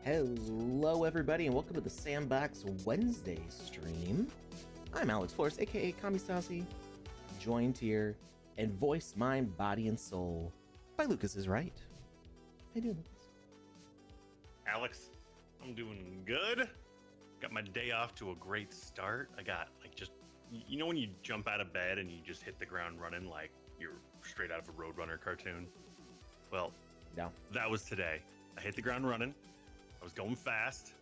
Hello everybody and welcome to the Sandbox Wednesday stream. I'm Alex Flores, aka Kami-Stasi, joined here and voice, mind, body, and soul by Lucas is right. How you doing, Lucas? Alex, I'm doing good. Got my day off to a great start. I got just, you know when you jump out of bed and you just hit the ground running like you're straight out of a Roadrunner cartoon? Well, no. That was today. I hit the ground running. I was going fast,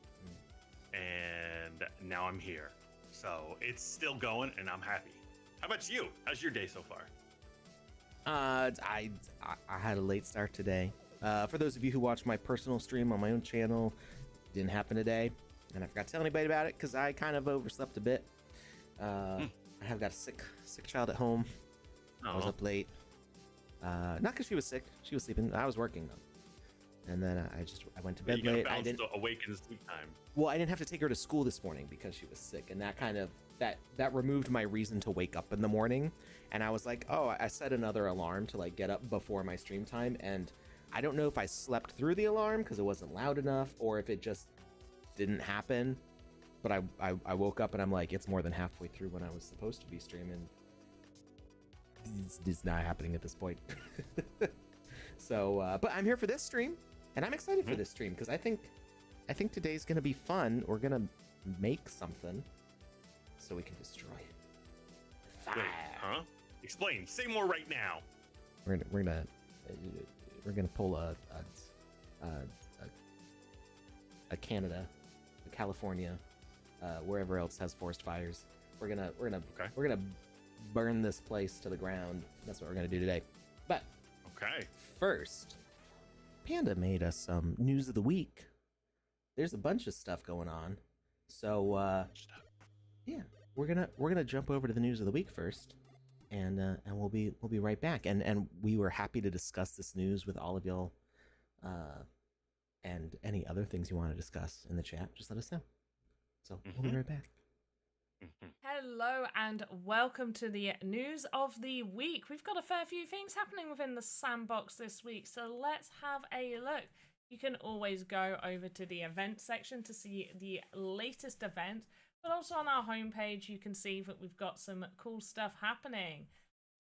and now I'm here. So it's still going, and I'm happy. How about you? How's your day so far? I had a late start today. For those of you who watch my personal stream on my own channel, it didn't happen today, and I forgot to tell anybody about it because I kind of overslept a bit. I have got a sick child at home. I was up late. Not because she was sick. She was sleeping. I was working though. And then I went to bed late. I didn't awaken sleep time. Well, I didn't have to take her to school this morning because she was sick, and that kind of that removed my reason to wake up in the morning. And I was like, oh, I set another alarm to like get up before my stream time, and I don't know if I slept through the alarm because it wasn't loud enough, or if it just didn't happen. But I woke up and I'm like, it's more than halfway through when I was supposed to be streaming. It's not happening at this point. So, but I'm here for this stream. And I'm excited for this stream because I think today's gonna be fun. We're gonna make something so we can destroy it. Fire. Wait, huh? Explain. Say more right now. We're gonna pull a Canada, a California, wherever else has forest fires. We're gonna burn this place to the ground. That's what we're gonna do today. But first, Panda made us some news of the week. There's a bunch of stuff going on, so yeah, we're gonna jump over to the news of the week first, and we'll be right back. And we were happy to discuss this news with all of y'all, and any other things you want to discuss in the chat, just let us know. So we'll be right back. Hello and welcome to the news of the week. We've got a fair few things happening within the sandbox this week, so let's have a look. You can always go over to the event section to see the latest event, but also on our homepage you can see that we've got some cool stuff happening.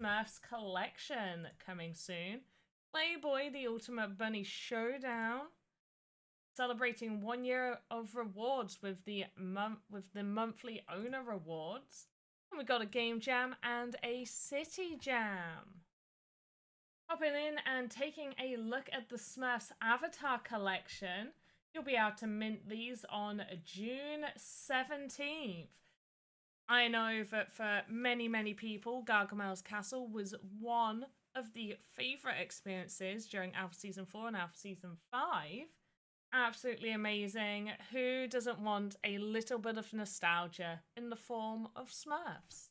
Smurfs collection coming soon. Playboy the Ultimate Bunny Showdown. Celebrating 1 year of rewards with the monthly owner rewards. And we've got a game jam and a city jam. Hopping in and taking a look at the Smurfs Avatar collection. You'll be able to mint these on June 17th. I know that for many people, Gargamel's Castle was one of the favourite experiences during Alpha Season 4 and Alpha Season 5. Absolutely amazing. Who doesn't want a little bit of nostalgia in the form of Smurfs?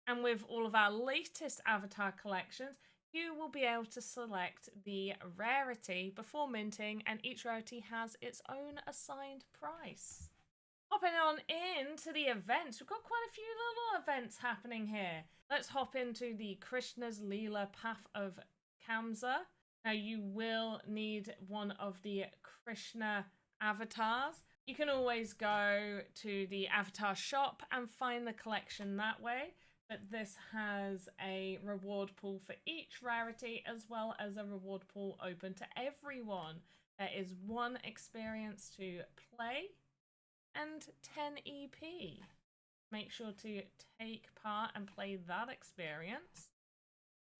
And with all of our latest Avatar collections, you will be able to select the rarity before minting, and each rarity has its own assigned price. Hopping on into the events, we've got quite a few little events happening here. Let's hop into the Krishna's Leela Path of Kamsa. Now you will need one of the Krishna avatars. You can always go to the avatar shop and find the collection that way. but this has a reward pool for each rarity, as well as a reward pool open to everyone. There is 1 experience to play and 10 EP. Make sure to take part and play that experience.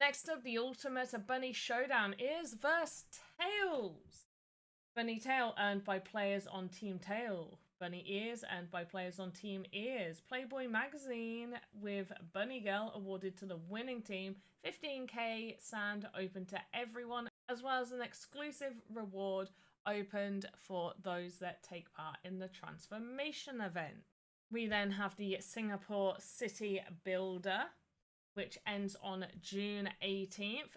Next up, the ultimate bunny showdown is versus Tails. Bunny tail earned by players on Team Tail. Bunny ears earned by players on Team Ears. Playboy magazine with Bunny Girl awarded to the winning team. 15k sand open to everyone, as well as an exclusive reward opened for those that take part in the transformation event. We then have the Singapore City Builder, which ends on June 18th.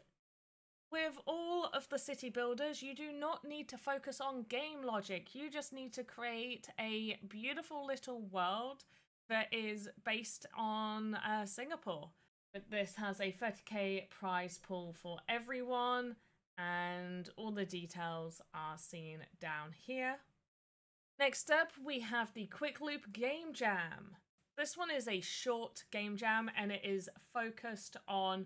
With all of the city builders, you do not need to focus on game logic. You just need to create a beautiful little world that is based on Singapore. But this has a 30k prize pool for everyone, and all the details are seen down here. Next up, we have the Quick Loop Game Jam. This one is a short game jam, and it is focused on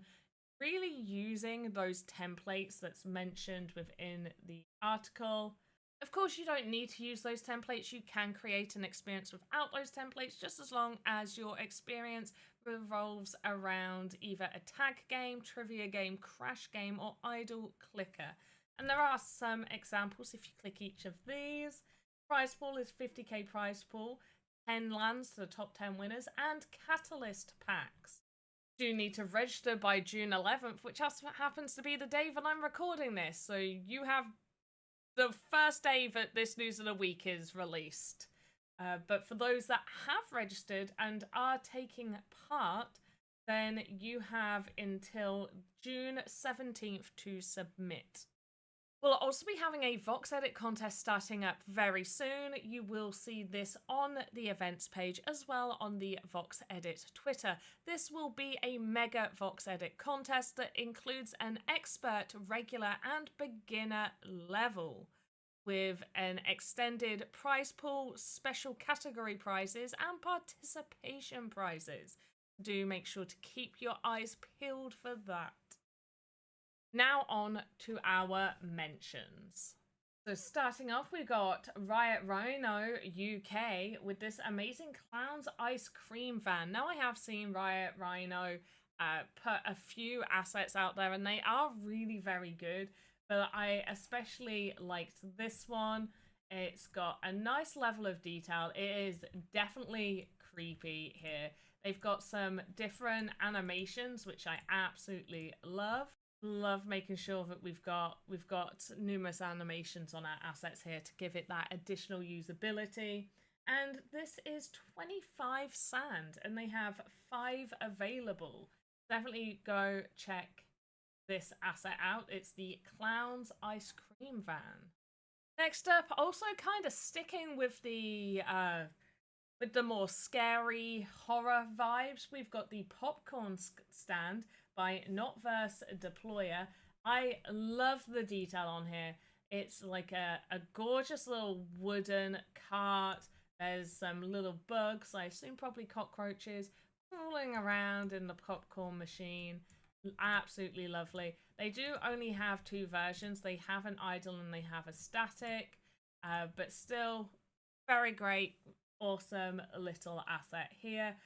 really using those templates that's mentioned within the article. Of course, you don't need to use those templates. You can create an experience without those templates, just as long as your experience revolves around either a tag game, trivia game, crash game, or idle clicker. And there are some examples if you click each of these. Prize pool is 50k prize pool, 10 lands to the top 10 winners, and catalyst packs. Do need to register by June 11th, which happens to be the day that I'm recording this. So you have the first day that this news of the week is released. But for those that have registered and are taking part, then you have until June 17th to submit. We'll also be having a VoxEdit contest starting up very soon. You will see this on the events page as well on the VoxEdit Twitter. This will be a mega VoxEdit contest that includes an expert, regular and beginner level, with an extended prize pool, special category prizes and participation prizes. Do make sure to keep your eyes peeled for that. Now on to our mentions. So starting off, we got Riot Rhino UK with this amazing Clown's Ice Cream van. Now I have seen Riot Rhino put a few assets out there and they are really very good, but I especially liked this one. It's got a nice level of detail. It is definitely creepy here. They've got some different animations, which I absolutely love. Love making sure that we've got numerous animations on our assets here to give it that additional usability. And this is 25 sand, and they have 5 available. Definitely go check this asset out. It's the Clown's Ice Cream van. Next up, also kind of sticking with the more scary horror vibes, we've got the popcorn stand by Notverse Deployer. I love the detail on here. It's like a gorgeous little wooden cart. There's some little bugs, I assume probably cockroaches, crawling around in the popcorn machine. Absolutely lovely. They do only have 2 versions. They have an idle and they have a static, but still very great, awesome little asset here.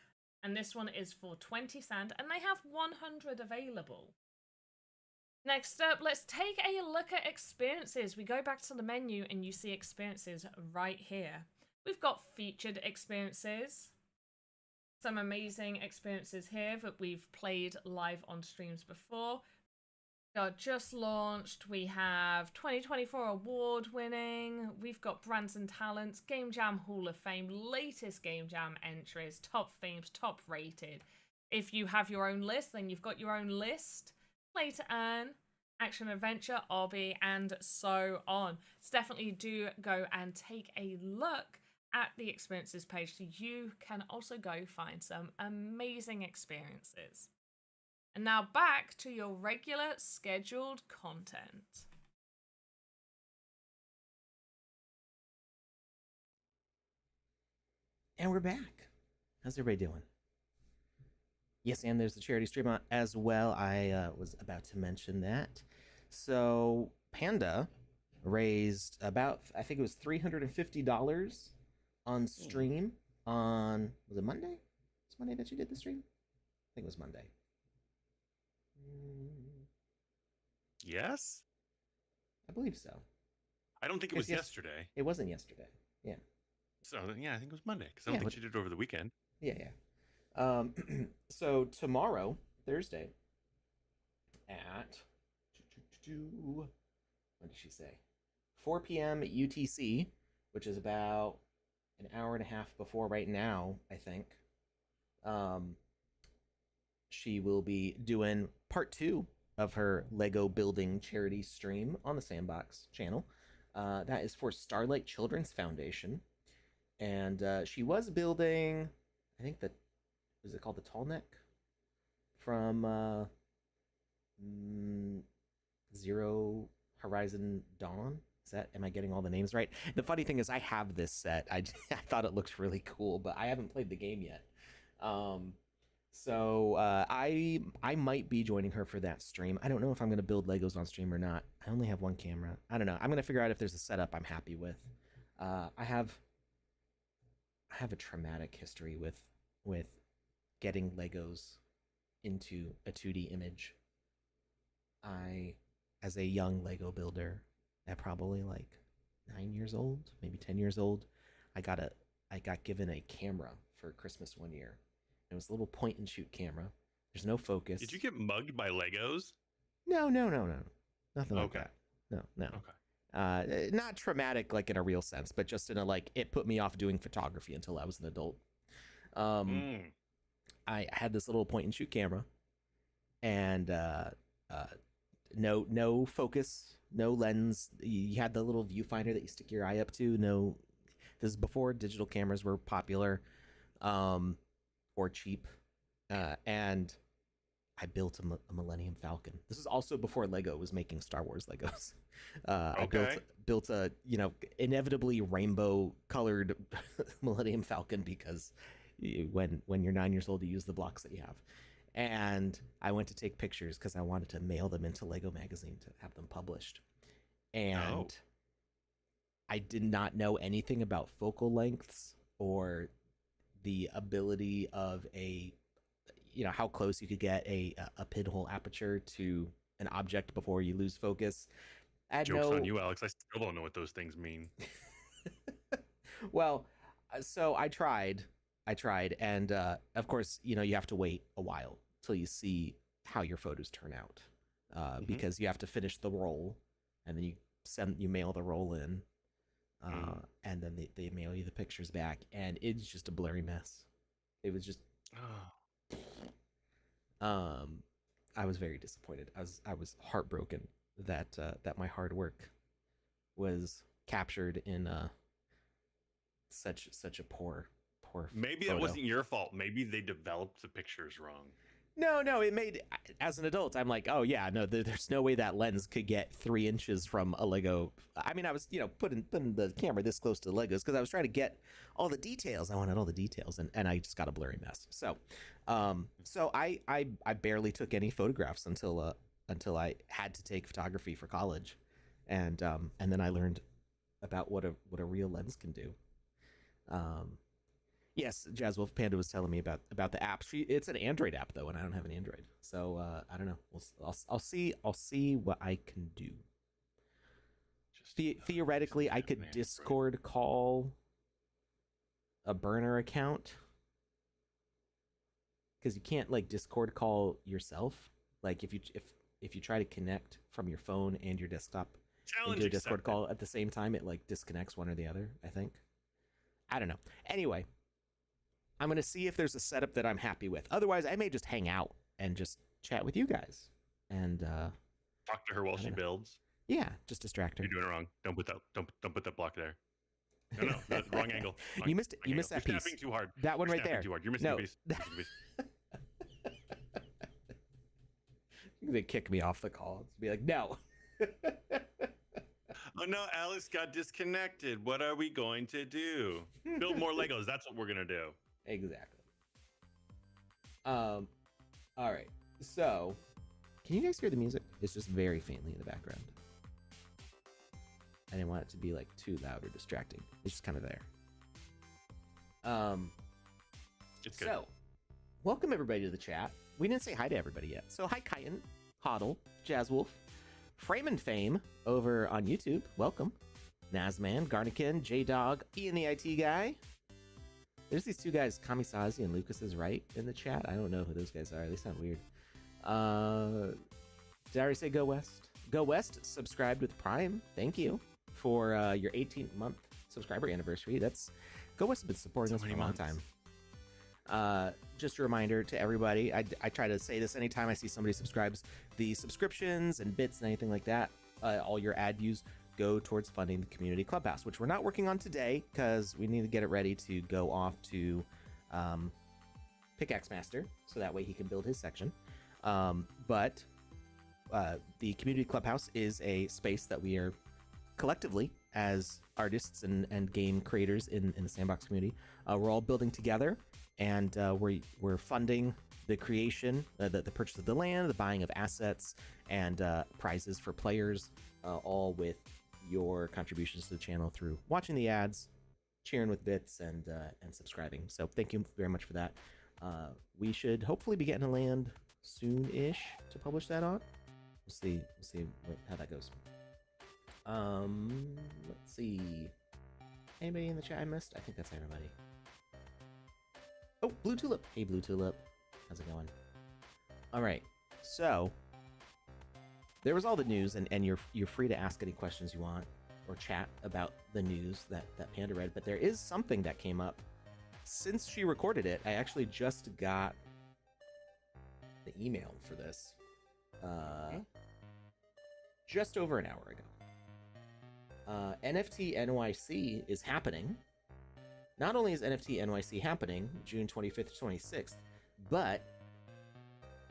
And this one is for 20 sand, and they have 100 available. Next up, let's take a look at experiences. We go back to the menu and you see experiences right here. We've got featured experiences. Some amazing experiences here that we've played live on streams before. Got just launched. We have 2024 award winning. We've got brands and talents, Game Jam Hall of Fame, latest Game Jam entries, top themes, top rated. If you have your own list, then you've got your own list. Play to earn, action adventure, obby, and so on. So definitely do go and take a look at the experiences page so you can also go find some amazing experiences. And now back to your regular scheduled content. And we're back. How's everybody doing? Yes, and there's the charity stream as well. I was about to mention that. So Panda raised about, I think it was $350 on stream on, was it Monday? Was it Monday that you did the stream? I think it was Monday. Yes? I believe so. I don't think it was yesterday. It wasn't yesterday. Yeah. So yeah, I think it was Monday because I don't think she did it over the weekend. Yeah, yeah. So tomorrow, Thursday, at what did she say? 4 p.m. UTC, which is about an hour and a half before right now, I think. She will be doing part 2 of her Lego building charity stream on the Sandbox channel. That is for Starlight Children's Foundation. And she was building, I think was it called the Tall Neck? From Zero Horizon Dawn? Am I getting all the names right? The funny thing is I have this set. I thought it looked really cool, but I haven't played the game yet. So I might be joining her for that stream. I don't know if I'm going to build Legos on stream or not. I only have one camera. I don't know. I'm going to figure out if there's a setup I'm happy with. I have a traumatic history with getting Legos into a 2D image. As a young Lego builder, at probably like 9 years old, maybe 10 years old, I got given a camera for Christmas one year. It was a little point and shoot camera. There's no focus. Did you get mugged by Legos? No. Nothing like that. No. Okay. Not traumatic like in a real sense, but just in a like it put me off doing photography until I was an adult. I had this little point and shoot camera, and no focus, no lens. You had the little viewfinder that you stick your eye up to. No, this is before digital cameras were popular, or cheap, and I built a Millennium Falcon. This is also before Lego was making Star Wars Legos. I built a inevitably rainbow colored Millennium Falcon because when you're 9 years old, you use the blocks that you have. And I went to take pictures because I wanted to mail them into Lego Magazine to have them published. And I did not know anything about focal lengths or the ability of how close you could get a pinhole aperture to an object before you lose focus. Joke's on you, Alex. I still don't know what those things mean. Well, so I tried, and of course, you have to wait a while till you see how your photos turn out, because you have to finish the roll, and then you mail the roll in, and then they mail you the pictures back, and it's just a blurry mess. It was just, I was very disappointed. I was heartbroken that my hard work was captured in such a poor. Maybe photo. That wasn't your fault. Maybe they developed the pictures wrong. No, it made, as an adult, I'm like, oh yeah, no, there's no way that lens could get 3 inches from a Lego. I mean, I was, putting the camera this close to the Legos because I was trying to get all the details. I wanted all the details, and I just got a blurry mess. So, I barely took any photographs until I had to take photography for college, and then I learned about what a real lens can do. Yes, Jazzwolf Panda was telling me about the app. It's an Android app though, and I don't have an Android, so I don't know. I'll see what I can do. Theoretically, I could Discord call a burner account, because you can't like Discord call yourself. Like if you try to connect from your phone and your desktop into a Discord call at the same time, it like disconnects one or the other. I think. I don't know. Anyway. I'm going to see if there's a setup that I'm happy with. Otherwise, I may just hang out and just chat with you guys. And talk to her while she builds. Yeah, just distract her. You're doing it wrong. Don't put that block there. No, wrong angle. You missed that You're piece. Snapping too hard. That one right there. Too hard. You're missing a piece. They kick me off the call. Be like, no. Oh no, Alice got disconnected. What are we going to do? Build more Legos. That's what we're gonna do. Exactly. All right. So, can you guys hear the music? It's just very faintly in the background. I didn't want it to be like too loud or distracting. It's just kind of there. It's good. So, welcome everybody to the chat. We didn't say hi to everybody yet. So, hi Kyton, Hoddle, Jazzwolf, Frame and Fame over on YouTube. Welcome. Nazman, Garnikin, J-Dog, Ian the IT guy. There's these two guys, Kamisazi and Lucas is right in the chat. I don't know who those guys are. They sound weird. Did I already say Go West? Go West subscribed with Prime. Thank you for your 18th month subscriber anniversary. Go West has been supporting us for a long time. Just a reminder to everybody, I try to say this anytime I see somebody subscribes, the subscriptions and bits and anything like that, all your ad views go towards funding the community clubhouse, which we're not working on today because we need to get it ready to go off to Pickaxe Master so that way he can build his section. But the community clubhouse is a space that we are collectively as artists and game creators in the Sandbox community, we're all building together, and we're funding the creation, the purchase of the land, the buying of assets, and prizes for players, all with your contributions to the channel through watching the ads, cheering with bits, and subscribing. So thank you very much for that. We should hopefully be getting a land soon-ish to publish that on. We'll see how that goes. Let's see. Anybody in the chat I missed? I think that's everybody. Oh, Blue Tulip. Hey, Blue Tulip. How's it going? All right. So there was all the news, and you're free to ask any questions you want or chat about the news that Panda read. But there is something that came up since she recorded it. I actually just got the email for this just over an hour ago. NFT NYC is happening. Not only is NFT NYC happening June 25th to 26th, but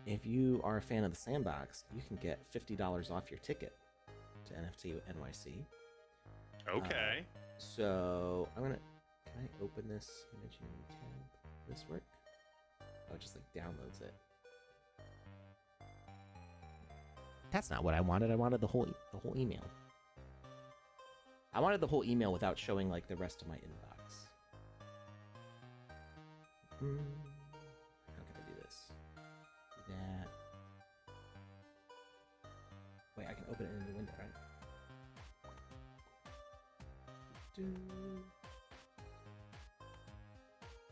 if you are a fan of the Sandbox, you can get $50 off your ticket to NFT NYC. Okay. So can I open this imaging tab? This work? Oh, it just like downloads it. That's not what I wanted. I wanted the whole email. I wanted the whole email without showing like the rest of my inbox. How can I do this? Do that. Wait, I can open it in a new window, right?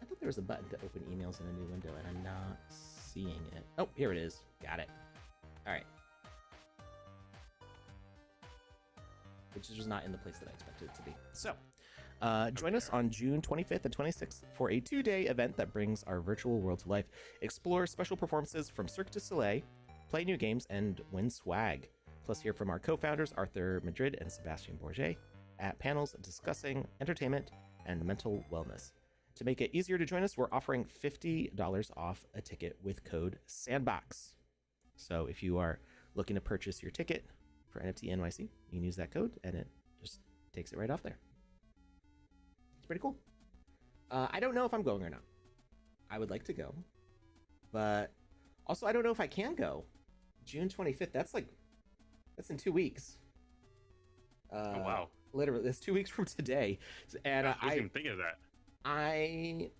I thought there was a button to open emails in a new window, and I'm not seeing it. Oh, here it is. Got it. All right. Which was not in the place that I expected it to be. So, join us on June 25th and 26th for a 2-day event that brings our virtual world to life. Explore special performances from Cirque du Soleil, play new games, and win swag. Plus, hear from our co-founders Arthur Madrid and Sebastian Bourget at panels discussing entertainment and mental wellness. To make it easier to join us, we're offering $50 off a ticket with code SANDBOX. So if you are looking to purchase your ticket for NFT NYC, you can use that code and it just takes it right off there. It's pretty cool. I don't know if I'm going or not. I would like to go, but also I don't know if I can go. June 25th, that's in 2 weeks. Oh, wow. Literally, it's 2 weeks from today. And I was even thinking of that. I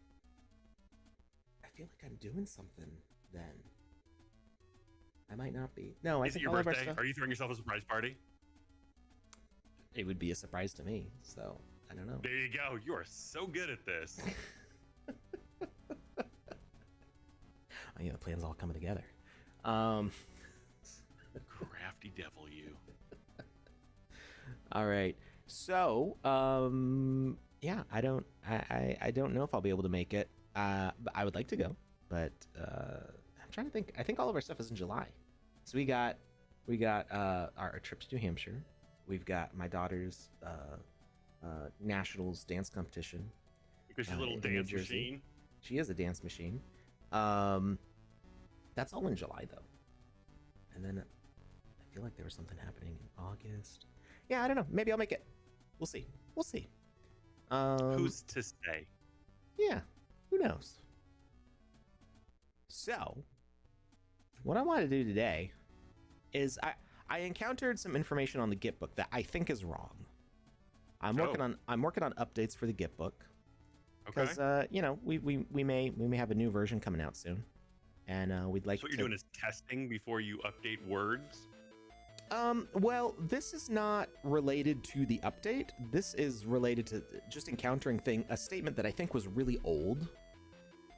feel like I'm doing something then. I might not be. No, Is it your birthday? Are you throwing yourself a surprise party? It would be a surprise to me, so I don't know. There you go. You are so good at this. Oh, yeah, the plan's all coming together. Crafty devil, you. All right. So, yeah, I don't know if I'll be able to make it. But I would like to go, but I'm trying to think. I think all of our stuff is in July. So we got our trip to New Hampshire. We've got my daughter's nationals dance competition. Because she's a little dance machine. She is a dance machine. That's all in July though. And then I feel like there was something happening in August. Yeah, I don't know. Maybe I'll make it. We'll see. We'll see. Who's to say? Yeah, who knows? So, what I want to do today is I encountered some information on the Git book that I think is wrong. I'm working on updates for the Git book because we may have a new version coming out soon, and we'd like. So what you're doing is testing before you update words. Well, this is not related to the update. This is related to just encountering a statement that I think was really old.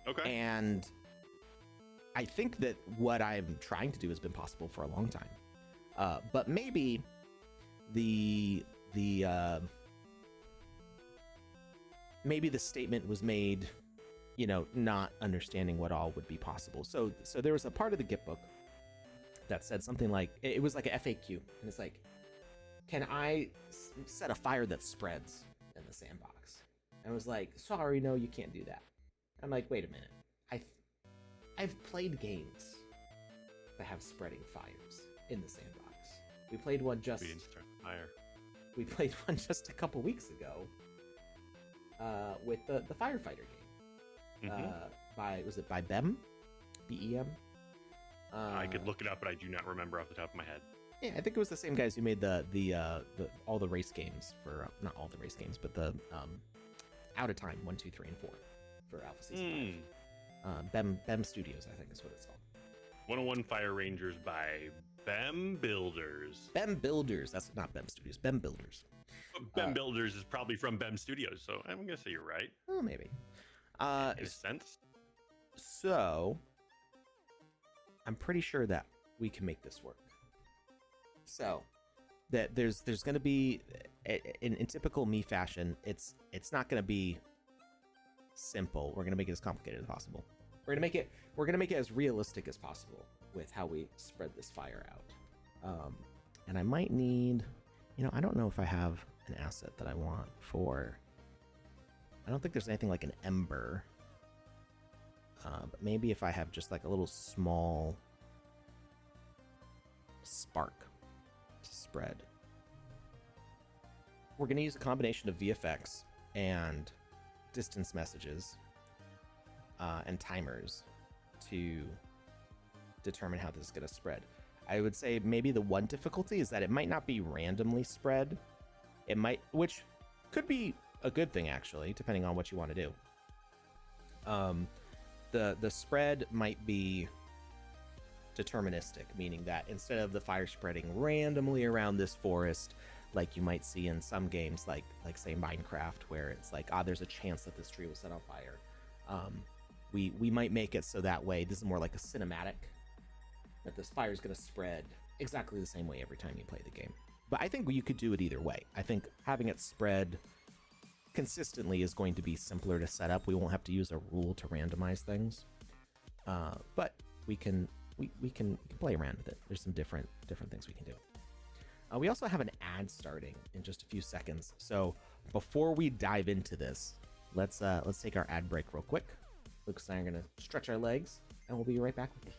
Okay. And I think that what I'm trying to do has been possible for a long time. But maybe maybe the statement was made, not understanding what all would be possible. So there was a part of the Git book that said something like, it was like an FAQ, and it's like, can I set a fire that spreads in the sandbox? And I was like, sorry, no, you can't do that. I'm like, wait a minute, I've played games that have spreading fires in the sandbox. We played one just a couple weeks ago with the firefighter game. By BEM? BEM? I could look it up, but I do not remember off the top of my head. Yeah, I think it was the same guys who made the all the race games for not all the race games, but the Out of Time 1, 2, 3, and 4 for Alpha Season 5. BEM Studios, I think is what it's called. 101 Fire Rangers by BEM Builders. BEM Builders. That's not BEM Studios. BEM Builders. BEM Builders is probably from BEM Studios, so I'm gonna say you're right. Oh, maybe. In a sense. So, I'm pretty sure that we can make this work. So, that there's going to be, in typical me fashion, it's not going to be simple. We're going to make it as complicated as possible. We're going to make it as realistic as possible with how we spread this fire out. And I might need, I don't know if I have an asset that I want for. I don't think there's anything like an ember. But maybe if I have just like a little small spark to spread. We're going to use a combination of VFX and distance messages and timers to determine how this is going to spread. I would say maybe the one difficulty is that it might not be randomly spread. It might, which could be a good thing actually, depending on what you want to do. The spread might be deterministic, meaning that instead of the fire spreading randomly around this forest, like you might see in some games, like say Minecraft, where it's like, there's a chance that this tree will set on fire. We might make it so that way, this is more like a cinematic, that this fire is going to spread exactly the same way every time you play the game. But I think you could do it either way. I think having it spread consistently is going to be simpler to set up. We won't have to use a rule to randomize things, but we can play around with it. There's some different things we can do. We also have an ad starting in just a few seconds. So before we dive into this, let's take our ad break real quick. Luke and I are gonna stretch our legs, and we'll be right back with you.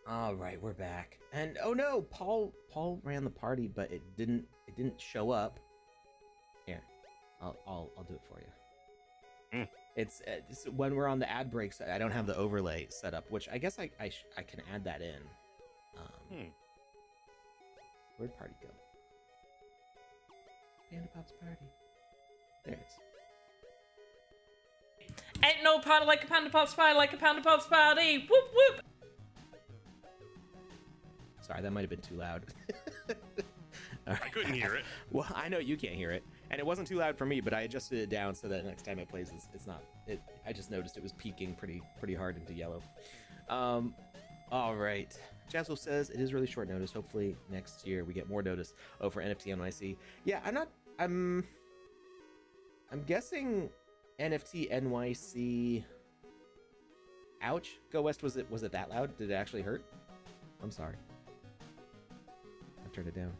All right, we're back. And oh no, Paul ran the party, but it didn't show up. Here, I'll do it for you. It's when we're on the ad breaks, I don't have the overlay set up, which I guess I can add that in. Where'd party go? Panda Pop's party. There it is. Ain't no party like a Panda Pop's party, like a Panda Pop's party. Whoop whoop. Sorry, that might have been too loud. Right. I couldn't hear it. Well, I know you can't hear it, and it wasn't too loud for me, but I adjusted it down so that next time it plays, it's not. I just noticed it was peaking pretty hard into yellow. All right. Jazzwolf says it is really short notice. Hopefully next year we get more notice. Oh, for NFT NYC. Yeah, I'm guessing NFT NYC. Ouch. Go West. Was it that loud? Did it actually hurt? I'm sorry. I've turned it down.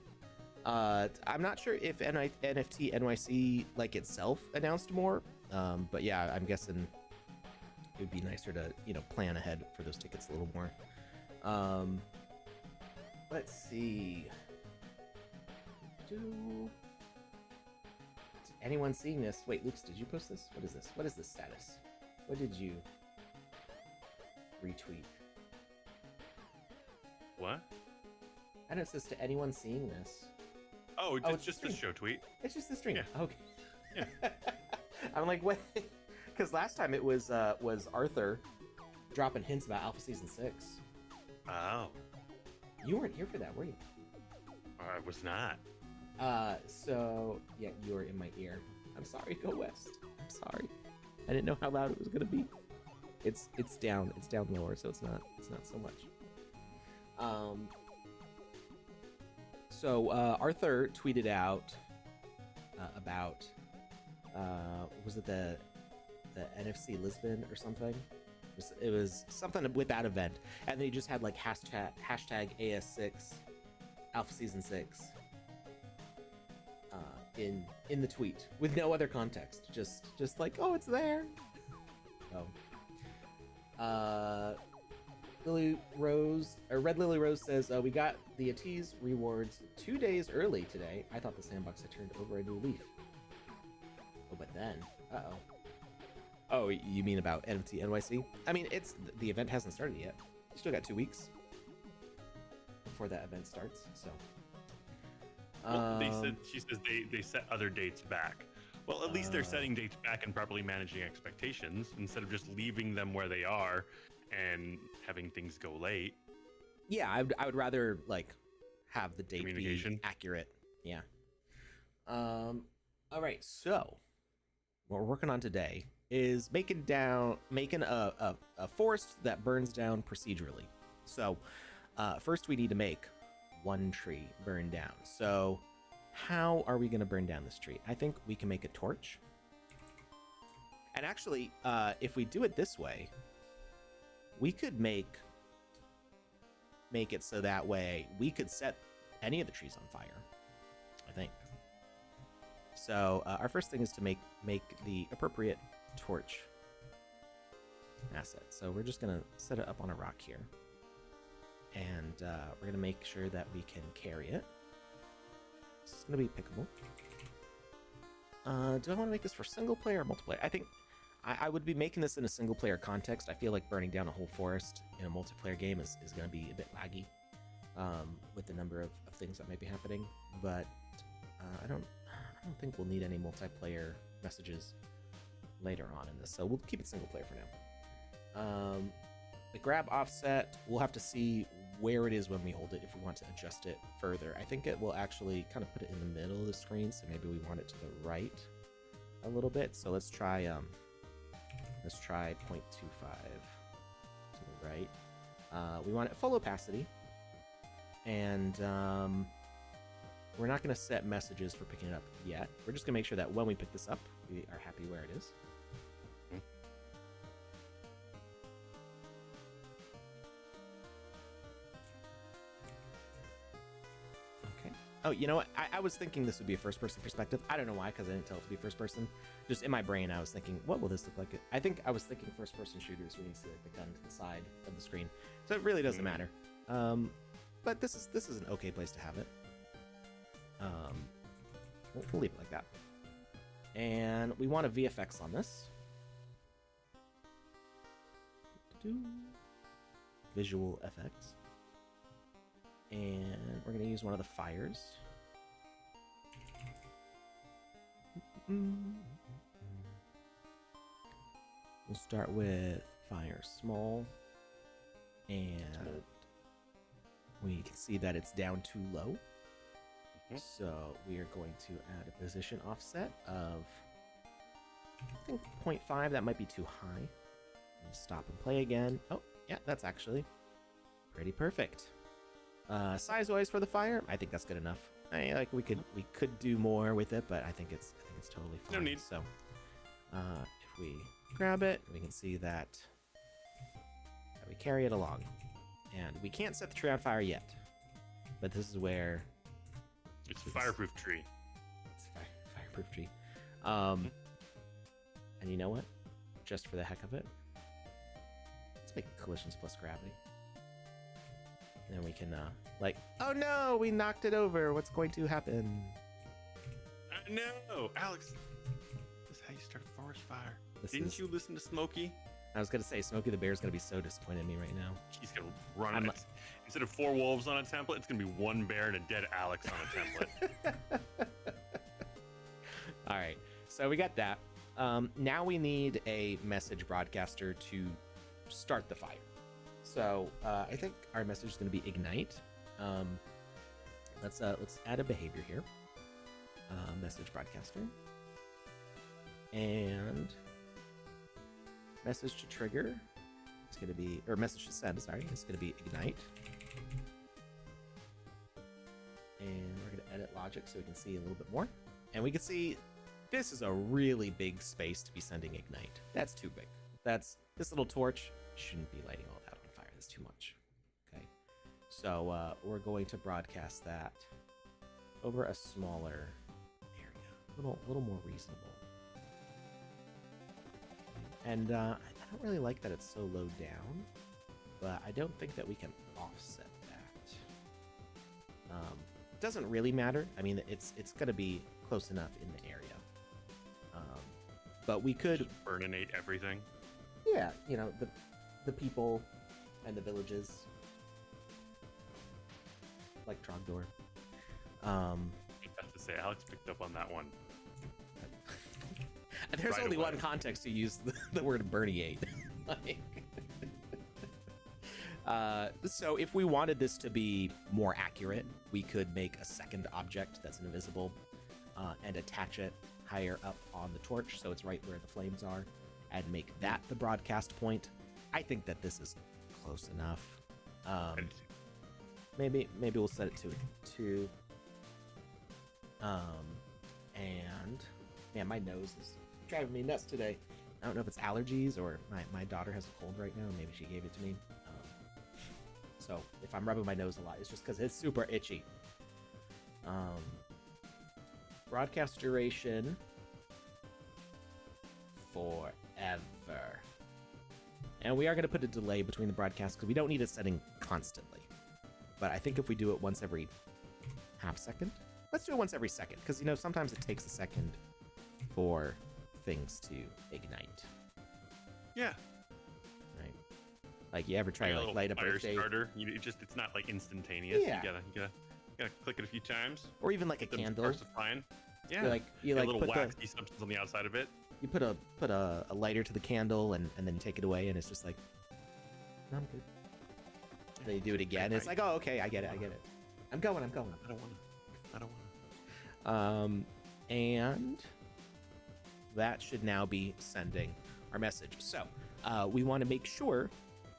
I'm not sure if NFT NYC like itself announced more. But yeah, I'm guessing it would be nicer to, plan ahead for those tickets a little more. Let's see. Is anyone seeing this? Wait, Luke's, did you post this? What is this? What is this status? What did you retweet? What? And it says to anyone seeing this. Oh, it's just a show tweet. It's just the stream. Yeah. Okay. Yeah. I'm like, what? Because last time it was Arthur dropping hints about Alpha Season 6. Oh. You weren't here for that, were you? I was not. So yeah, you were in my ear. I'm sorry, Go West. I'm sorry. I didn't know how loud it was gonna be. It's down lower, so it's not so much. So Arthur tweeted out about was it the NFC Lisbon or something? It was something with that event, and then he just had like hashtag AS6 Alpha Season 6 in the tweet with no other context, just like, oh, it's there. Red Lily Rose says, we got the Atiz rewards 2 days early today. I thought the sandbox had turned over a new leaf. Oh, but then, oh, you mean about NFT NYC? I mean, the event hasn't started yet. You still got 2 weeks before that event starts, so. Well, she says they set other dates back. Well, at least they're setting dates back and properly managing expectations instead of just leaving them where they are and having things go late. Yeah, I would rather like have the date be accurate. Yeah. All right. So what we're working on today is making a forest that burns down procedurally. So first we need to make one tree burn down. So how are we going to burn down this tree? I think we can make a torch. And actually, if we do it this way, we could make it so that way we could set any of the trees on fire, I think. So our first thing is to make the appropriate torch asset. So we're just going to set it up on a rock here. And we're going to make sure that we can carry it. It's going to be pickable. Do I want to make this for single player or multiplayer? I think I would be making this in a single player context. I feel like burning down a whole forest in a multiplayer game is going to be a bit laggy with the number of things that might be happening. But I don't think we'll need any multiplayer messages later on in this. So we'll keep it single player for now. The grab offset, we'll have to see where it is when we hold it if we want to adjust it further. I think it will actually kind of put it in the middle of the screen, so maybe we want it to the right a little bit. So let's try 0.25 to the right. We want it full opacity, and we're not going to set messages for picking it up yet. We're just going to make sure that when we pick this up, we are happy where it is. Oh, you know what? I was thinking this would be a first-person perspective. I don't know why, because I didn't tell it to be first-person. Just in my brain, I was thinking, what will this look like? I think I was thinking first-person shooters when you see like the gun to the side of the screen. So it really doesn't matter. But this is an okay place to have it. We'll leave it like that. And we want a VFX on this. Visual effects. And we're going to use one of the fires. We'll start with fire small. And we can see that it's down too low. So we are going to add a position offset of, I think, 0.5. That might be too high. Stop and play again. Oh, yeah, that's actually pretty perfect. Size-wise for the fire, I think that's good enough. We could do more with it, but I think it's totally fine. No need. So if we grab it, we can see that we carry it along. And we can't set the tree on fire yet, but this is where it's a fireproof tree. It's a fireproof tree. And you know what? Just for the heck of it, let's make collisions plus gravity. And then we can, oh no, we knocked it over. What's going to happen? No, Alex, this is how you start a forest fire. Didn't you listen to Smokey? I was going to say, Smokey the Bear's going to be so disappointed in me right now. He's going to run on it. Instead of 4 wolves on a template, it's going to be 1 bear and a dead Alex on a template. All right, so we got that. Now we need a message broadcaster to start the fire. So I think our message is going to be ignite. Let's add a behavior here. Message broadcaster. And message to trigger. It's going to be, or message to send, sorry. It's going to be ignite. And we're going to edit logic so we can see a little bit more. And we can see this is a really big space to be sending ignite. That's too big. This little torch shouldn't be lighting all that on fire. That's too much. Okay. So we're going to broadcast that over a smaller area, a little more reasonable. And I don't really like that it's so low down, but I don't think that we can offset that. It doesn't really matter. I mean, it's going to be close enough in the area. But we could just burninate everything. Yeah, the people and the villages, like Trogdor. I have to say, Alex picked up on that one. There's right only away. one context to use the word burniate. So if we wanted this to be more accurate, we could make a second object that's invisible and attach it higher up on the torch so it's right where the flames are, and make that the broadcast point. I think that this is close enough. Maybe we'll set it to 2. And man, my nose is driving me nuts today. I don't know if it's allergies or my daughter has a cold right now. Maybe she gave it to me. So if I'm rubbing my nose a lot, it's just because it's super itchy. Broadcast duration forever. And we are going to put a delay between the broadcasts because we don't need it setting constantly. But I think if we do it once every half second, let's do it once every second, because sometimes it takes a second for things to ignite. Yeah. Right. Like you ever try to light up a fire birthday starter? It's not like instantaneous. Yeah. You gotta click it a few times. Or even like a candle. Starts to fine. Yeah. You a little put waxy substance on the outside of it. You put a lighter to the candle and then take it away, and it's just like, no, I'm good. And then you do it again. It's like, oh, okay, I get it. I'm going. I don't wanna. And that should now be sending our message. So we want to make sure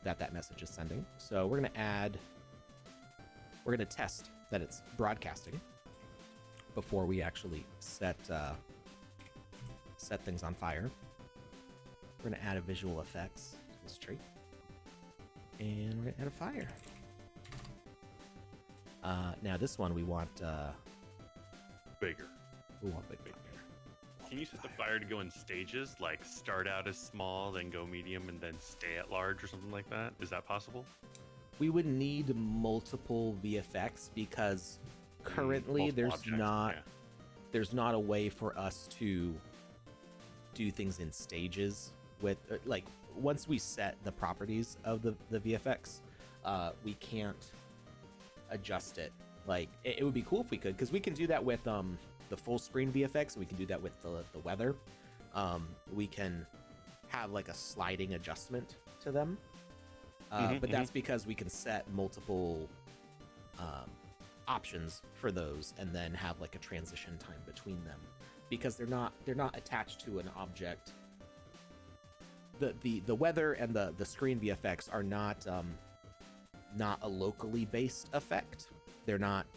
that message is sending. So we're going to test that it's broadcasting before we actually set things on fire. We're going to add a visual effects to this tree. And we're going to add a fire. Now this one we want Bigger. we want bigger. Can you set the fire to go in stages, like start out as small, then go medium, and then stay at large, or something like that? Is that possible? we would need multiple VFX because currently Multiple there's objects, not yeah. there's not a way for us to do things in stages with like once we set the properties of the VFX, we can't adjust it. Like it would be cool if we could, because we can do that with the full screen VFX. We can do that with the weather. We can have like a sliding adjustment to them. But that's because we can set multiple options for those and then have like a transition time between them, because they're not attached to an object. The weather and the screen VFX are not a locally based effect. They're not,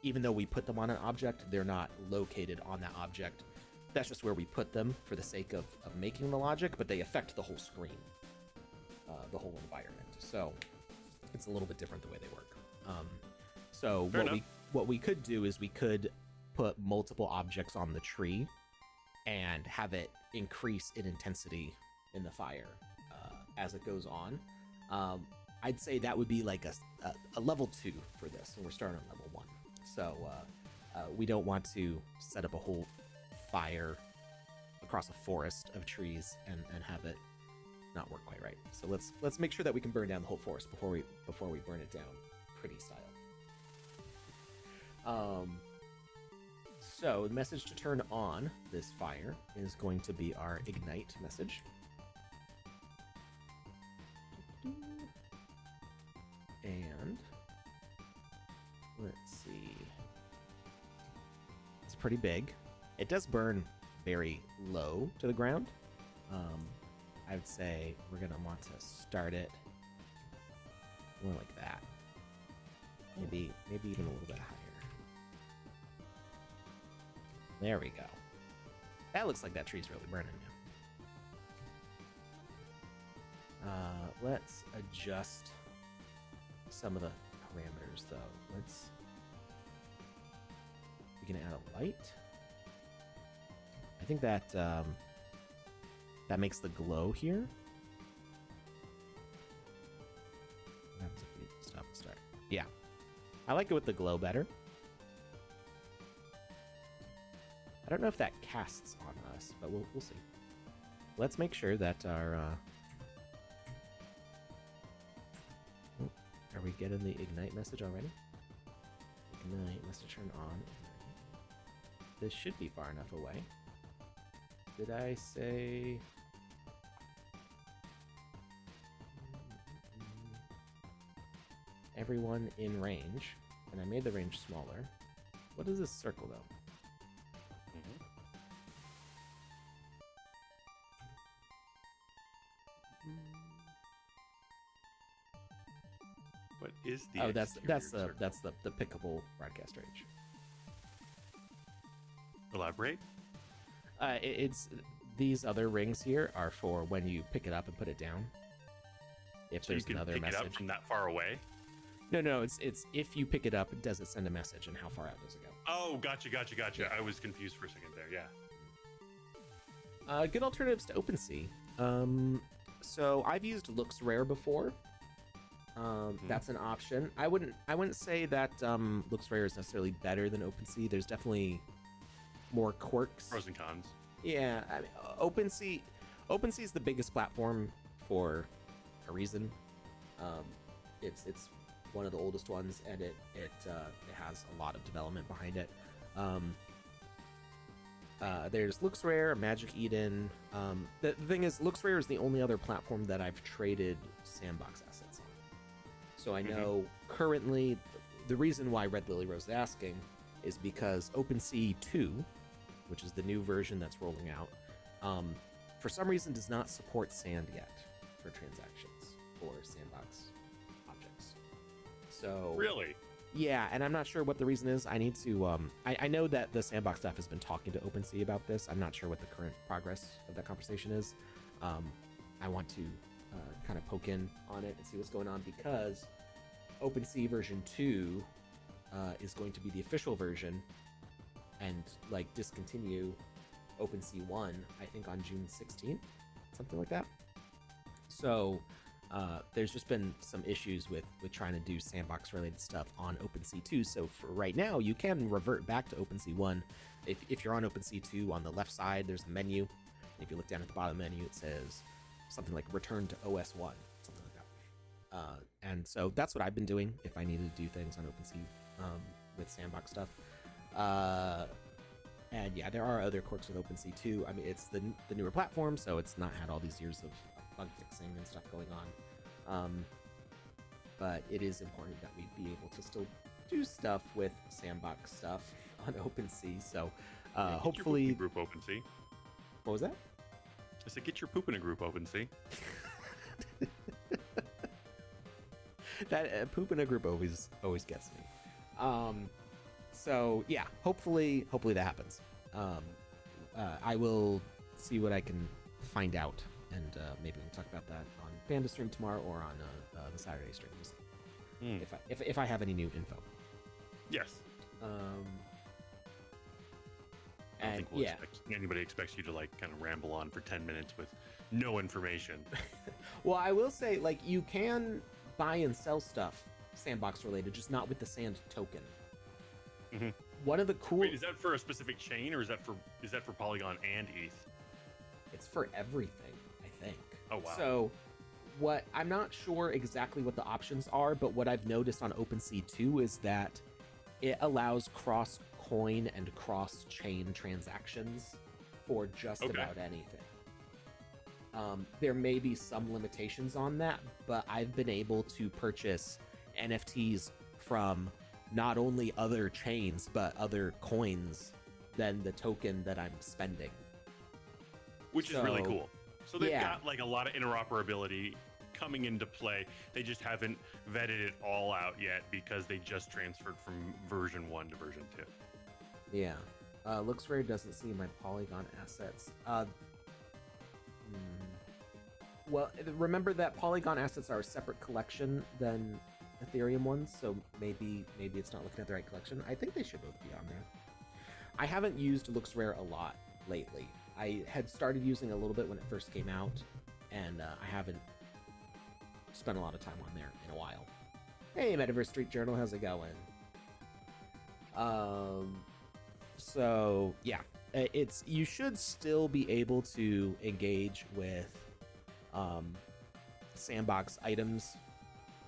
even though we put them on an object, they're not located on that object. That's just where we put them for the sake of making the logic, but they affect the whole screen, the whole environment. So it's a little bit different the way they work. So what we could do is we could put multiple objects on the tree and have it increase in intensity in the fire as it goes on. I'd say that would be like a level 2 for this, and we're starting on level 1. So we don't want to set up a whole fire across a forest of trees and have it not work quite right. So let's make sure that we can burn down the whole forest before we burn it down pretty style. So the message to turn on this fire is going to be our ignite message. And let's see. It's pretty big. It does burn very low to the ground. I would say we're gonna want to start it more like that. Maybe even a little bit higher. There we go. That looks like that tree's really burning now. Let's adjust some of the parameters though. We can add a light. I think that that makes the glow here. What happens if we stop and start? Yeah, I like it with the glow better. I don't know if that casts on us, but we'll see. Let's make sure that our are we getting the ignite message already? Ignite message turn on. This should be far enough away. Did I say? Everyone in range, and I made the range smaller. What is this circle though? What is the? Oh, that's circle? the pickable broadcast range. Elaborate. It's these other rings here are for when you pick it up and put it down. If So there's you can another pick message. it up from that far away. No, it's if you pick it up, does it send a message, and how far out does it go? Oh, gotcha. Yeah. I was confused for a second there. Yeah. Good alternatives to OpenSea. So I've used Looks Rare before. That's an option. I wouldn't say that Looks Rare is necessarily better than OpenSea. There's definitely more quirks. Pros and cons. Yeah, I mean, OpenSea is the biggest platform for a reason. It's one of the oldest ones, and it has a lot of development behind it. There's Looks Rare, Magic Eden. The thing is, Looks Rare is the only other platform that I've traded Sandbox assets on. So I know currently the reason why Red Lily Rose is asking is because OpenSea 2, which is the new version that's rolling out, for some reason does not support sand yet for transactions or sandbox objects. So Really? yeah, and I'm not sure what the reason is. I need to I know that the Sandbox staff has been talking to OpenSea about this. I'm not sure what the current progress of that conversation is. I want to kind of poke in on it and see what's going on, because OpenSea version 2 is going to be the official version and like discontinue OpenSea 1, I think on June 16th, something like that. So there's just been some issues with trying to do sandbox related stuff on OpenSea 2. So for right now, you can revert back to OpenSea 1. If you're on OpenSea 2, on the left side, there's a menu. If you look down at the bottom menu, it says something like return to OS 1, something like that. And so that's what I've been doing if I needed to do things on OpenSea with sandbox stuff. And yeah, there are other quirks with OpenSea 2. I mean, it's the newer platform, so it's not had all these years of bug fixing and stuff going on. But it is important that we be able to still do stuff with sandbox stuff on OpenSea. So hopefully, your group OpenSea. What was that? I said, get your poop in a group OpenSea. That poop in a group always gets me. So yeah, hopefully that happens. I will see what I can find out, and maybe we can talk about that on Panda stream tomorrow or on the Saturday streams. If I have any new info. Yes. I don't think anybody expects you to like kind of ramble on for 10 minutes with no information. Well, I will say, like, you can buy and sell stuff sandbox related, just not with the sand token. Mm-hmm. One of the cool. Wait, is that for a specific chain, or is that for Polygon and ETH? It's for everything, I think. Oh wow. So, what I'm not sure exactly what the options are, but what I've noticed on OpenSea 2 is that it allows cross coin and cross chain transactions for just about anything. There may be some limitations on that, but I've been able to purchase NFTs from not only other chains, but other coins than the token that I'm spending. Which is really cool. So they've got like a lot of interoperability coming into play. They just haven't vetted it all out yet because they just transferred from version 1 to version 2. Yeah. Looks Rare doesn't see my Polygon assets. Well, remember that Polygon assets are a separate collection than Ethereum ones, so maybe it's not looking at the right collection. I think they should both be on there. I haven't used Looks Rare a lot lately. I had started using a little bit when it first came out, and I haven't spent a lot of time on there in a while. Hey, Metaverse Street Journal, how's it going? So yeah, you should still be able to engage with sandbox items,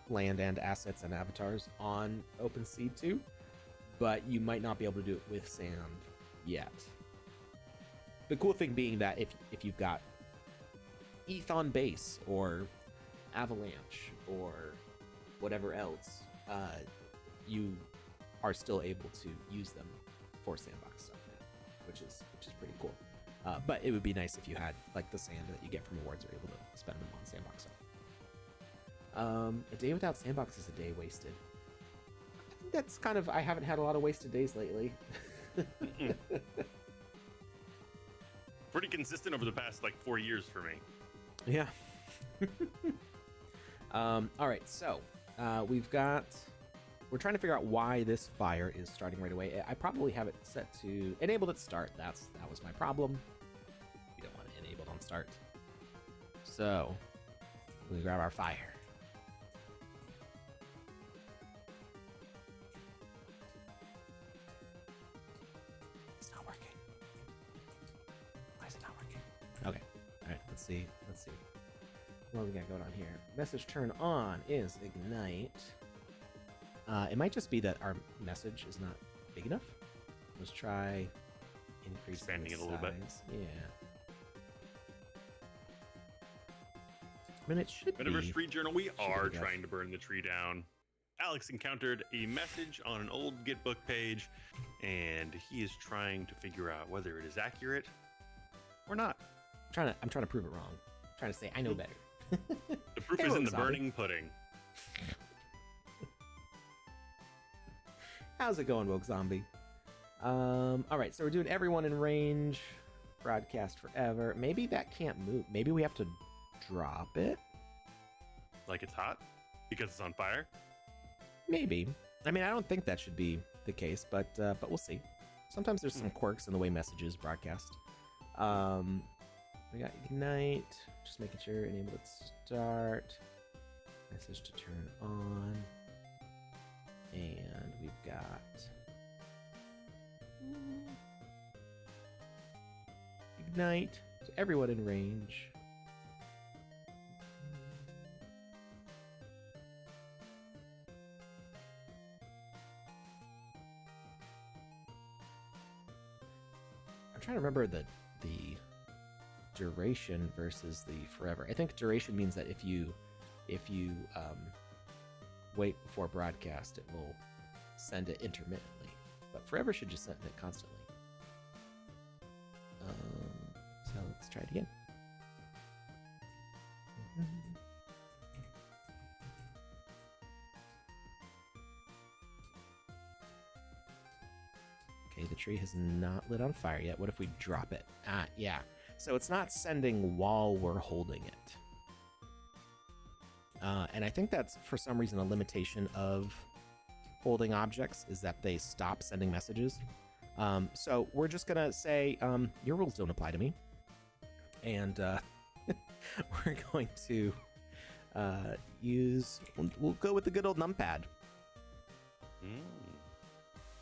land and assets and avatars on OpenSea 2, but you might not be able to do it with Sand yet. The cool thing being that if you've got ETH on base or Avalanche or whatever else, you are still able to use them for sandbox stuff now, which is pretty cool. But it would be nice if you had like the sand that you get from rewards, are able to spend them on sandbox stuff. A day without sandbox is a day wasted. I think that's kind of, I haven't had a lot of wasted days lately. Pretty consistent over the past like 4 years for me. Yeah. All right, so we're trying to figure out why this fire is starting right away. I probably have it set to enabled at start. That was my problem. We don't want it enabled on start. So we grab our fire. It's not working. Why is it not working? Okay. All right. Let's see. What we got going on here? Message turn on is ignite. It might just be that our message is not big enough. Let's try increasing it a little bit. Yeah. I mean, it should be. Metaverse Street Journal, we are trying to burn the tree down. Alex encountered a message on an old Gitbook page, and he is trying to figure out whether it is accurate or not. I'm trying to prove it wrong. I'm trying to say I know better. The proof is in the burning pudding. How's it going, Woke Zombie? All right, so we're doing everyone in range. Broadcast forever. Maybe that can't move. Maybe we have to drop it. Like it's hot? Because it's on fire? Maybe. I mean, I don't think that should be the case, but we'll see. Sometimes there's some quirks in the way messages broadcast. We got Ignite. Just making sure enable at start. Message to turn on. And we've got ignite to everyone in range. I'm trying to remember the duration versus the forever. I think duration means that if you wait before broadcast, it will send it intermittently. But forever should just send it constantly. So let's try it again. Okay, the tree has not lit on fire yet. What if we drop it? Ah, yeah. So it's not sending while we're holding it. And I think that's, for some reason, a limitation of holding objects is that they stop sending messages. So we're just going to say, your rules don't apply to me. And we're going to we'll go with the good old numpad.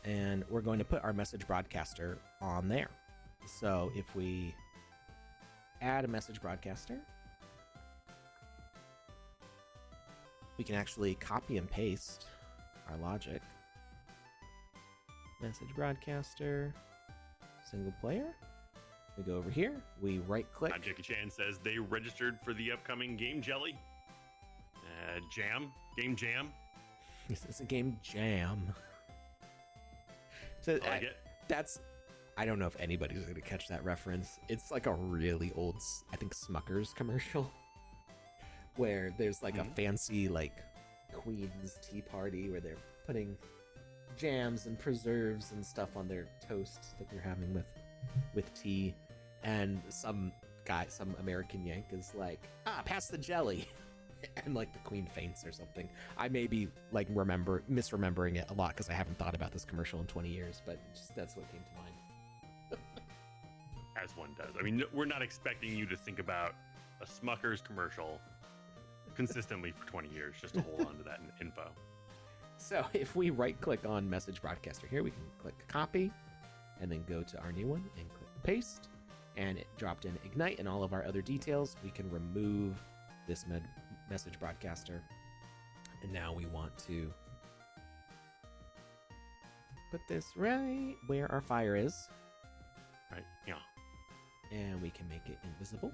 And we're going to put our message broadcaster on there. So if we add a message broadcaster, we can actually copy and paste our logic. Message broadcaster, single player. We go over here, we right click. Jackie Chan says they registered for the upcoming Game Jelly. Game Jam. It's a game jam. So I like it. I don't know if anybody's going to catch that reference. It's like a really old, I think, Smucker's commercial where there's like a fancy like Queen's tea party where they're putting jams and preserves and stuff on their toast that they're having with tea, and some American yank is like, pass the jelly. And like the queen faints or something. I may be like misremembering it a lot because I haven't thought about this commercial in 20 years, but just that's what came to mind. As one does. I mean, we're not expecting you to think about a Smucker's commercial consistently for 20 years just to hold on to that info. So if we right click on message broadcaster here, we can click copy and then go to our new one and click paste, and it dropped in ignite and all of our other details. We can remove this message broadcaster, and now we want to put this right where our fire is. Right, yeah. And we can make it invisible,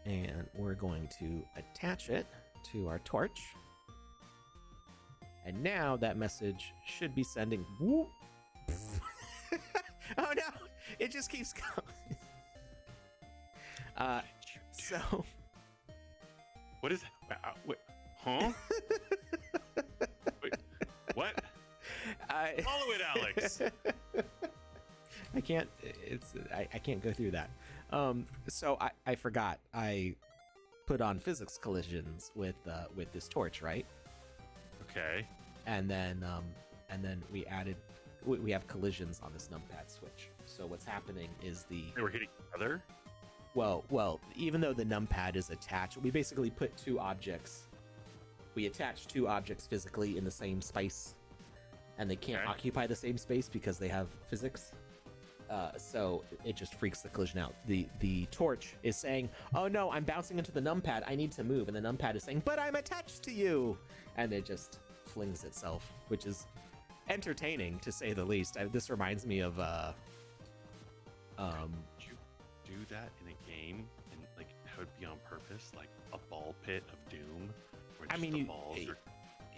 and we're going to attach it to our torch, and now that message should be sending. Whoop. Oh no, it just keeps going. So what is it? Wait, huh? Wait, what? Follow it, Alex. I can't. I can't go through that. So I forgot. I put on physics collisions with this torch, right? Okay. And then we added. We have collisions on this numpad switch. So what's happening is They were hitting each other. Well, even though the numpad is attached, we basically put two objects. We attach two objects physically in the same space, and they can't occupy the same space because they have physics. So it just freaks the collision out. The torch is saying, "Oh no, I'm bouncing into the numpad. I need to move," and the numpad is saying, "But I'm attached to you," and it just flings itself, which is entertaining to say the least. This reminds me of Do that in a game, and like that would be on purpose, like a ball pit of doom. Where just the balls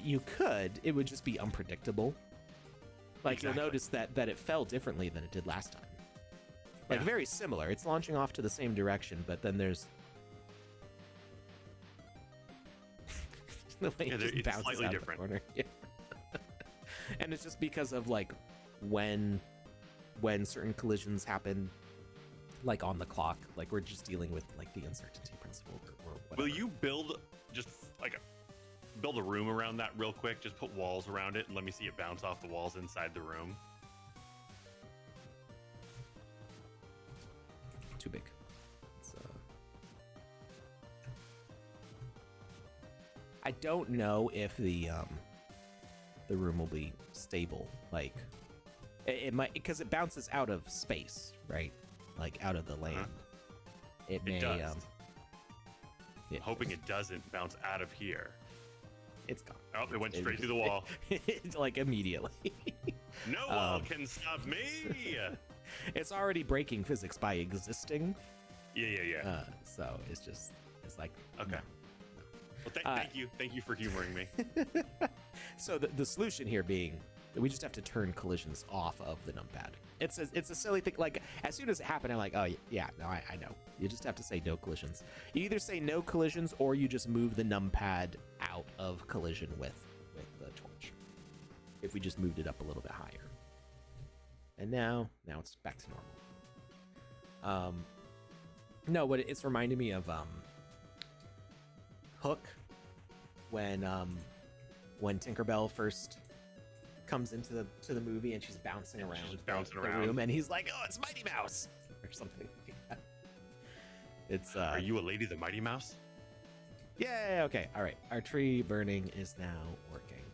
you could. It would just be unpredictable. Like Exactly. You'll notice that it fell differently than it did last time. Like very similar. It's launching off to the same direction, but then there's the way it just bounces slightly out different. of the corner. Yeah. And it's just because of like when certain collisions happen. Like on the clock, like we're just dealing with like the uncertainty principle or whatever. Will you build a room around that real quick? Just put walls around it and let me see it bounce off the walls inside the room. Too big. It's, I don't know if the room will be stable. Like, it might, because it bounces out of space, right? Like out of the land. It may. Does. I'm hoping it doesn't bounce out of here. It's gone. Oh, it went straight through the wall. Like immediately. No wall can stop me. It's already breaking physics by existing. Yeah. So it's like okay. No. Well, thank you for humoring me. So the solution here being that we just have to turn collisions off of the numpad. It's a silly thing. Like, as soon as it happened, I'm like, oh yeah, no, I know. You just have to say no collisions. You either say no collisions or you just move the numpad out of collision with the torch. If we just moved it up a little bit higher. And now it's back to normal. No, what it's reminding me of Hook when Tinkerbell first comes into the movie and she's bouncing around, bouncing the around room, and he's like, "Oh, it's Mighty Mouse," or something. It's Are you a Lady the Mighty Mouse? Yeah. Okay. All right. Our tree burning is now working.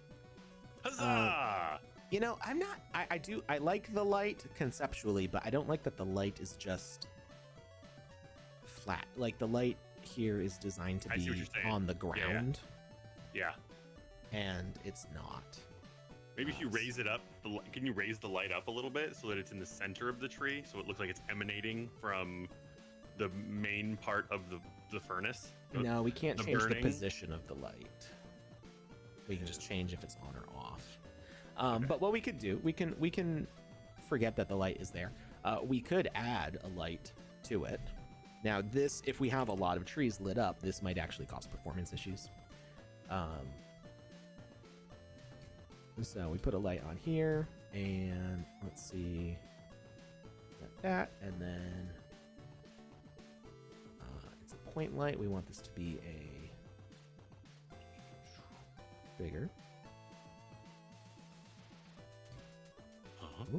Huzzah! You know, I'm not. I like the light conceptually, but I don't like that the light is just flat. Like, the light here is designed to be on the ground. Yeah. And it's not. Maybe if you raise it up, can you raise the light up a little bit so that it's in the center of the tree, so it looks like it's emanating from the main part of the furnace? No, we can't change burning? the position of the light. We can just change if it's on or off. Okay. But what we could do, we can forget that the light is there. We could add a light to it. Now, this, if we have a lot of trees lit up, this might actually cause performance issues. So we put a light on here, and let's see, that, and then it's a point light. We want this to be a bigger. Uh-huh.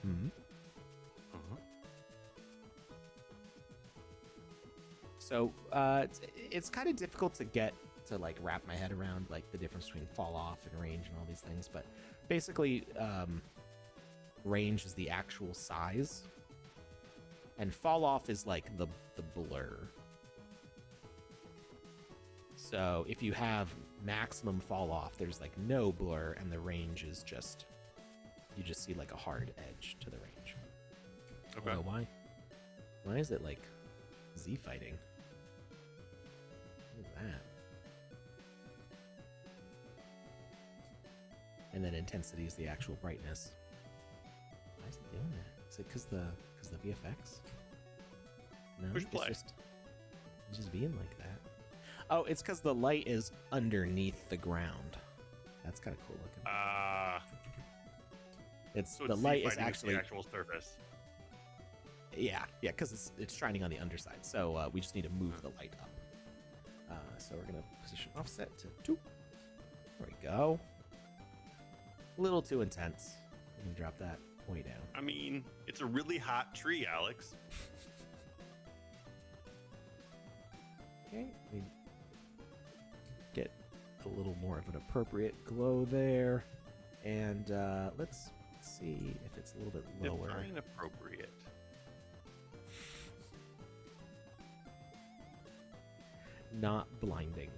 Mm-hmm. Uh-huh. So it's kind of difficult to get to like wrap my head around like the difference between fall off and range and all these things, but basically range is the actual size and fall off is like the blur. So if you have maximum fall off, there's like no blur, and the range is just, you just see like a hard edge to the range. Okay. Oh, why is it like Z fighting? What is that? And then intensity is the actual brightness. Why is it doing that? Is it because the VFX? No, Push play. It's just being like that. Oh, it's because the light is underneath the ground. That's kind of cool looking. It's so the light is the actually actual surface. Yeah, because it's shining on the underside. So we just need to move the light up. So we're gonna position offset to 2. There we go. A little too intense. We can drop that way down. I mean, it's a really hot tree, Alex. Okay, we get a little more of an appropriate glow there, and let's see if it's a little bit lower. Define appropriate. Not blinding.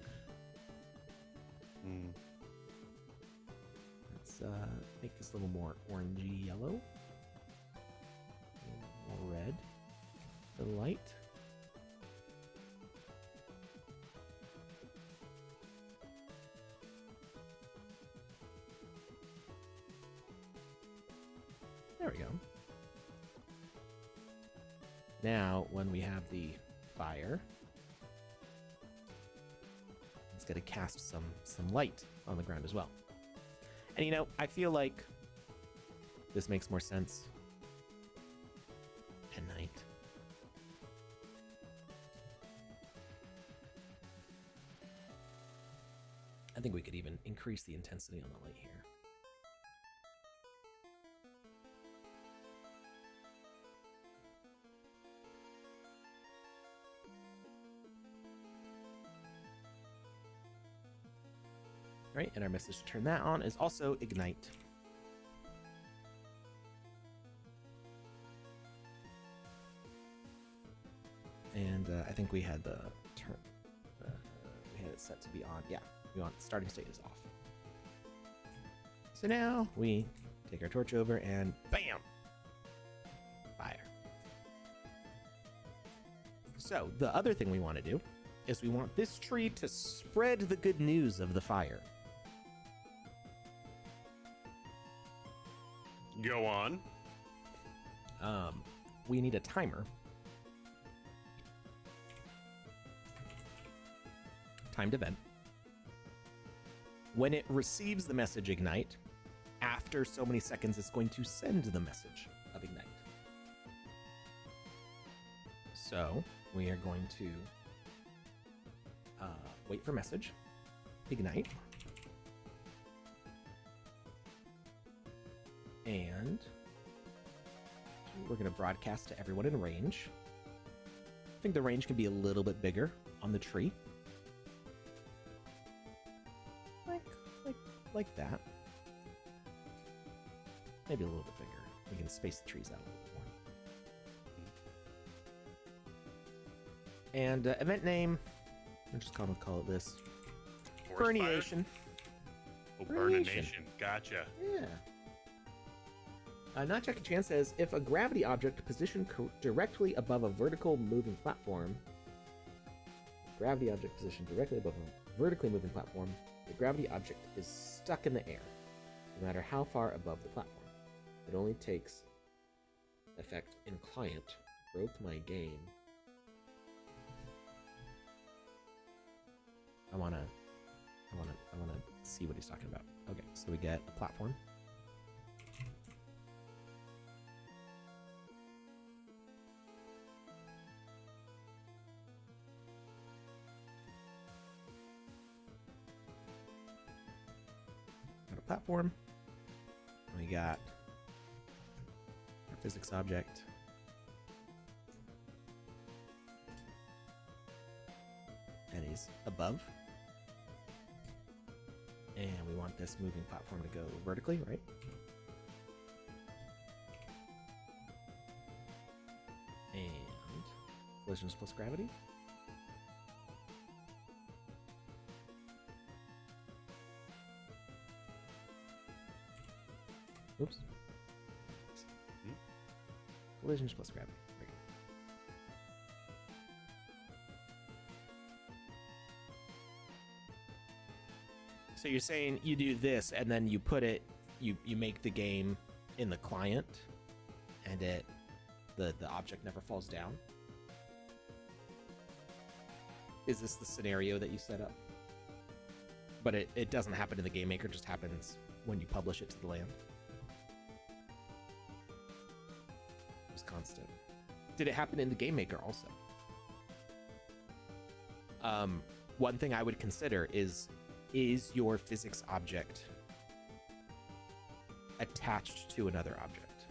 Hmm. Let's make this a little more orangey yellow. A little more red. The light. There we go. Now, when we have the fire, it's going to cast some light on the ground as well. And you know, I feel like this makes more sense at night. I think we could even increase the intensity on the light here. Right, and our message to turn that on is also ignite. And I think we had the turn. We had it set to be on. Yeah, we want starting state is off. So now we take our torch over and bam, fire. So the other thing we want to do is we want this tree to spread the good news of the fire. Go on. We need a timer. Timed event. When it receives the message ignite, after so many seconds, it's going to send the message of ignite. So we are going to wait for message, ignite, and we're going to broadcast to everyone in range. I think the range can be a little bit bigger on the tree. Like that. Maybe a little bit bigger. We can space the trees out a little bit more. And event name, I'm just gonna call it this. Burniation. Oh, Burnination. Gotcha. Yeah. Not Jackie Chan says, if a gravity object positioned directly above a vertical moving platform, the gravity object is stuck in the air, no matter how far above the platform. It only takes effect in client. Broke my game. I wanna see what he's talking about. Okay, so we get a platform. Platform. We got our physics object. And he's above. And we want this moving platform to go vertically, right? And collisions plus gravity. Oops. Collisions plus gravity. Right. So you're saying you do this and then you put it, you make the game in the client, and the object never falls down? Is this the scenario that you set up? But it doesn't happen in the Game Maker, it just happens when you publish it to the land? Constant. Did it happen in the Game Maker also? One thing I would consider is your physics object attached to another object?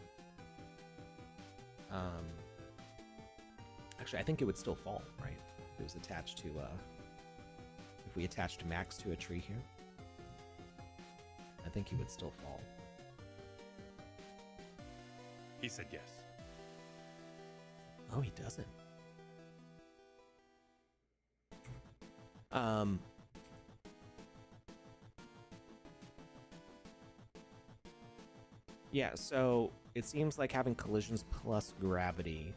Actually, I think it would still fall, right? If it was attached to, if we attached Max to a tree here, I think he would still fall. He said yes. Oh, he doesn't. Yeah, so it seems like having collisions plus gravity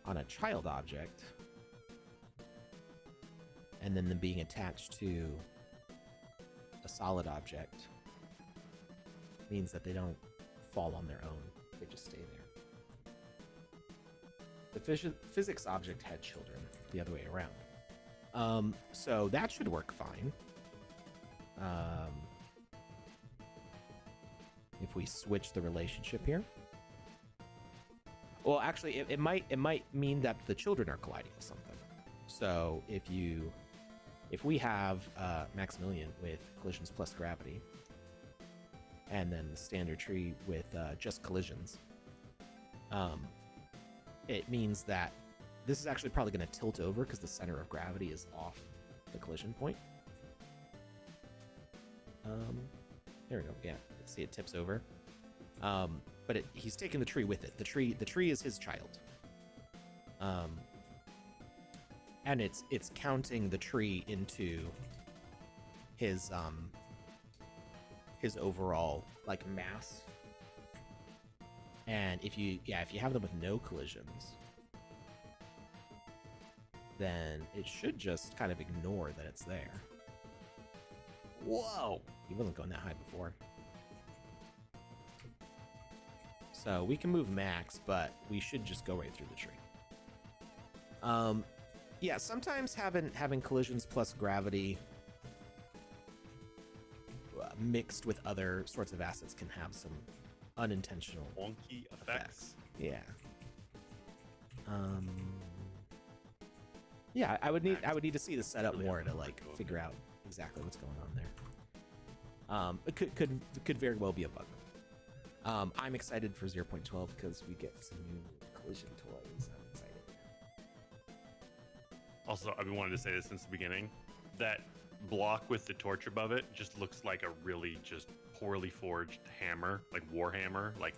on a child object and then them being attached to a solid object means that they don't fall on their own. They just stay there. The physics object had children, the other way around. So that should work fine. If we switch the relationship here. Well, actually, it might mean that the children are colliding with something. So if we have Maximilian with collisions plus gravity, and then the standard tree with just collisions, it means that this is actually probably going to tilt over because the center of gravity is off the collision point. There we go. Yeah, see it tips over. But he's taking the tree with it. The tree is his child. And it's counting the tree into his overall like mass. And if you have them with no collisions, then it should just kind of ignore that it's there. Whoa! He wasn't going that high before. So we can move max, but we should just go right through the tree. Yeah, sometimes having collisions plus gravity mixed with other sorts of assets can have some unintentional wonky effects. Yeah. Yeah, I would need to see the setup more to like figure out exactly what's going on there. It could very well be a bug. I'm excited for 0.12 because we get some new collision toys. I'm excited. Also, I've been wanting to say this since the beginning. That block with the torch above it just looks like a really just poorly forged hammer, like Warhammer, like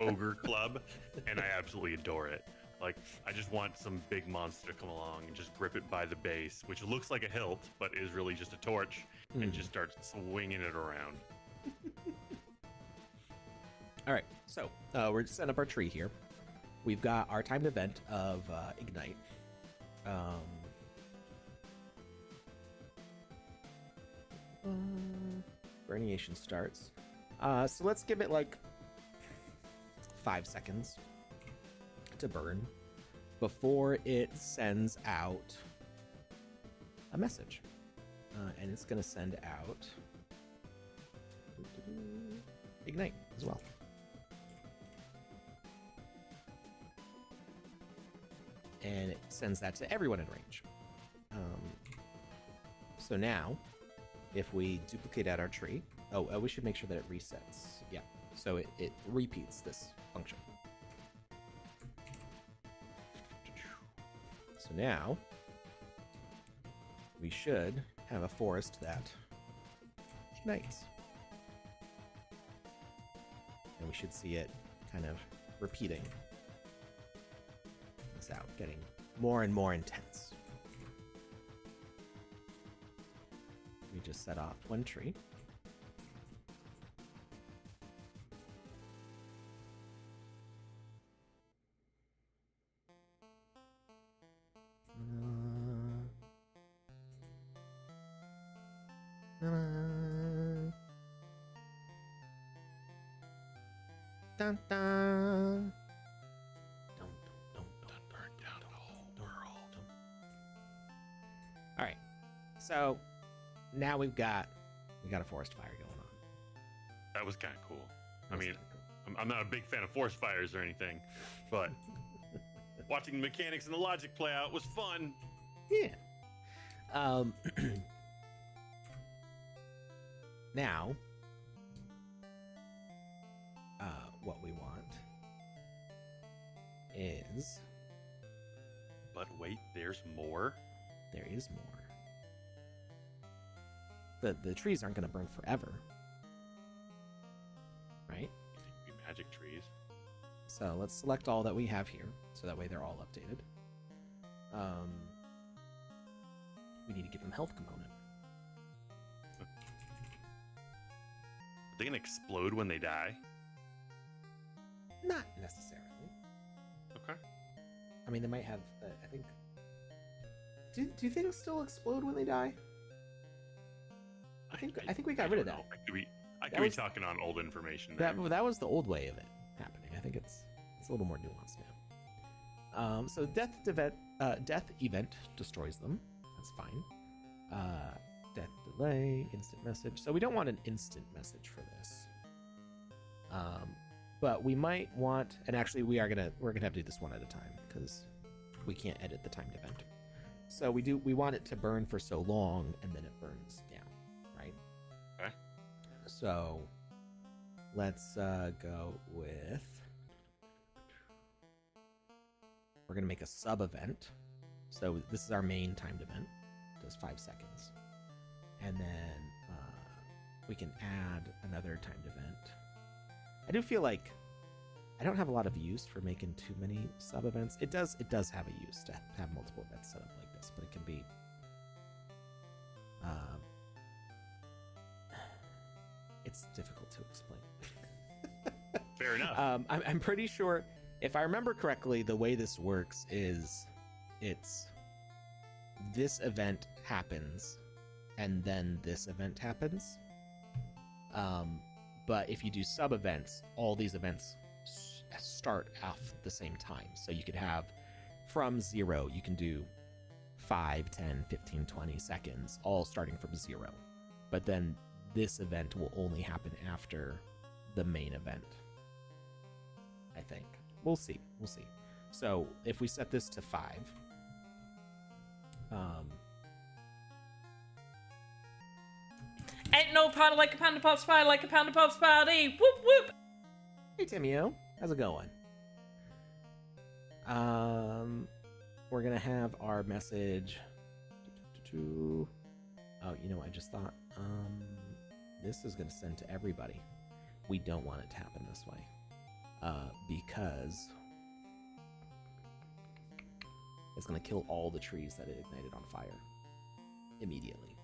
ogre club, and I absolutely adore it. Like, I just want some big monster to come along and just grip it by the base, which looks like a hilt, but is really just a torch, and just start swinging it around. All right, so we're setting up our tree here. We've got our timed event of Ignite. Burniation starts. So let's give it like 5 seconds to burn before it sends out a message. And it's going to send out Ignite as well. And it sends that to everyone in range. So now, if we duplicate out our tree, we should make sure that it resets. Yeah, so it repeats this function. So now, we should have a forest that ignites. And we should see it kind of repeating this out, getting more and more intense. We just set off one tree. Dun, dun. Burn down the whole world. All right, so now we've got a forest fire going on. That was kind of cool. I That's mean, kinda cool. I'm not a big fan of forest fires or anything, but watching the mechanics and the logic play out was fun. Yeah. Now, what we want is But wait, there's more? there is more. The trees aren't going to burn forever, right? You think it'd be magic trees? So let's select all that we have here, so that way they're all updated. We need to give them health component. Are they gonna explode when they die? Not necessarily. Okay. I mean, they might have. I think. Do things still explode when they die? I think we got rid of that. I could be talking on old information there. That was the old way of it happening. I think it's a little more nuanced now. So death event destroys them. That's fine. Death delay, instant message. So we don't want an instant message for this. But we might want, and actually we're gonna have to do this one at a time because we can't edit the timed event. So we want it to burn for so long and then it burns down, right? Okay. So let's go with, we're gonna make a sub event. So this is our main timed event. It does 5 seconds. And then we can add another timed event. I do feel like I don't have a lot of use for making too many sub events. It does have a use to have multiple events set up like this, but it can be it's difficult to explain. Fair enough. I'm pretty sure, if I remember correctly, the way this works is it's this event happens and then this event happens. But if you do sub events, all these events start off the same time. So you could have from 0, you can do 5, 10, 15, 20 seconds, all starting from 0. But then this event will only happen after the main event, I think. We'll see. So if we set this to 5, ain't no party like a panda pop's party, like a panda pop's party. Whoop whoop. hey Timio, how's it going? We're gonna have our message. Oh, you know what I just thought? This is gonna send to everybody. We don't want it to happen this way, because it's gonna kill all the trees that it ignited on fire immediately.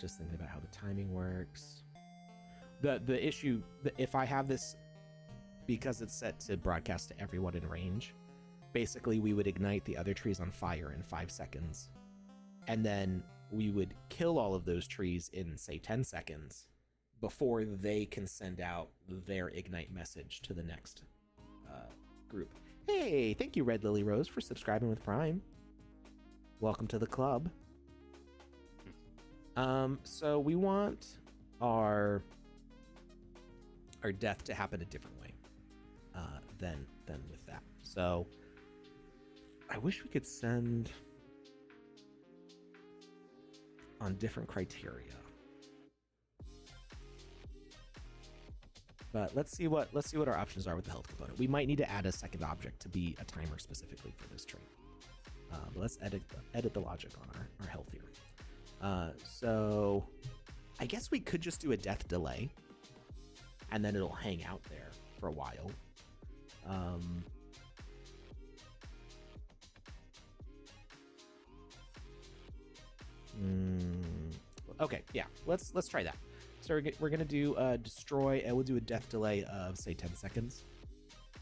Just thinking about how the timing works. The issue, if I have this, because it's set to broadcast to everyone in range, basically we would ignite the other trees on fire in 5 seconds, and then we would kill all of those trees in, say, 10 seconds before they can send out their ignite message to the next group. Hey, thank you, Red Lily Rose, for subscribing with Prime. Welcome to the club. So we want our death to happen a different way than with that. So I wish we could send on different criteria. But let's see what our options are with the health component. We might need to add a second object to be a timer specifically for this trait. But let's edit the logic on our health here. So I guess we could just do a death delay, and then it'll hang out there for a while. Okay, yeah, let's try that. So we're gonna do destroy, and we'll do a death delay of, say, 10 seconds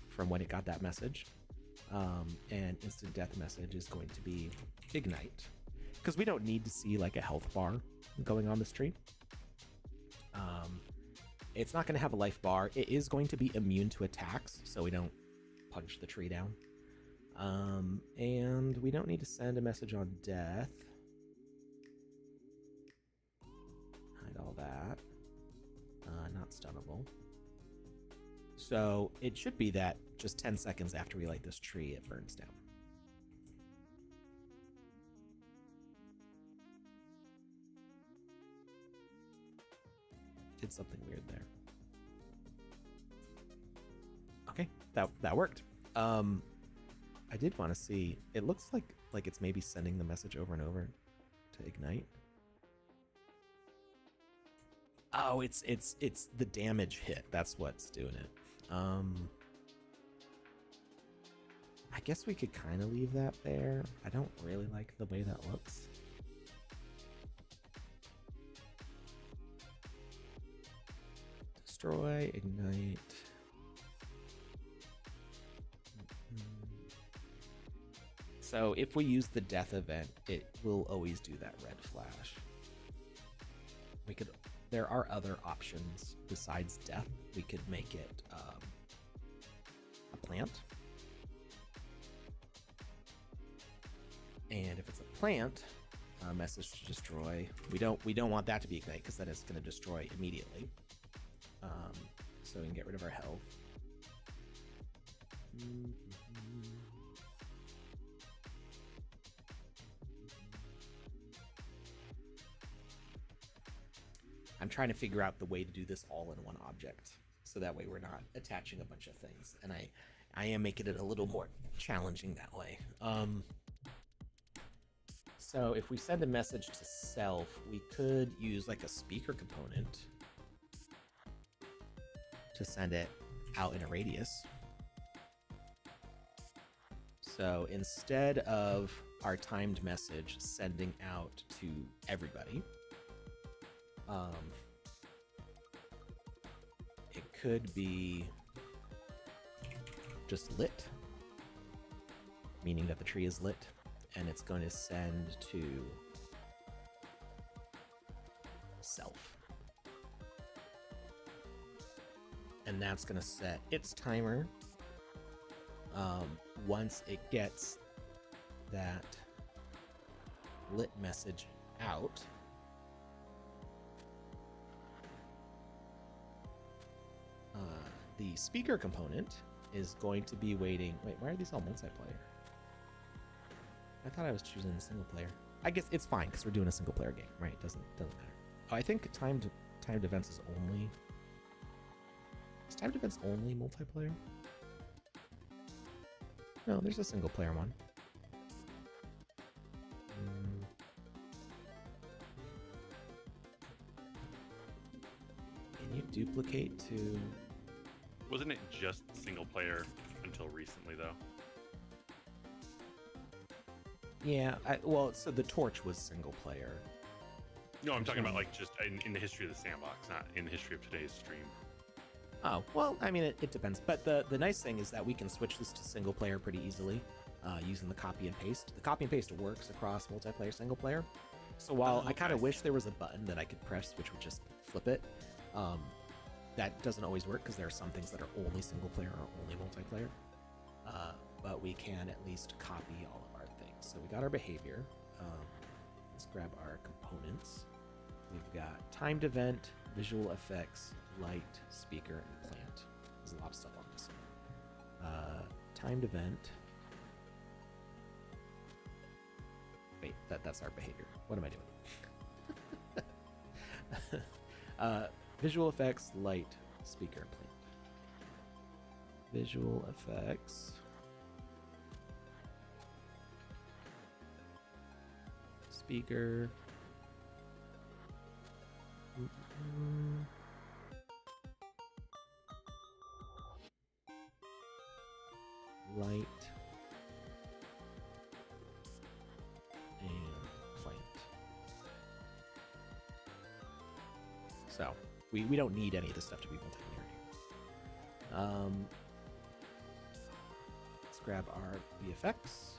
from when it got that message. And instant death message is going to be ignite, because we don't need to see like a health bar going on this tree. It's not going to have a life bar. It is going to be immune to attacks, so we don't punch the tree down. And we don't need to send a message on death. Hide all that. Not stunnable. So it should be that just 10 seconds after we light this tree, it burns down. Did something weird there. Okay, that worked. I did want to see. It looks like it's maybe sending the message over and over to ignite. Oh, it's the damage hit. That's what's doing it. I guess we could kind of leave that there. I don't really like the way that looks. Destroy, ignite. So if we use the death event, it will always do that red flash. There are other options besides death. We could make it a plant. And if it's a plant, message to destroy. We don't want that to be ignite, because then it's going to destroy immediately. So we can get rid of our health. I'm trying to figure out the way to do this all in one object, so that way we're not attaching a bunch of things. And I am making it a little more challenging that way. So if we send a message to self, we could use like a speaker component to send it out in a radius. So instead of our timed message sending out to everybody, it could be just lit, meaning that the tree is lit, and it's going to send to self. And that's going to set its timer. Once it gets that lit message out, the speaker component is going to be waiting. Wait, why are these all multiplayer? I thought I was choosing single player. I guess it's fine because we're doing a single player game, right? Doesn't matter. Oh, I think timed events is only. Is timed events only multiplayer? No, there's a single player one. Can you duplicate to? Wasn't it just single player until recently, though? Yeah, well, so the torch was single player. No, I'm talking about like just in the history of the sandbox, not in the history of today's stream. Oh, well, I mean, it depends. But the nice thing is that we can switch this to single player pretty easily using the copy and paste. The copy and paste works across multiplayer, single player. So while I kind of wish there was a button that I could press, which would just flip it, that doesn't always work because there are some things that are only single player or only multiplayer. But we can at least copy all of our things. So we got our behavior. Let's grab our components. We've got timed event, visual effects, light, speaker, and plant. There's a lot of stuff on this one. Timed event. Wait, that's our behavior. What am I doing? Visual effects, light, speaker, plant. Visual effects. Speaker. Light and plant. So we don't need any of this stuff to be multiplayer. Let's grab our VFX,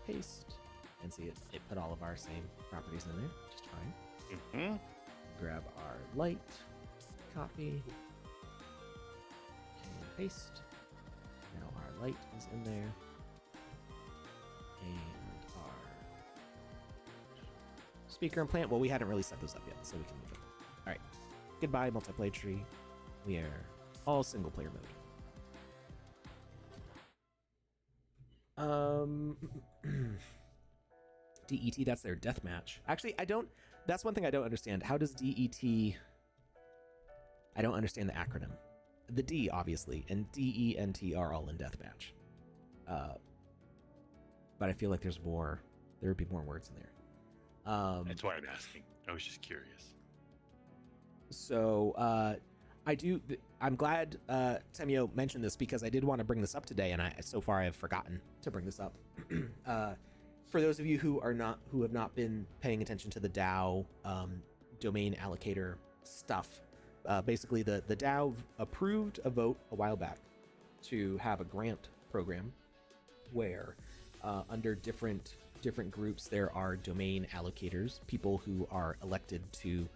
paste, and see it put all of our same properties in there, just fine. Grab our light, copy, and paste. Now our light is in there, and our speaker and plant. Well, we hadn't really set those up yet, so we can move it. All right, goodbye multiplayer tree. We are all single player mode. DET, that's their deathmatch. Actually, I don't. That's one thing I don't understand. How does DET? I don't understand the acronym. The D, obviously, and DENT are all in deathmatch. But I feel like there's more. There would be more words in there. That's why I'm asking. I was just curious. So I'm glad Temio mentioned this because I did want to bring this up today, and so far I've forgotten to bring this up. For those of you who have not been paying attention to the DAO domain allocator stuff, basically the DAO approved a vote a while back to have a grant program where under different groups there are domain allocators, people who are elected to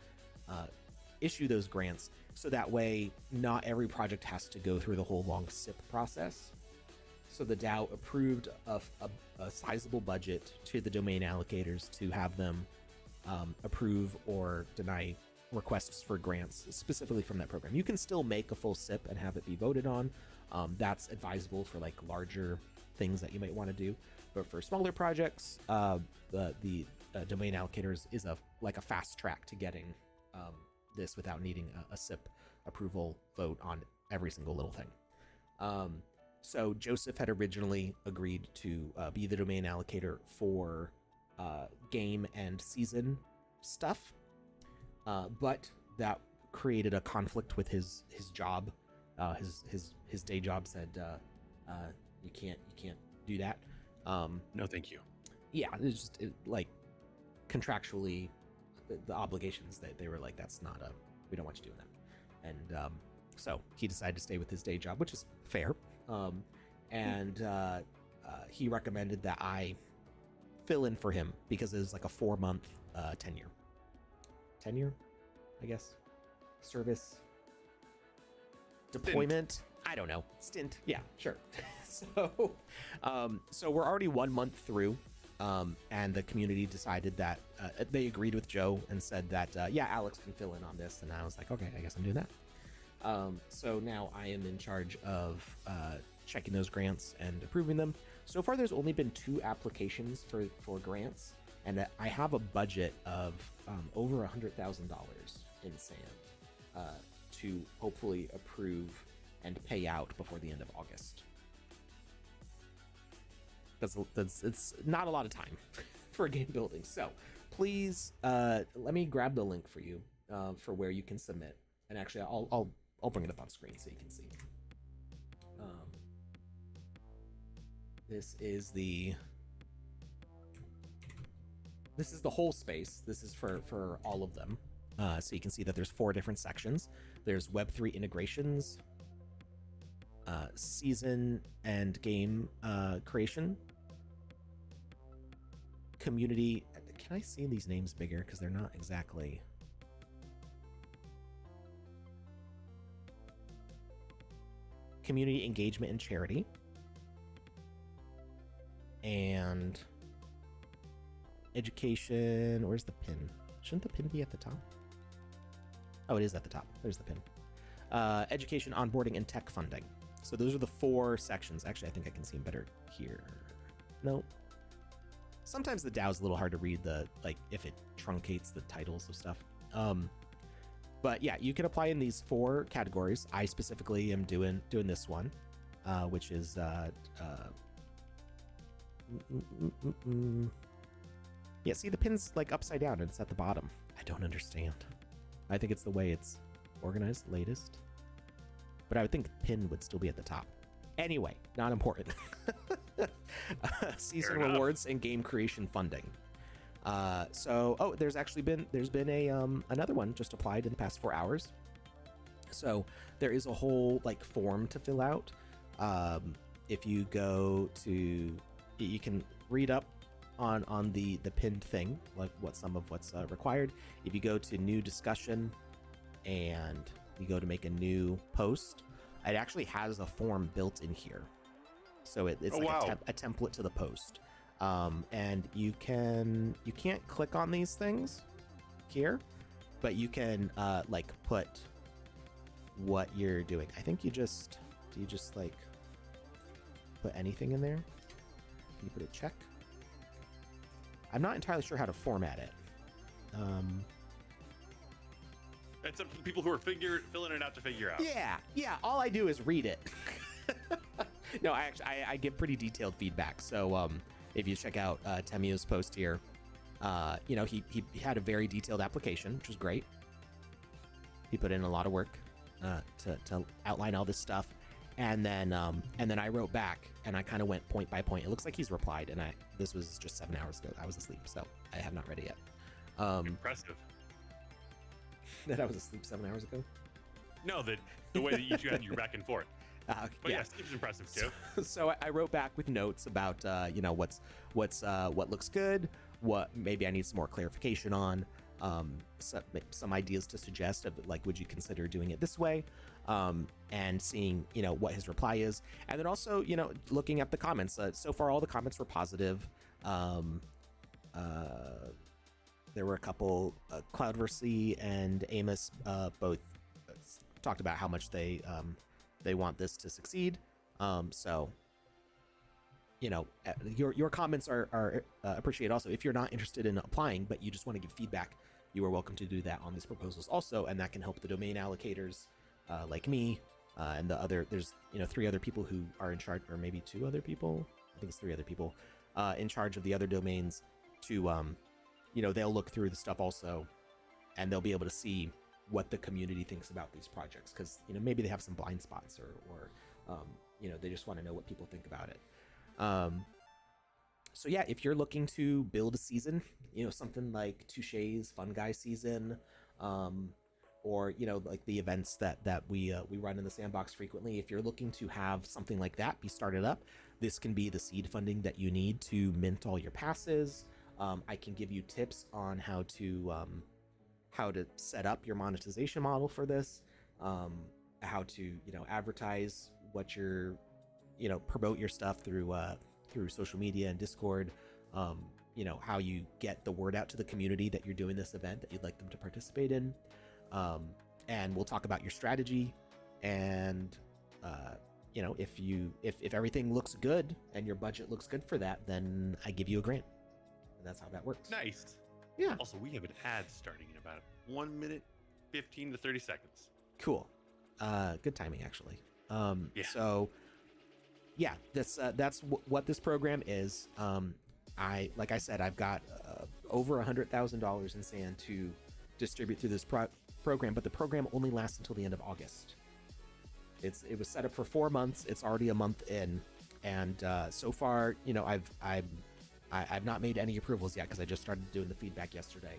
issue those grants, so that way not every project has to go through the whole long SIP process. So the DAO approved a sizable budget to the domain allocators to have them approve or deny requests for grants specifically from that program. You can still make a full SIP and have it be voted on. That's advisable for like larger things that you might want to do. But for smaller projects, the domain allocators is a fast track to getting this without needing a SIP approval vote on every single little thing. So Joseph had originally agreed to be the domain allocator for game and season stuff, but that created a conflict with his job. His day job said you can't do that. No, thank you. Yeah, it's just like contractually the obligations they were like, that's not we don't want you doing that. And so he decided to stay with his day job, which is fair. And he recommended that I fill in for him because it was like a 4-month tenure, I guess, service deployment. I don't know, stint. Yeah, sure. So we're already 1 month through, and the community decided that they agreed with Joe and said that yeah, Alex can fill in on this, and I was like, okay, I guess I'm doing that. So now I am in charge of checking those grants and approving them. So far, there's only been 2 applications for grants, and I have a budget of over $100,000 in SAND to hopefully approve and pay out before the end of August. It's not a lot of time for game building. So please let me grab the link for you for where you can submit. And actually, I'll bring it up on screen so you can see. This is the whole space. This is for all of them. So you can see that there's 4 different sections. There's Web3 integrations, season and game creation, community. Can I see these names bigger? Because they're not exactly. Community engagement and charity. And education. Where's the pin? Shouldn't the pin be at the top? Oh, it is at the top. There's the pin. Education, onboarding, and tech funding. So those are the 4 sections. Actually, I think I can see them better here. No. Sometimes the DAO is a little hard to read, if it truncates the titles of stuff. But yeah, you can apply in these 4 categories. I specifically am doing this one, which is yeah, see the pin's like upside down and it's at the bottom. I don't understand. I think it's the way it's organized latest. But I would think pin would still be at the top. Anyway, not important. Season rewards and game creation funding. There's been a another one just applied in the past 4 hours. So there is a whole form to fill out. If you go to, you can read up on the pinned thing, what's required. If you go to new discussion and you go to make a new post, it actually has a form built in here. So it's a template to the post. And you can't click on these things here, but you can put what you're doing. I think do you just put anything in there? Can you put a check? I'm not entirely sure how to format it. It's up to the people who are filling it out to figure out. Yeah. All I do is read it. No, I give pretty detailed feedback. So if you check out Temio's post here, he had a very detailed application, which was great. He put in a lot of work to outline all this stuff, and then I wrote back and I kind of went point by point. It looks like he's replied, and this was just 7 hours ago. I was asleep, so I have not read it yet. Impressive. That I was asleep 7 hours ago? No, the way that you two had your back and forth. But yeah, Steve's impressive too. So I wrote back with notes about what looks good, what maybe I need some more clarification on, some ideas to suggest of would you consider doing it this way, and seeing what his reply is, and then also looking at the comments. So far all the comments were positive. There were a couple, Cloudversy and Amos both talked about how much they want this to succeed. So your comments are appreciated. Also, if you're not interested in applying but you just want to give feedback, you are welcome to do that on these proposals also, and that can help the domain allocators like me and the other. There's 3 other people who are in charge, or maybe 2 other people. I think it's 3 other people in charge of the other domains to they'll look through the stuff also, and they'll be able to see what the community thinks about these projects, because maybe they have some blind spots, or they just want to know what people think about it. So yeah, if you're looking to build a season, something like Touche's Fun Guy season, or like the events that we run in the sandbox frequently, if you're looking to have something like that be started up, this can be the seed funding that you need to mint all your passes. I can give you tips on how to set up your monetization model for this, how to advertise what you're promote your stuff through social media and Discord, how you get the word out to the community that you're doing this event, that you'd like them to participate in. And we'll talk about your strategy, and if everything looks good and your budget looks good for that, then I give you a grant, and that's how that works. Nice. Yeah. Also, we have an ad starting in about 1 minute 15 to 30 seconds. Cool. Good timing, actually. Yeah. So yeah, that's what this program is. Like I said, I've got over $100,000 in sand to distribute through this program, but the program only lasts until the end of August. It was set up for 4 months. It's already a month in, and so far, I've not made any approvals yet, because I just started doing the feedback yesterday.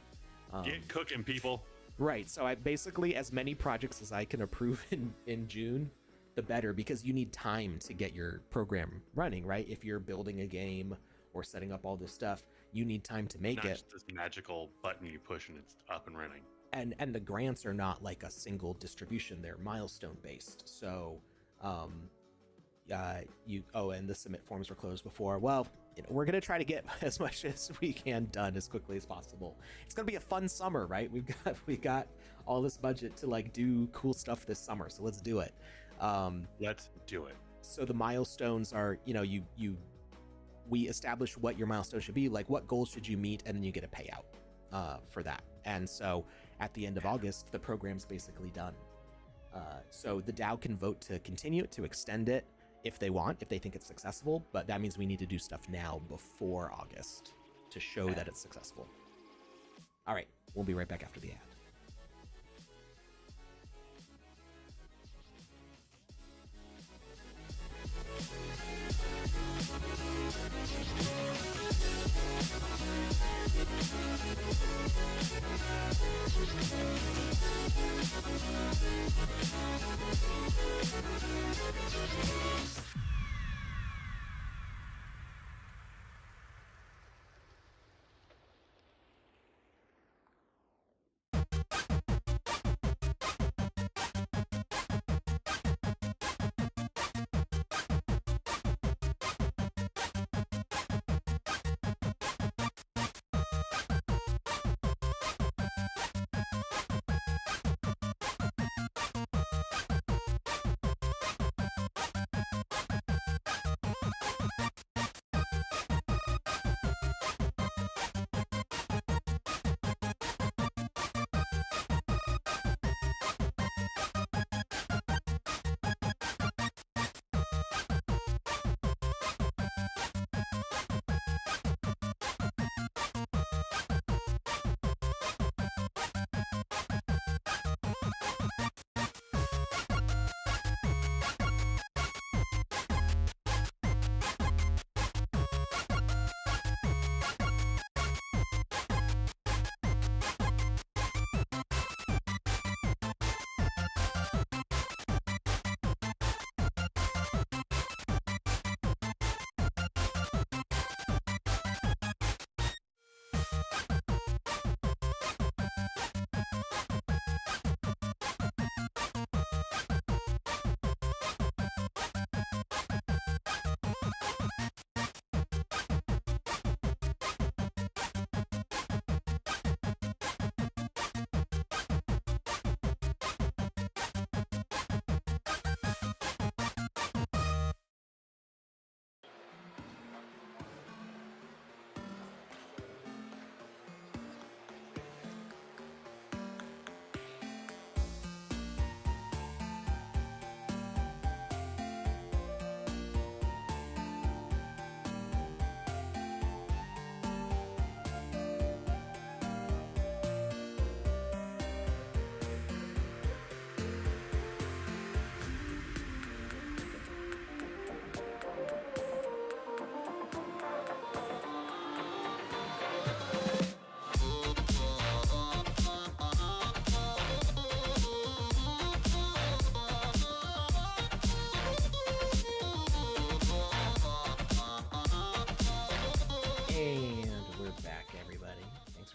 Get cooking, people. Right. So I basically, as many projects as I can approve in June, the better, because you need time to get your program running, right? If you're building a game or setting up all this stuff, you need time to make Not it. just this magical button you push and it's up and running. And the grants are not like a single distribution; they're milestone based. So, and the submit forms were closed before. Well, we're gonna try to get as much as we can done as quickly as possible. It's gonna be a fun summer, right? We got all this budget to like do cool stuff this summer, so let's do it. Let's do it. So the milestones are, we establish what your milestone should be, like what goals should you meet, and then you get a payout for that. And so at the end of August, the program's basically done. So the DAO can vote to continue it, to extend it if they want, if they think it's successful, but that means we need to do stuff now before August to show that it's successful. All right, we'll be right back after the ad.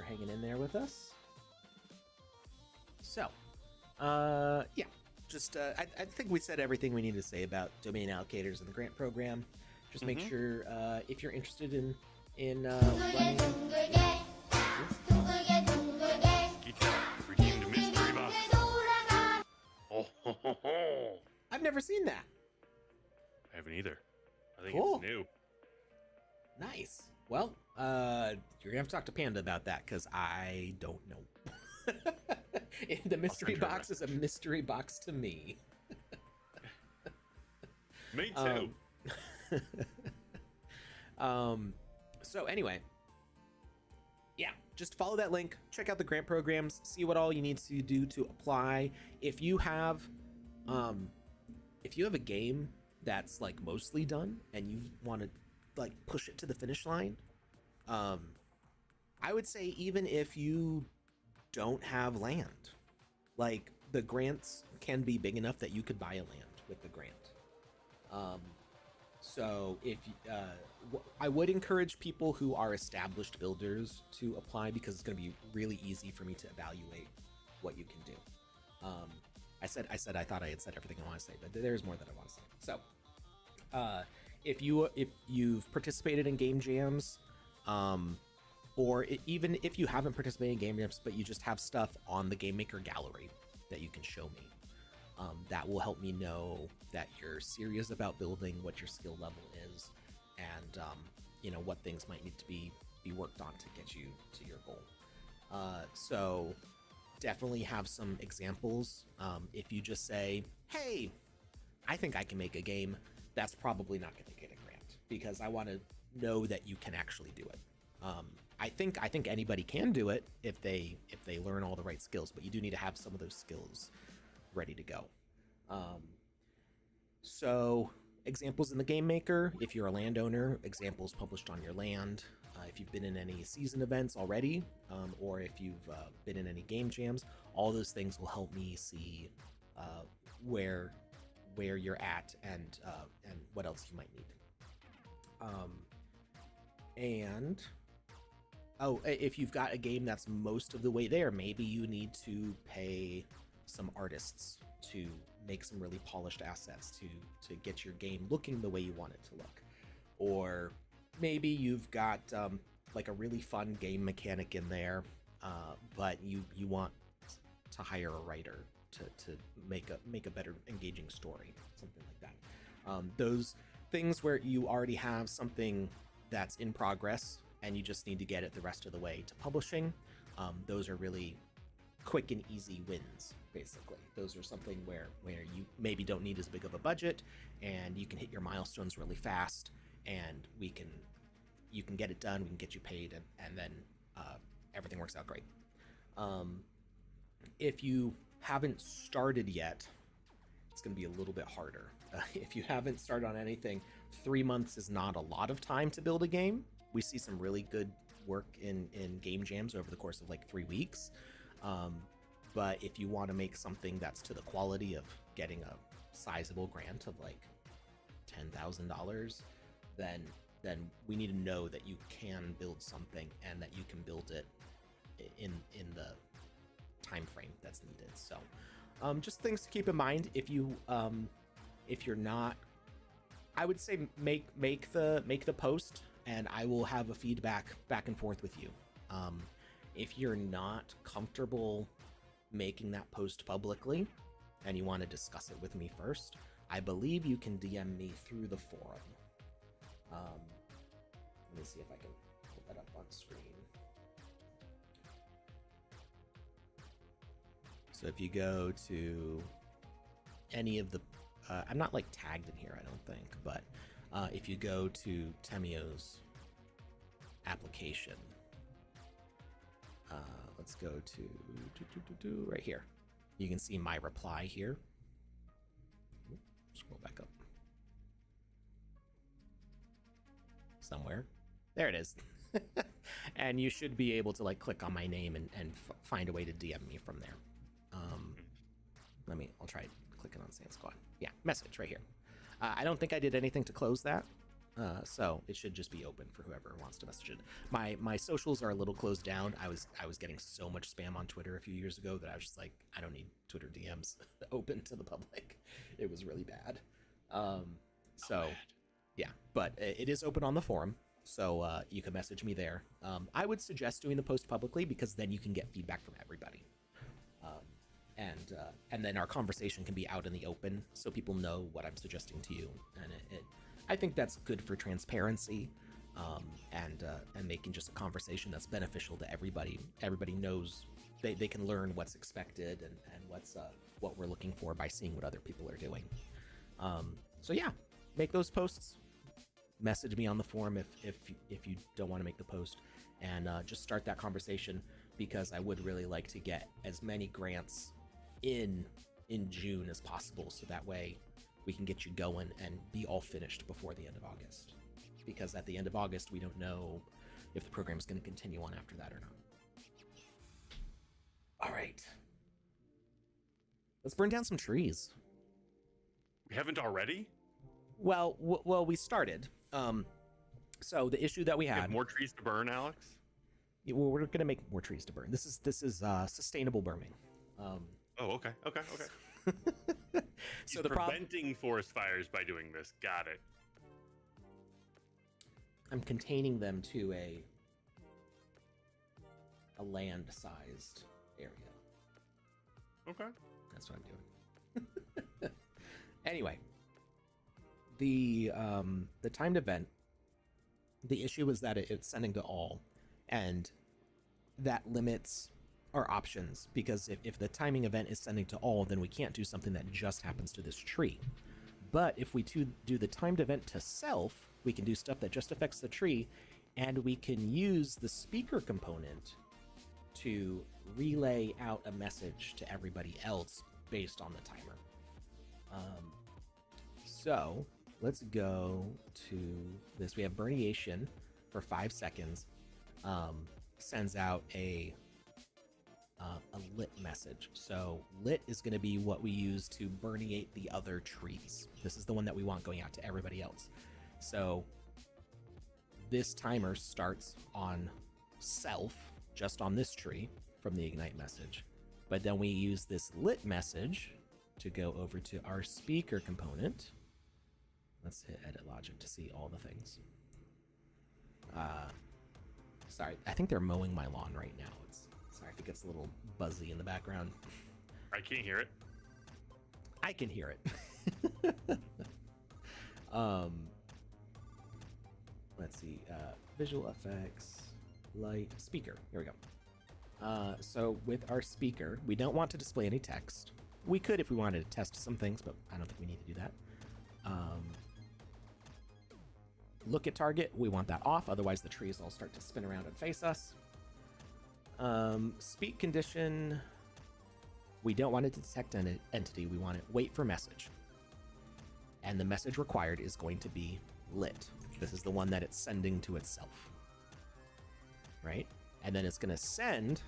hanging in there with us. So, yeah, just I think we said everything we need to say about domain allocators and the grant program. Just make sure if you're interested in running. Redeemed mystery box. Oh, ho, ho, ho. I've never seen that. I haven't either. I think Cool. it's new. Nice. Well, you're gonna have to talk to Panda about that because I don't know. The mystery send her a box is a mystery box to me. Me too. So anyway, yeah, just follow that link, check out the grant programs, see what all you need to do to apply. If you have a game that's like mostly done and you want to like push it to the finish line, I would say even if you don't have land, like the grants can be big enough that you could buy a land with the grant. So if I would encourage people who are established builders to apply because it's going to be really easy for me to evaluate what you can do. I thought I had said everything I want to say, but there's more that I want to say. So, if you've participated in game jams, even if you haven't participated in game jams, but you just have stuff on the Game Maker gallery that you can show me, that will help me know that you're serious about building, what your skill level is, and what things might need to be worked on to get you to your goal. So definitely have some examples. If you just say, hey, I think I can make a game, that's probably not going to get a grant because I want to know that you can actually do it. I think anybody can do it if they learn all the right skills, but you do need to have some of those skills ready to go. So examples in the Game Maker, if you're a landowner, examples published on your land. If you've been in any season events already, or if you've been in any game jams, all those things will help me see where you're at and what else you might need. If you've got a game that's most of the way there, maybe you need to pay some artists to make some really polished assets to get your game looking the way you want it to look. Or maybe you've got like a really fun game mechanic in there, but you want to hire a writer to make a better engaging story, something like that. Those things where you already have something that's in progress and you just need to get it the rest of the way to publishing, those are really quick and easy wins. Basically, those are something where you maybe don't need as big of a budget and you can hit your milestones really fast, and you can get it done, we can get you paid, and then everything works out great. If you haven't started yet, it's going to be a little bit harder. If you haven't started on anything, 3 months is not a lot of time to build a game. We see some really good work in game jams over the course of like 3 weeks. But if you want to make something that's to the quality of getting a sizable grant of like $10,000, then we need to know that you can build something and that you can build it in the time frame that's needed. So just things to keep in mind. If you're not, I would say make the post, and I will have a feedback back and forth with you. If you're not comfortable making that post publicly and you want to discuss it with me first, I believe you can DM me through the forum. Let me see if I can put that up on screen. So if you go to any of the, I'm not like tagged in here, I don't think, but if you go to Temio's application, let's go to right here. You can see my reply here. Scroll back up. Somewhere. There it is. And you should be able to like click on my name and find a way to DM me from there. I'll try clicking on Sand Squad. Yeah, message right here. I don't think I did anything to close that. So it should just be open for whoever wants to message it. My socials are a little closed down. I was getting so much spam on Twitter a few years ago that I was just like, I don't need Twitter DMs open to the public. It was really bad. Yeah, but it is open on the forum, so you can message me there. I would suggest doing the post publicly because then you can get feedback from everybody. And then our conversation can be out in the open, so people know what I'm suggesting to you, and I think that's good for transparency, and making just a conversation that's beneficial to everybody. Everybody knows they can learn what's expected and what we're looking for by seeing what other people are doing. So yeah, make those posts. Message me on the forum if you don't want to make the post, and just start that conversation, because I would really like to get as many grants in June as possible, so that way we can get you going and be all finished before the end of August. Because at the end of August, we don't know if the program is going to continue on after that or not. All right. Let's burn down some trees. We haven't already? Well, we started. So the issue that we You had... have more trees to burn, Alex? Yeah, well, we're going to make more trees to burn. This is sustainable burning. Oh, okay. So He's preventing forest fires by doing this. Got it. I'm containing them to a land-sized area. Okay. That's what I'm doing. Anyway, the timed event, the issue is that it's sending to all, and that limits our options, because if the timing event is sending to all, then we can't do something that just happens to this tree. But if we do the timed event to self, we can do stuff that just affects the tree, and we can use the speaker component to relay out a message to everybody else based on the timer. So let's go to this. We have Burniation for 5 seconds. Sends out a lit message. So lit is going to be what we use to burniate the other trees. This is the one that we want going out to everybody else. So this timer starts on self, just on this tree from the ignite message. But then we use this lit message to go over to our speaker component. Let's hit edit logic to see all the things. Sorry, I think they're mowing my lawn right now. Sorry if it gets a little buzzy in the background. I can't hear it. I can hear it. Let's see. Visual effects, light, speaker. Here we go. So with our speaker, we don't want to display any text. We could if we wanted to test some things, but I don't think we need to do that. Look at target, we want that off, otherwise the trees all start to spin around and face us. Speak condition, we don't want it to detect an entity, we want it wait for message. And the message required is going to be lit. This is the one that it's sending to itself. Right? And then it's going to send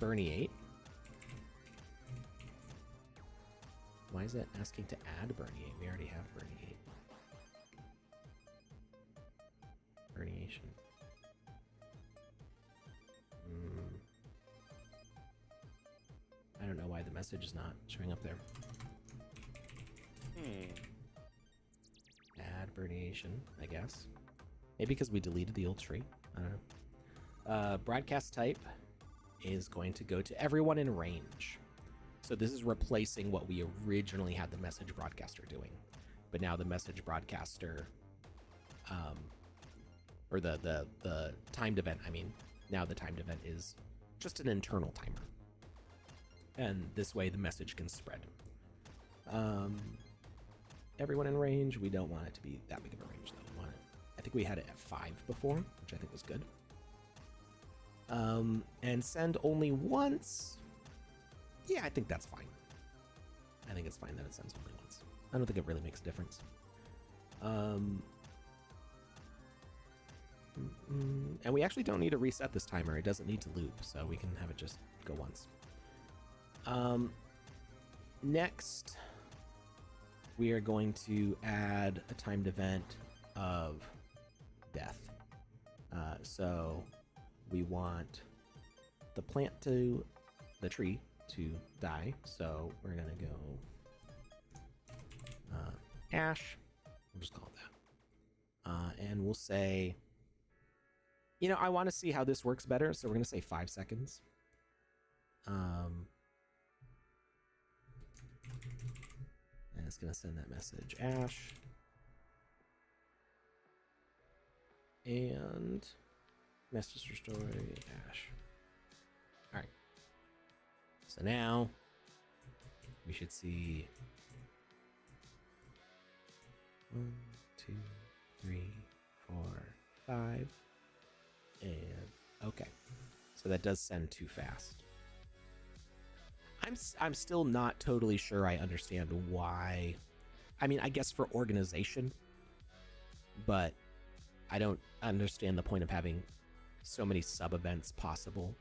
Burniate. Why is it asking to add Burniate? We already have Burniate. Burniation. I don't know why the message is not showing up there. Add Burniation, I guess. Maybe because we deleted the old tree. I don't know. Broadcast type is going to go to everyone in range. So this is replacing what we originally had the message broadcaster doing. But now the message broadcaster, or the timed event, I mean, now the timed event is just an internal timer. And this way the message can spread. Everyone in range, we don't want it to be that big of a range though. We want it, I think we had it at 5 before, which I think was good. And send only once. Yeah, I think that's fine. I think it's fine that it sends only once. I don't think it really makes a difference. And we actually don't need to reset this timer. It doesn't need to loop, so we can have it just go once. Next, we are going to add a timed event of death. So we want the tree to die. So we're gonna go ash. We'll just call it that. And we'll say, I want to see how this works better. So we're gonna say 5 seconds. And it's gonna send that message, ash. And message your story, ash. All right. So now we should see 1, 2, 3, 4, 5, and okay. So that does send too fast. I'm still not totally sure I understand why. I mean, I guess for organization, but I don't understand the point of having so many sub-events possible.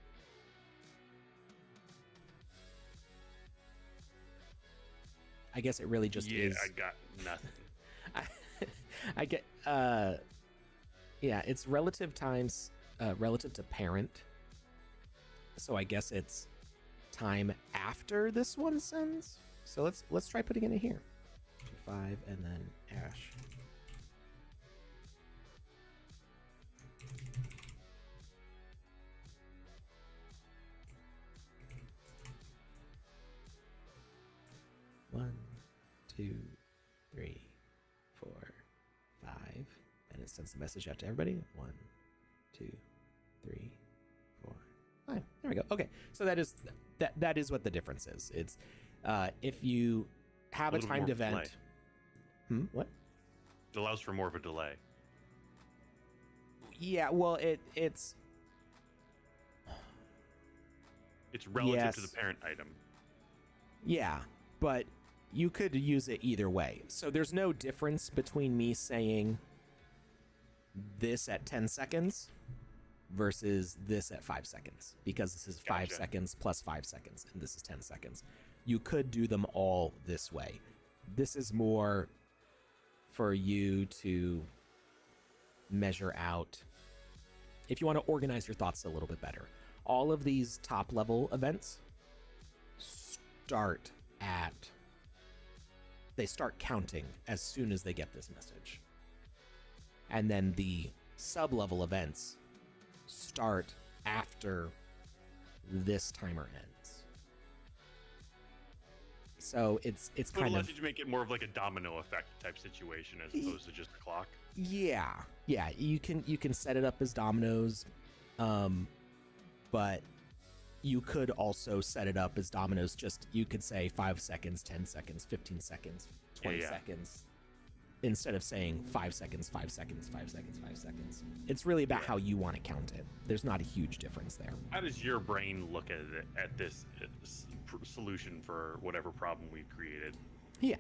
I guess it really just is. I got nothing. I get, it's relative times, relative to parent. So I guess it's time after this one sends. So let's try putting it in here. 5 and then ash. One, 2, 3, 4, 5, and it sends the message out to everybody. 1, 2, 3, 4, 5. There we go. Okay, so that is what the difference is. It's if you have a timed event. What? It allows for more of a delay. Yeah, well, it's relative to the parent item. Yeah, but you could use it either way. So there's no difference between me saying this at 10 seconds versus this at 5 seconds, because this is 5 seconds plus 5 seconds, and this is 10 seconds. You could do them all this way. This is more for you to measure out if you want to organize your thoughts a little bit better. All of these top level events start counting as soon as they get this message. And then the sub-level events start after this timer ends. So it's kind of... It allows you to make it more of like a domino effect type situation as opposed to just a clock. Yeah. You can set it up as dominoes, but you could also set it up as dominoes. Just, you could say 5 seconds, 10 seconds, 15 seconds, 20 seconds, instead of saying 5 seconds, 5 seconds, 5 seconds, 5 seconds. It's really about how you want to count it. There's not a huge difference there. How does your brain look at this solution for whatever problem we've created? Yeah.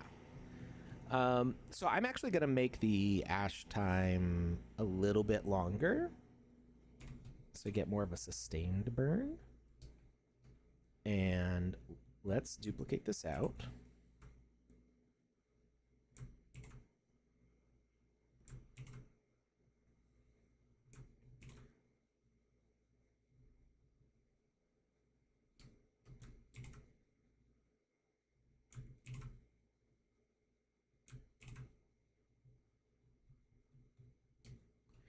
So I'm actually going to make the ash time a little bit longer, so get more of a sustained burn. And let's duplicate this out.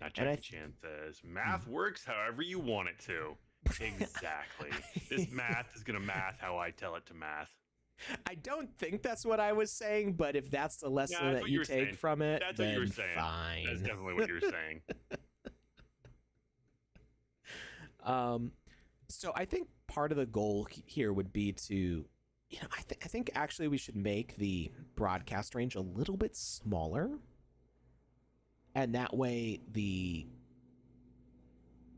Not Jackie Chan says, math works however you want it to. Exactly. This math is going to math how I tell it to math. I don't think that's what I was saying, but if that's the lesson that you take from it, that's then what you were saying. Fine. That's definitely what you were saying. So I think part of the goal here would be to, I think actually we should make the broadcast range a little bit smaller, and that way the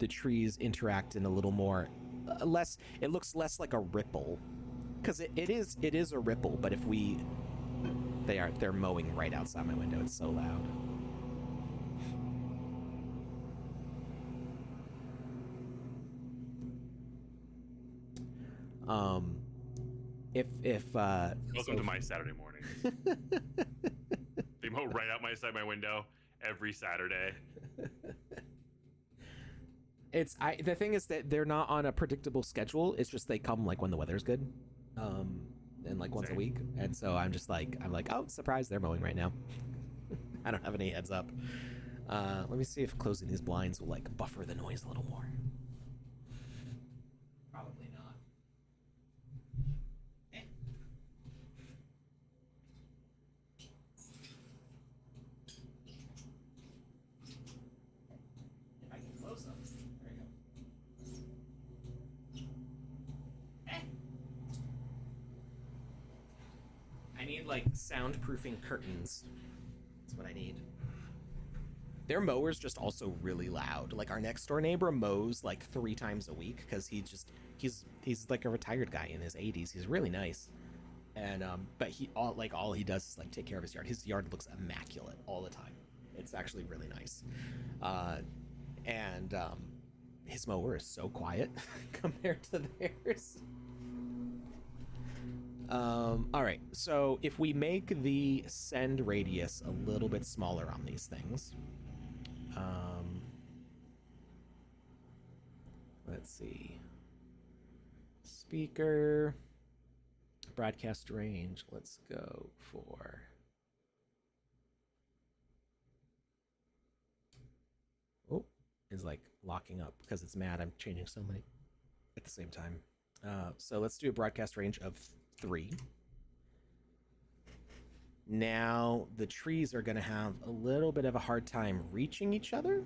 trees interact in a little more less. It looks less like a ripple, because it is a ripple. But if they're mowing right outside my window. It's so loud. Welcome to my Saturday morning. mornings. They mow right outside my window every Saturday. The thing is that they're not on a predictable schedule. It's just they come like when the weather's good, and like once a week. And so I'm like, oh, surprise, they're mowing right now. I don't have any heads up. Let me see if closing these blinds will like buffer the noise a little more. Probably not. If I can close them, there you go. I need like soundproofing curtains. That's what I need. Their mower's just also really loud. Like our next door neighbor mows like 3 times a week because he's like a retired guy in his 80s. He's really nice, and but all he does is like take care of his yard. His yard looks immaculate all the time. It's actually really nice, and his mower is so quiet compared to theirs. All right, so if we make the send radius a little bit smaller on these things, let's see, speaker, broadcast range, let's go for, oh, is like locking up because it's mad I'm changing so many at the same time. So let's do a broadcast range of 3. Now the trees are going to have a little bit of a hard time reaching each other,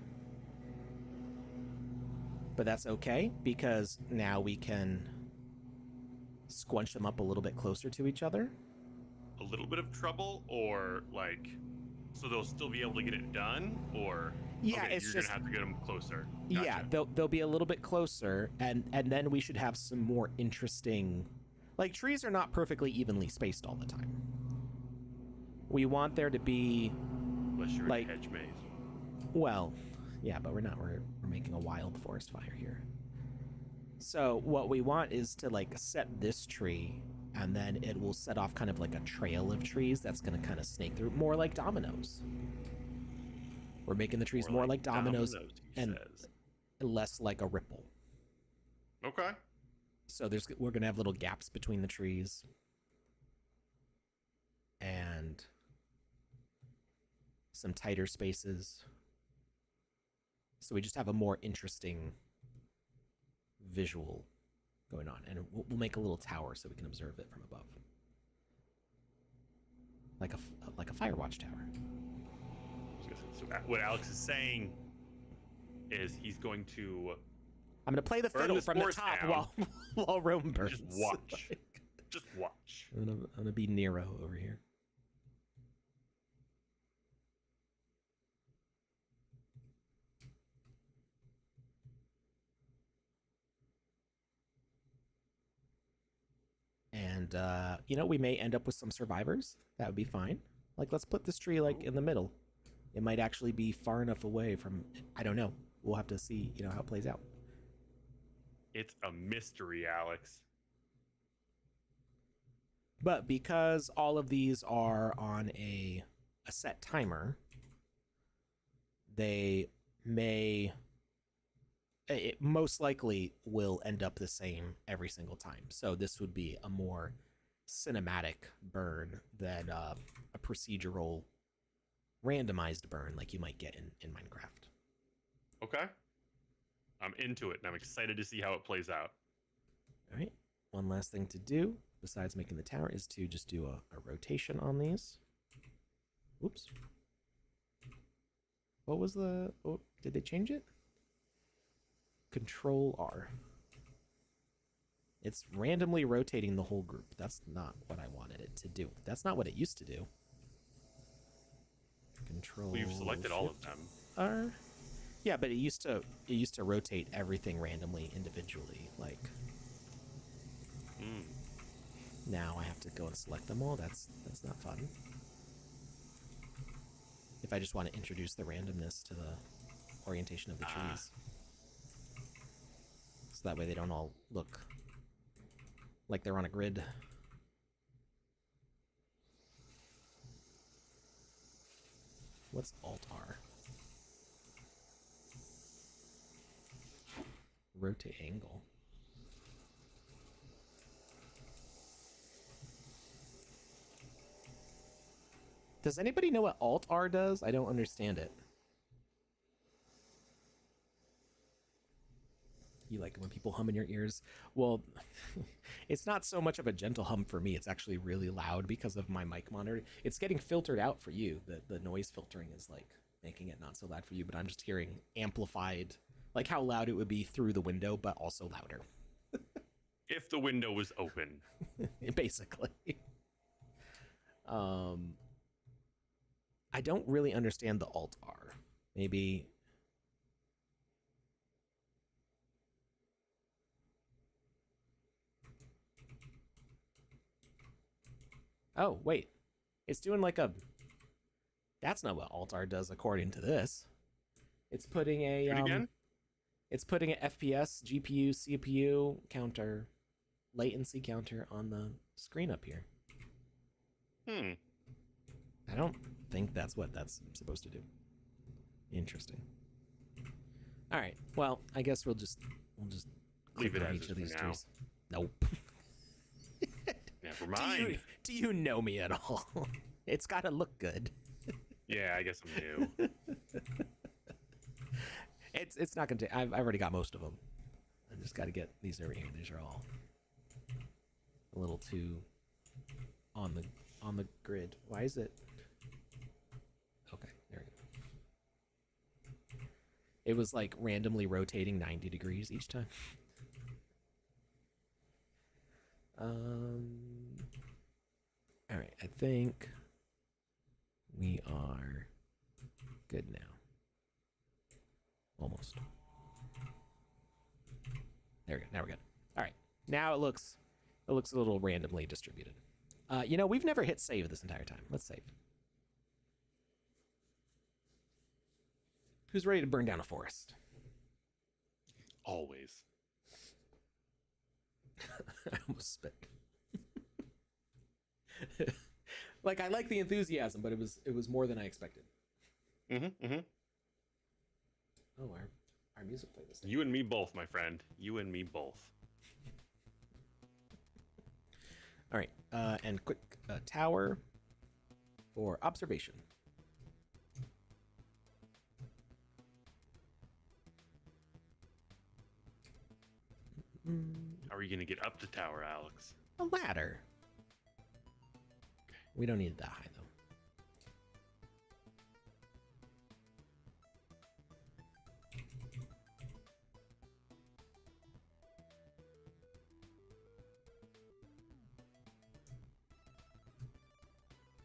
but that's okay because now we can squunch them up a little bit closer to each other. A little bit of trouble, or like, so they'll still be able to get it done, or yeah, okay, it's you're just gonna have to get them closer. Gotcha. Yeah, they'll be a little bit closer, and then we should have some more interesting, like trees are not perfectly evenly spaced all the time. We want there to be, unless you're like, in a hedge maze. Well, yeah, but we're not. We're making a wild forest fire here. So what we want is to like set this tree, and then it will set off kind of like a trail of trees that's going to kind of snake through, more like dominoes. We're making the trees more like dominoes and less like a ripple. Okay. So we're going to have little gaps between the trees. And some tighter spaces. So we just have a more interesting visual going on. And we'll make a little tower so we can observe it from above. Like a Firewatch tower. So what Alex is is he's going to... I'm going to play the fiddle from the top while Rome burns. Just watch. Just watch. I'm gonna be Nero over here. And, we may end up with some survivors. That would be fine. Like, let's put this tree, like, in the middle. It might actually be far enough away from... I don't know. We'll have to see, how it plays out. It's a mystery, Alex. But because all of these are on a set timer, it most likely will end up the same every single time. So this would be a more cinematic burn than a procedural randomized burn like you might get in Minecraft. Okay. I'm into it, and I'm excited to see how it plays out. All right. One last thing to do, besides making the tower, is to just do a rotation on these. Oops. What was the... Oh, did they change it? Control R. It's randomly rotating the whole group. That's not what I wanted it to do. That's not what it used to do. Control... We've selected all of them. R. Yeah, but it used to rotate everything randomly, individually, like... Now I have to go and select them all. That's not fun. If I just want to introduce the randomness to the orientation of the trees. So that way they don't all look like they're on a grid. What's Alt R? Rotate angle. Does anybody know what Alt R does? I don't understand it. You like it when people hum in your ears? Well, it's not so much of a gentle hum for me. It's actually really loud because of my mic monitor. It's getting filtered out for you. The noise filtering is like making it not so loud for you, but I'm just hearing amplified, like how loud it would be through the window, but also louder. If the window was open. Basically. I don't really understand the Alt R. Maybe... Oh, wait. It's doing like a... That's not what Alt R does according to this. It's putting a... again? It's putting an FPS, GPU, CPU counter, latency counter on the screen up here. I don't think that's what that's supposed to do. Interesting. All right. Well, I guess we'll just Leave it on as each is of for these now. trees. Nope. Never mind. Do you know me at all? It's got to look good. Yeah, I guess I'm new. It's not gonna take. I've already got most of them. I just got to get these over here. These are all a little too on the grid. Why is it? Okay, there we go. It was like randomly rotating 90 degrees each time. All right, I think we are good now. Almost. There we go. Now we're good. All right. Now it looks a little randomly distributed. You know, we've never hit save this entire time. Let's save. Who's ready to burn down a forest? Always. I almost spit. Like, I like the enthusiasm, but it was more than I expected. Oh, our music playlist. You and me both, my friend. You and me both. All right, and quick tower for observation. How are you going to get up the tower, Alex? A ladder. We don't need it that high, though.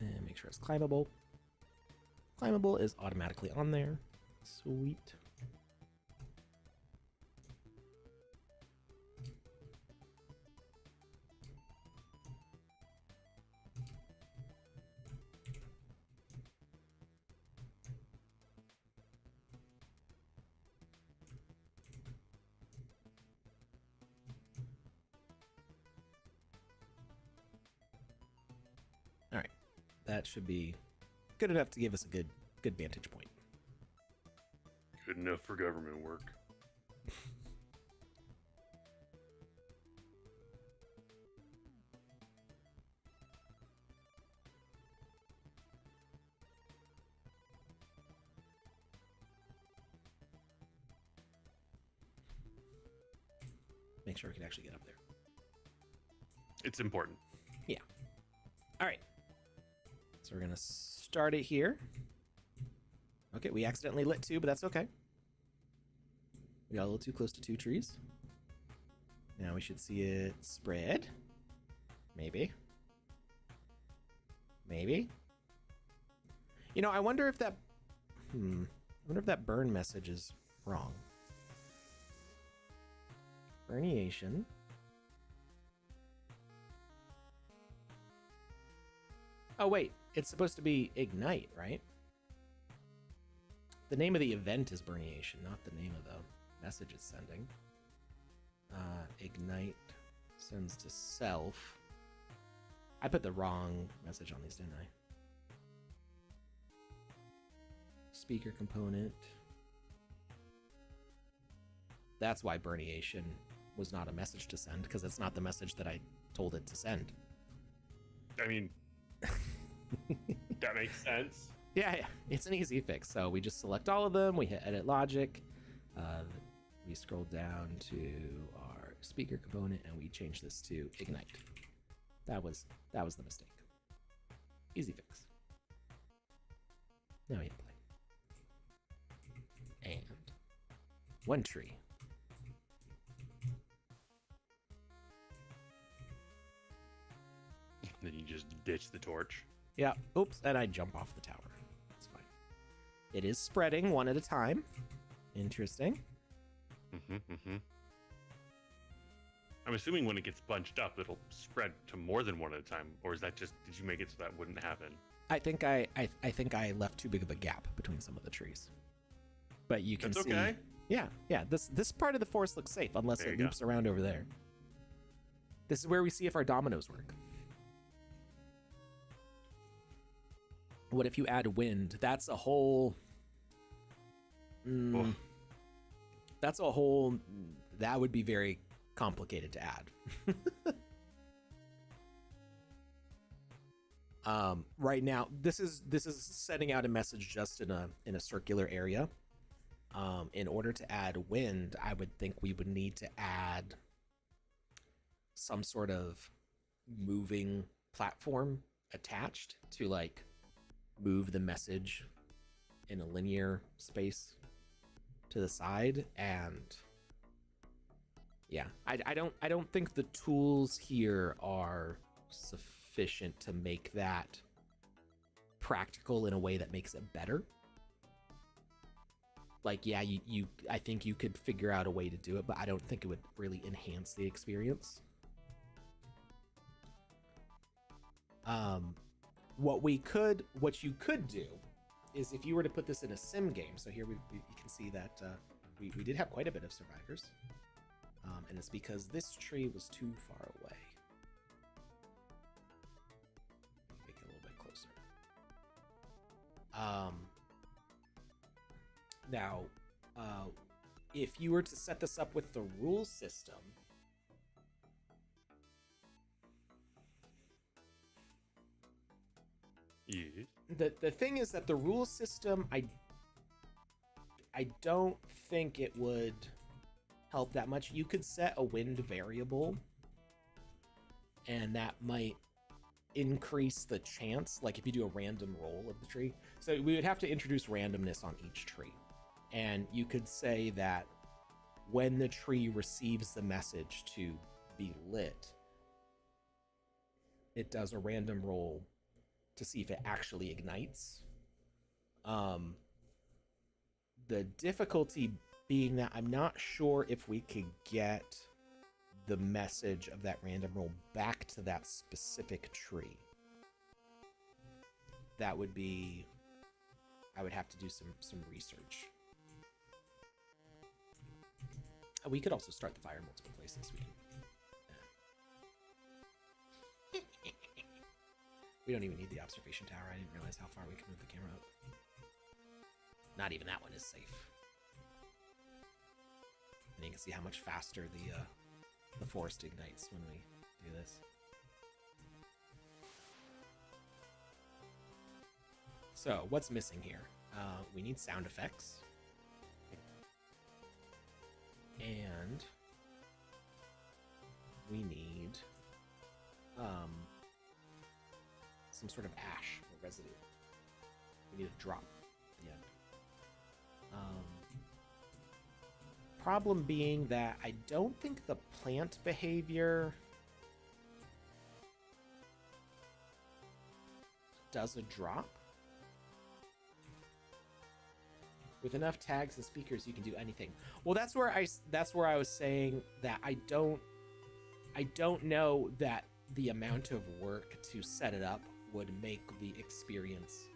And make sure it's climbable. Climbable is automatically on there. Sweet. All right, that should be good enough to give us a good vantage point. Good enough for government work. Make sure we can actually get up there. It's important. Yeah. All right. So we're gonna start it here. Okay, we accidentally lit two, but that's okay. We got a little too close to two trees. Now we should see it spread. Maybe. Maybe. You know, I wonder if that... I wonder if that burn message is wrong. Burniation. Oh, wait. It's supposed to be ignite, right? The name of the event is burniation, not the name of the message it's sending. Ignite sends to self. I put the wrong message on these, didn't speaker component. That's why Berniation was not a message to send, because it's not the message that I told it to send. I mean, that makes sense. Yeah, it's an easy fix. So we just select all of them. We hit edit logic. We scroll down to our speaker component and we change this to ignite. That was the mistake. Easy fix. Now we hit play. And one tree. Then you just ditch the torch. Yeah. Oops. And I jump off the tower. It's fine. It is spreading one at a time. Interesting. I'm assuming when it gets bunched up, it'll spread to more than one at a time, or is that just, did you make it so that wouldn't happen? I think I left too big of a gap between some of the trees, but you can That's see. okay. Yeah. This part of the forest looks safe unless There it you loops around over there. This is where we see if our dominoes work. What if you add wind? That's a whole. That's a whole. That would be very complicated to add. Right now, this is sending out a message just in a circular area. In order to add wind, I would think we would need to add some sort of moving platform attached to like move the message in a linear space to the side. And yeah, I don't think the tools here are sufficient to make that practical in a way that makes it better. Like, yeah, I think you could figure out a way to do it, but I don't think it would really enhance the experience. What you could do is if you were to put this in a sim game. So here you can see that we did have quite a bit of survivors. And it's because this tree was too far away. Make it a little bit closer. Now, if you were to set this up with the rule system, Yes. the thing is that the rule system, I don't think it would help that much. You could set a wind variable, and that might increase the chance, like if you do a random roll of the tree. So we would have to introduce randomness on each tree. And you could say that when the tree receives the message to be lit, it does a random roll to see if it actually ignites. The difficulty being that I'm not sure if we could get the message of that random roll back to that specific tree. That would be, I would have to do some research. We could also start the fire in multiple places. We don't even need the observation tower. I didn't realize how far we could move the camera up. Not even that one is safe. And you can see how much faster the forest ignites when we do this. So what's missing here? We need sound effects. And we need some sort of ash or residue. We need a drop at the end. Problem being that I don't think the plant behavior does a drop. With enough tags and speakers, you can do anything. Well, that's where I was saying that I don't know that the amount of work to set it up would make the experience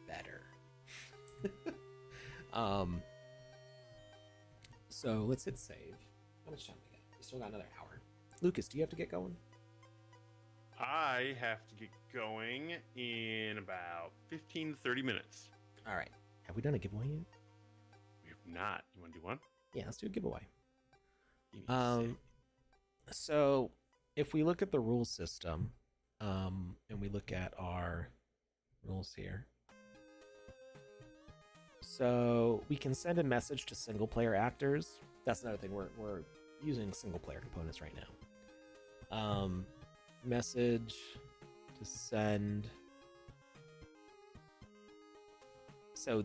better. So let's hit save. How much time we got? We still got another hour. Lucas, do you have to get going? I have to get going in about 15 to 30 minutes. All right. Have we done a giveaway yet? We have not. You want to do one? Yeah, let's do a giveaway. You need to say. So if we look at the rule system, and we look at our rules here, so we can send a message to single player actors. That's another thing. We're using single player components right now. Message to send. So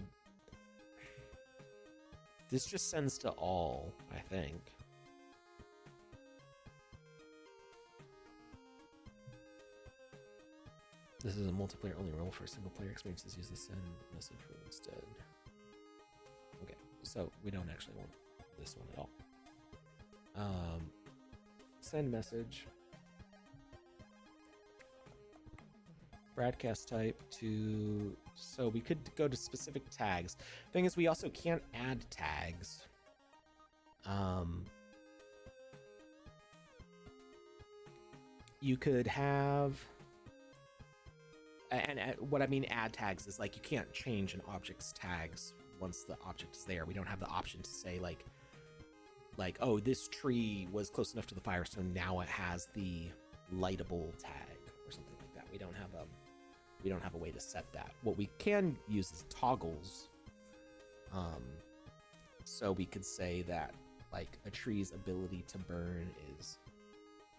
this just sends to all, I think. This is a multiplayer only role for single player experiences. Use the send message rule instead. Okay, so we don't actually want this one at all. Send message. Broadcast type to, so we could go to specific tags. Thing is, we also can't add tags. You could have, and what I mean add tags is like you can't change an object's tags once the object is there. We don't have the option to say like, oh, this tree was close enough to the fire, so now it has the lightable tag or something like that. We don't have a way to set that. What we can use is toggles. So we could say that like a tree's ability to burn is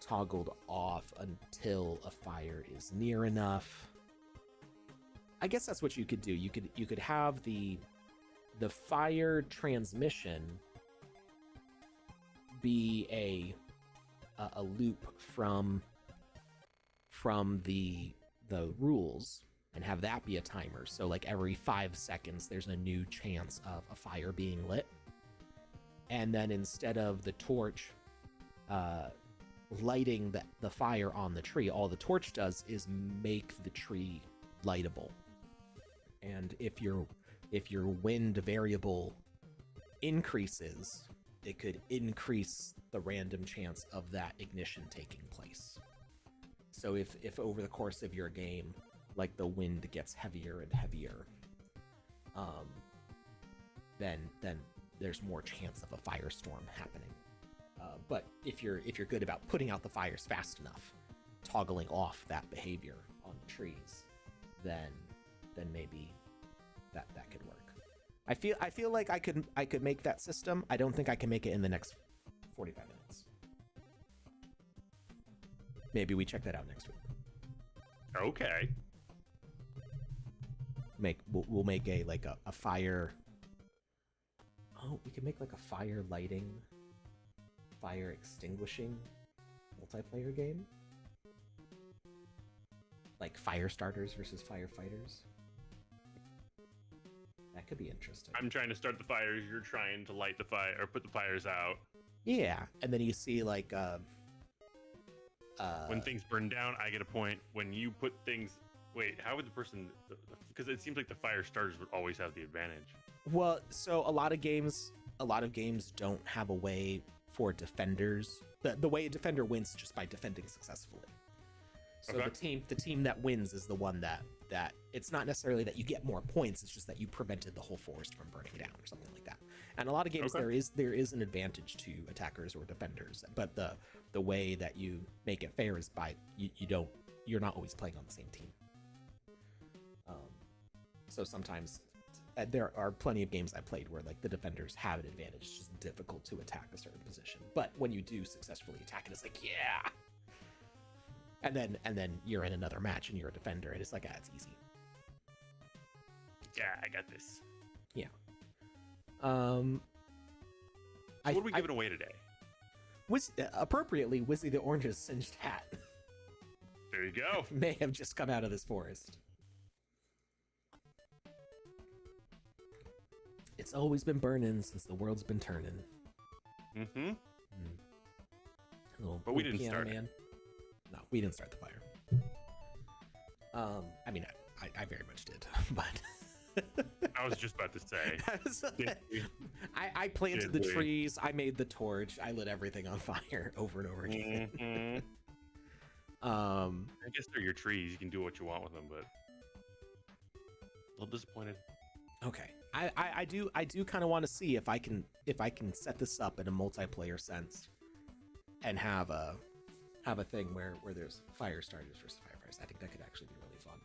toggled off until a fire is near enough. I guess that's what you could do. You could have the fire transmission be a loop from the rules and have that be a timer. So like every 5 seconds there's a new chance of a fire being lit. And then instead of the torch lighting the fire on the tree, all the torch does is make the tree lightable. And if your wind variable increases, it could increase the random chance of that ignition taking place. So if over the course of your game, like the wind gets heavier and heavier, then there's more chance of a firestorm happening. But if you're good about putting out the fires fast enough, toggling off that behavior on the trees, then maybe that could work. I feel like I could make that system. I don't think I can make it in the next 45 minutes. Maybe we check that out next week. Okay. We'll make a fire. Oh, we can make like a fire lighting, fire extinguishing multiplayer game. Like fire starters versus firefighters. That could be interesting. I'm trying to start the fires. You're trying to light the fire or put the fires out. Yeah, and then you see like when things burn down, I get a point. When you put things, wait, how would the person? Because it seems like the fire starters would always have the advantage. Well, so a lot of games don't have a way for defenders. The way a defender wins is just by defending successfully. So okay. the team that wins is the one that it's not necessarily that you get more points, it's just that you prevented the whole forest from burning down or something like that. And a lot of games okay. there is an advantage to attackers or defenders, but the way that you make it fair is by you're not always playing on the same team. So sometimes there are plenty of games I played where like the defenders have an advantage. It's just difficult to attack a certain position. But when you do successfully attack it, it's like, yeah. And then you're in another match and you're a defender and it's like, it's easy. Yeah, I got this. Yeah. What are we giving away today? Appropriately, Wizzy the Orange's singed hat. There you go. May have just come out of this forest. It's always been burning since the world's been turning. Mm-hmm. But we didn't start it. No, we didn't start the fire. I mean, I very much did, but I was just about to say. I planted the trees. I made the torch. I lit everything on fire over and over again. Mm-hmm. I guess they're your trees. You can do what you want with them, but a little disappointed. Okay. I do kind of want to see if I can set this up in a multiplayer sense and have a thing where there's fire starters versus firefighters. I think that could actually be really fun.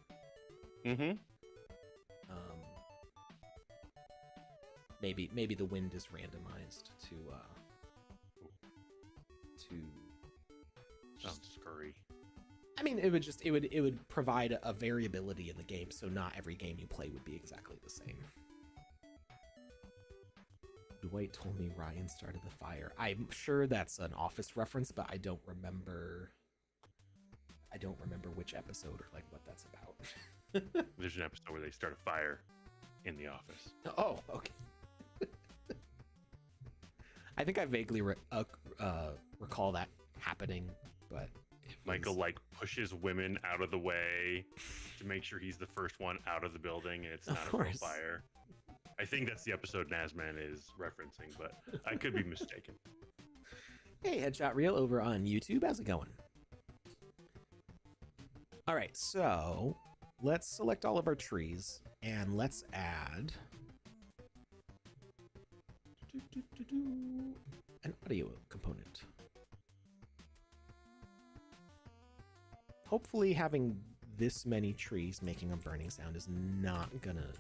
Maybe the wind is randomized to just scurry. I mean, it would provide a variability in the game, so not every game you play would be exactly the same. Dwight told me Ryan started the fire. I'm sure that's an Office reference, but I don't remember which episode or like what that's about. There's an episode where they start a fire in the office. Oh, okay. I think I vaguely recall that happening, but Michael like pushes women out of the way to make sure he's the first one out of the building, and it's not a real fire. I think that's the episode Nazman is referencing, but I could be mistaken. Hey, Headshot Reel over on YouTube. How's it going? All right, so let's select all of our trees and let's add an audio component. Hopefully having this many trees making a burning sound is not gonna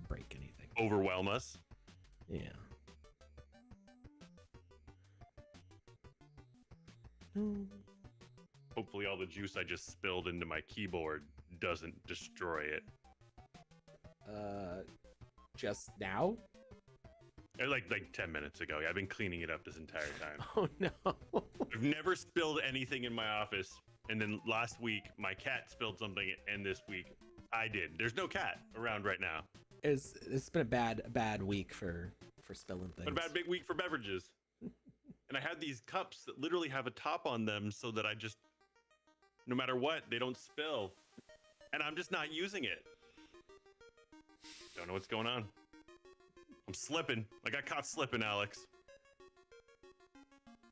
break anything. Overwhelm us. Yeah. Hopefully all the juice I just spilled into my keyboard doesn't destroy it. Just now? Like 10 minutes ago. I've been cleaning it up this entire time. Oh no. I've never spilled anything in my office, and then last week my cat spilled something, and this week I did. There's no cat around right now. It's been a bad week for spilling things. But a big week for beverages. And I had these cups that literally have a top on them so that I just, no matter what, they don't spill. And I'm just not using it. Don't know what's going on. I'm slipping. I got caught slipping, Alex.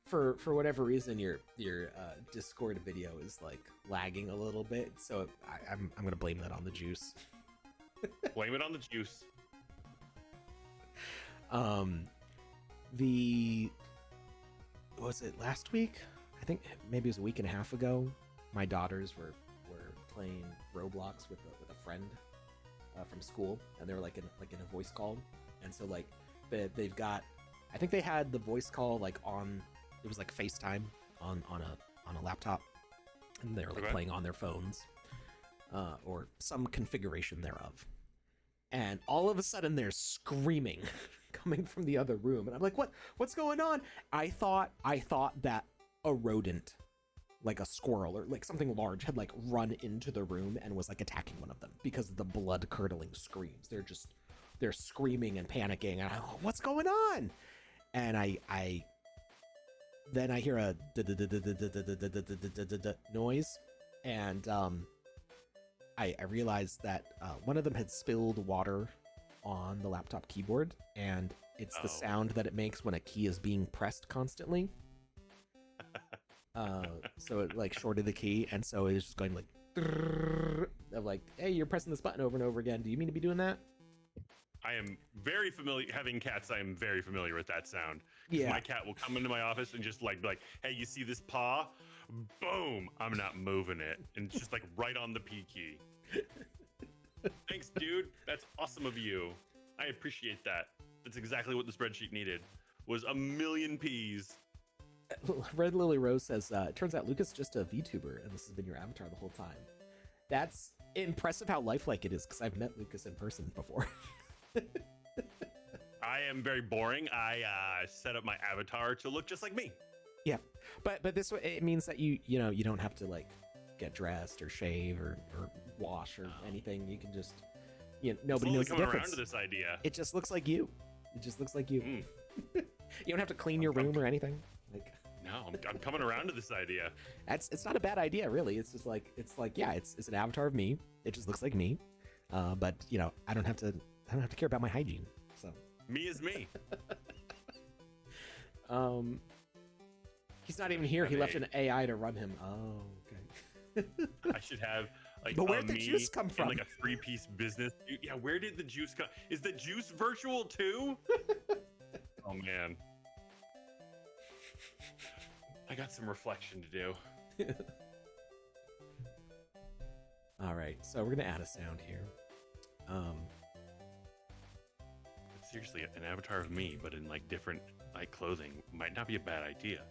For whatever reason, your Discord video is like lagging a little bit, so I'm gonna blame that on the juice. Blame it on the juice. Was it last week? I think maybe it was a week and a half ago. My daughters were playing Roblox with a friend from school, and they were like in a voice call, and so like they've got, I think they had the voice call like on, it was like FaceTime on a laptop, and they were like playing on their phones, or some configuration thereof, and all of a sudden they're screaming coming from the other room, and I'm like, what's going on? I thought that a rodent, like a squirrel or like something large, had like run into the room and was like attacking one of them because of the blood curdling screams. They're screaming and panicking, and I'm like, what's going on? And then I hear a noise, and I realized that one of them had spilled water on the laptop keyboard, and it's the sound that it makes when a key is being pressed constantly. So it like shorted the key, and so it was just going like of like, hey, you're pressing this button over and over again. Do you mean to be doing that? I am very familiar, having cats, I am very familiar with that sound. Yeah. My cat will come into my office and just like, hey, you see this paw? Boom! I'm not moving it. And it's just like right on the P key. Thanks, dude. That's awesome of you. I appreciate that. That's exactly what the spreadsheet needed, was a million P's. Red Lily Rose says, it turns out Lucas is just a VTuber, and this has been your avatar the whole time. That's impressive how lifelike it is, because I've met Lucas in person before. I am very boring. I set up my avatar to look just like me. Yeah, but this way it means that you don't have to like get dressed or shave or wash or anything. You can just, nobody knows the difference. Around to this idea. It just looks like you. It just looks like you. You don't have to clean your room or anything. Like, no, I'm coming around to this idea. It's not a bad idea, really. It's just like yeah, it's an avatar of me. It just looks like me. But I don't have to care about my hygiene. So me is me. He's not even here. He left an AI to run him. Oh, okay. I should have Like, But where did the me juice come in, from? like a 3-piece business suit. Yeah, where did the juice come? Is the juice virtual too? Oh man, I got some reflection to do. All right, so we're gonna add a sound here. Seriously, an avatar of me, but in like different like clothing might not be a bad idea.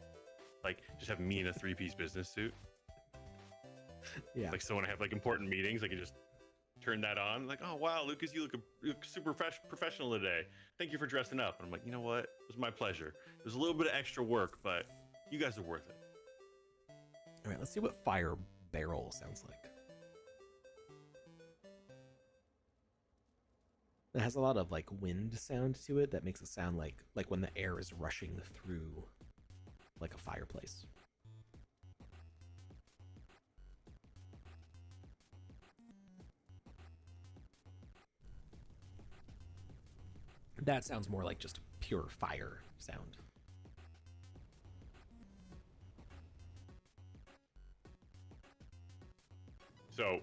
Like, just have me in a 3-piece business suit. Yeah. Like, so when I have like important meetings, I can just turn that on. Like, oh wow, Lucas, you look super professional today. Thank you for dressing up. And I'm like, you know what? It was my pleasure. It was a little bit of extra work, but you guys are worth it. All right, let's see what fire barrel sounds like. It has a lot of like wind sound to it that makes it sound like when the air is rushing through like a fireplace. That sounds more like just pure fire sound. So,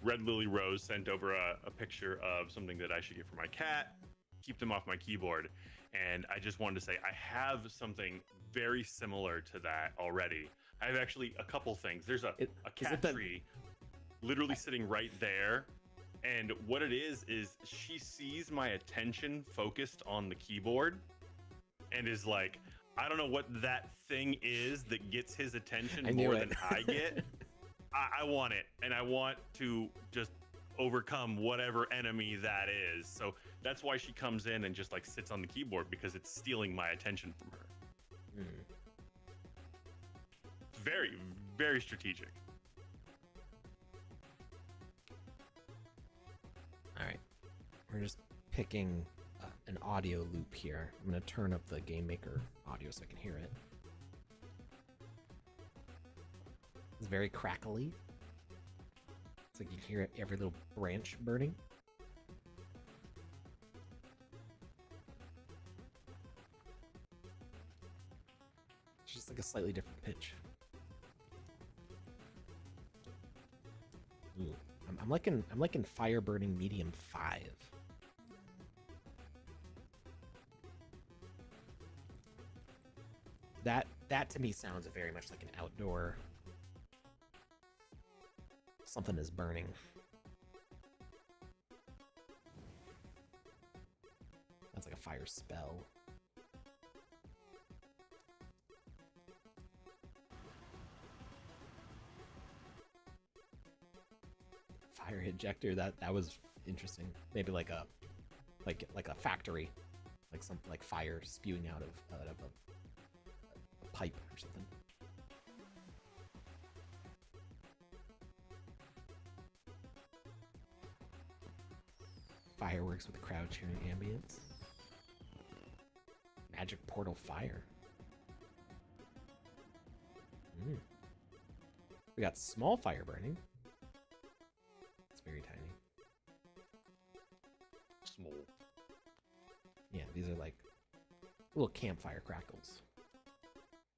Red Lily Rose sent over a picture of something that I should get for my cat, keep them off my keyboard. And I just wanted to say I have something very similar to that already. I have actually a couple things. There's a cat tree literally sitting right there. And what it is she sees my attention focused on the keyboard and is like, I don't know what that thing is that gets his attention more than I get. I want it, and I want to just overcome whatever enemy that is. So that's why she comes in and just like sits on the keyboard, because it's stealing my attention from her. Very, very strategic. All right, we're just picking an audio loop here. I'm gonna turn up the Game Maker audio so I can hear it. It's very crackly. It's like you can hear every little branch burning. It's just like a slightly different pitch. Ooh, I'm liking fire burning medium 5. That to me sounds very much like an outdoor. Something is burning. That's like a fire spell. Fire ejector, that was interesting. Maybe like a factory, like some like fire spewing out of a pipe or something. Fireworks with crowd cheering ambience. Magic portal fire. We got small fire burning. It's very tiny. Small. Yeah, these are like little campfire crackles.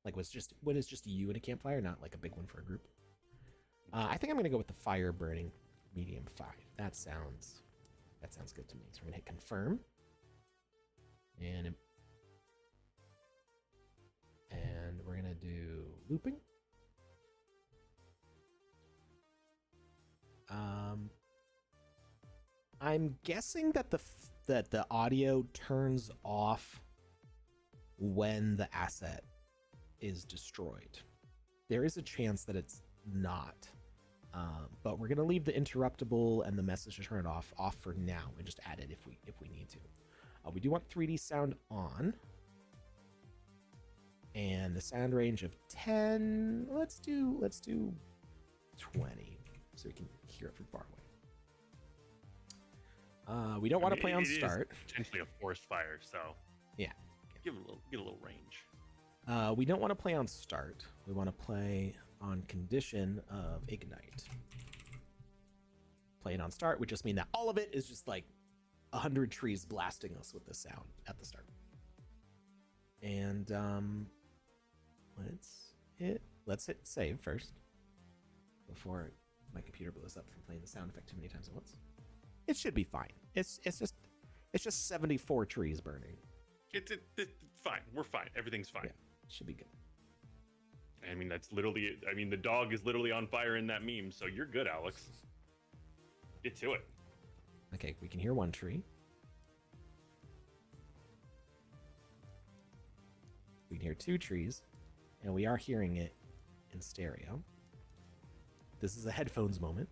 Like when it's just you and a campfire, not like a big one for a group. I think I'm gonna go with the fire burning medium 5. That sounds good to me. So we're gonna hit confirm. And we're gonna do looping. I'm guessing that the audio turns off when the asset is destroyed. There is a chance that it's not. But we're gonna leave the interruptible and the message to turn it off for now and just add it if we need to. We do want 3D sound on, and the sound range of 10. Let's do 20 so we can hear it from far away. We don't want to play on start. Potentially a forest fire, so yeah, get a little range. We don't want to play on start. We want to play on condition of ignite. Playing on start would just mean that all of it is just like 100 trees blasting us with the sound at the start. And let's hit save first before My computer blows up from playing the sound effect too many times at once. It should be fine. It's just 74 trees burning. It's fine. We're fine. Everything's fine. Yeah, it should be good. I mean, that's literally. I mean, the dog is literally on fire in that meme, so you're good, Alex. Get to it. Okay, we can hear one tree. We can hear 2 trees, and we are hearing it in stereo. This is a headphones moment.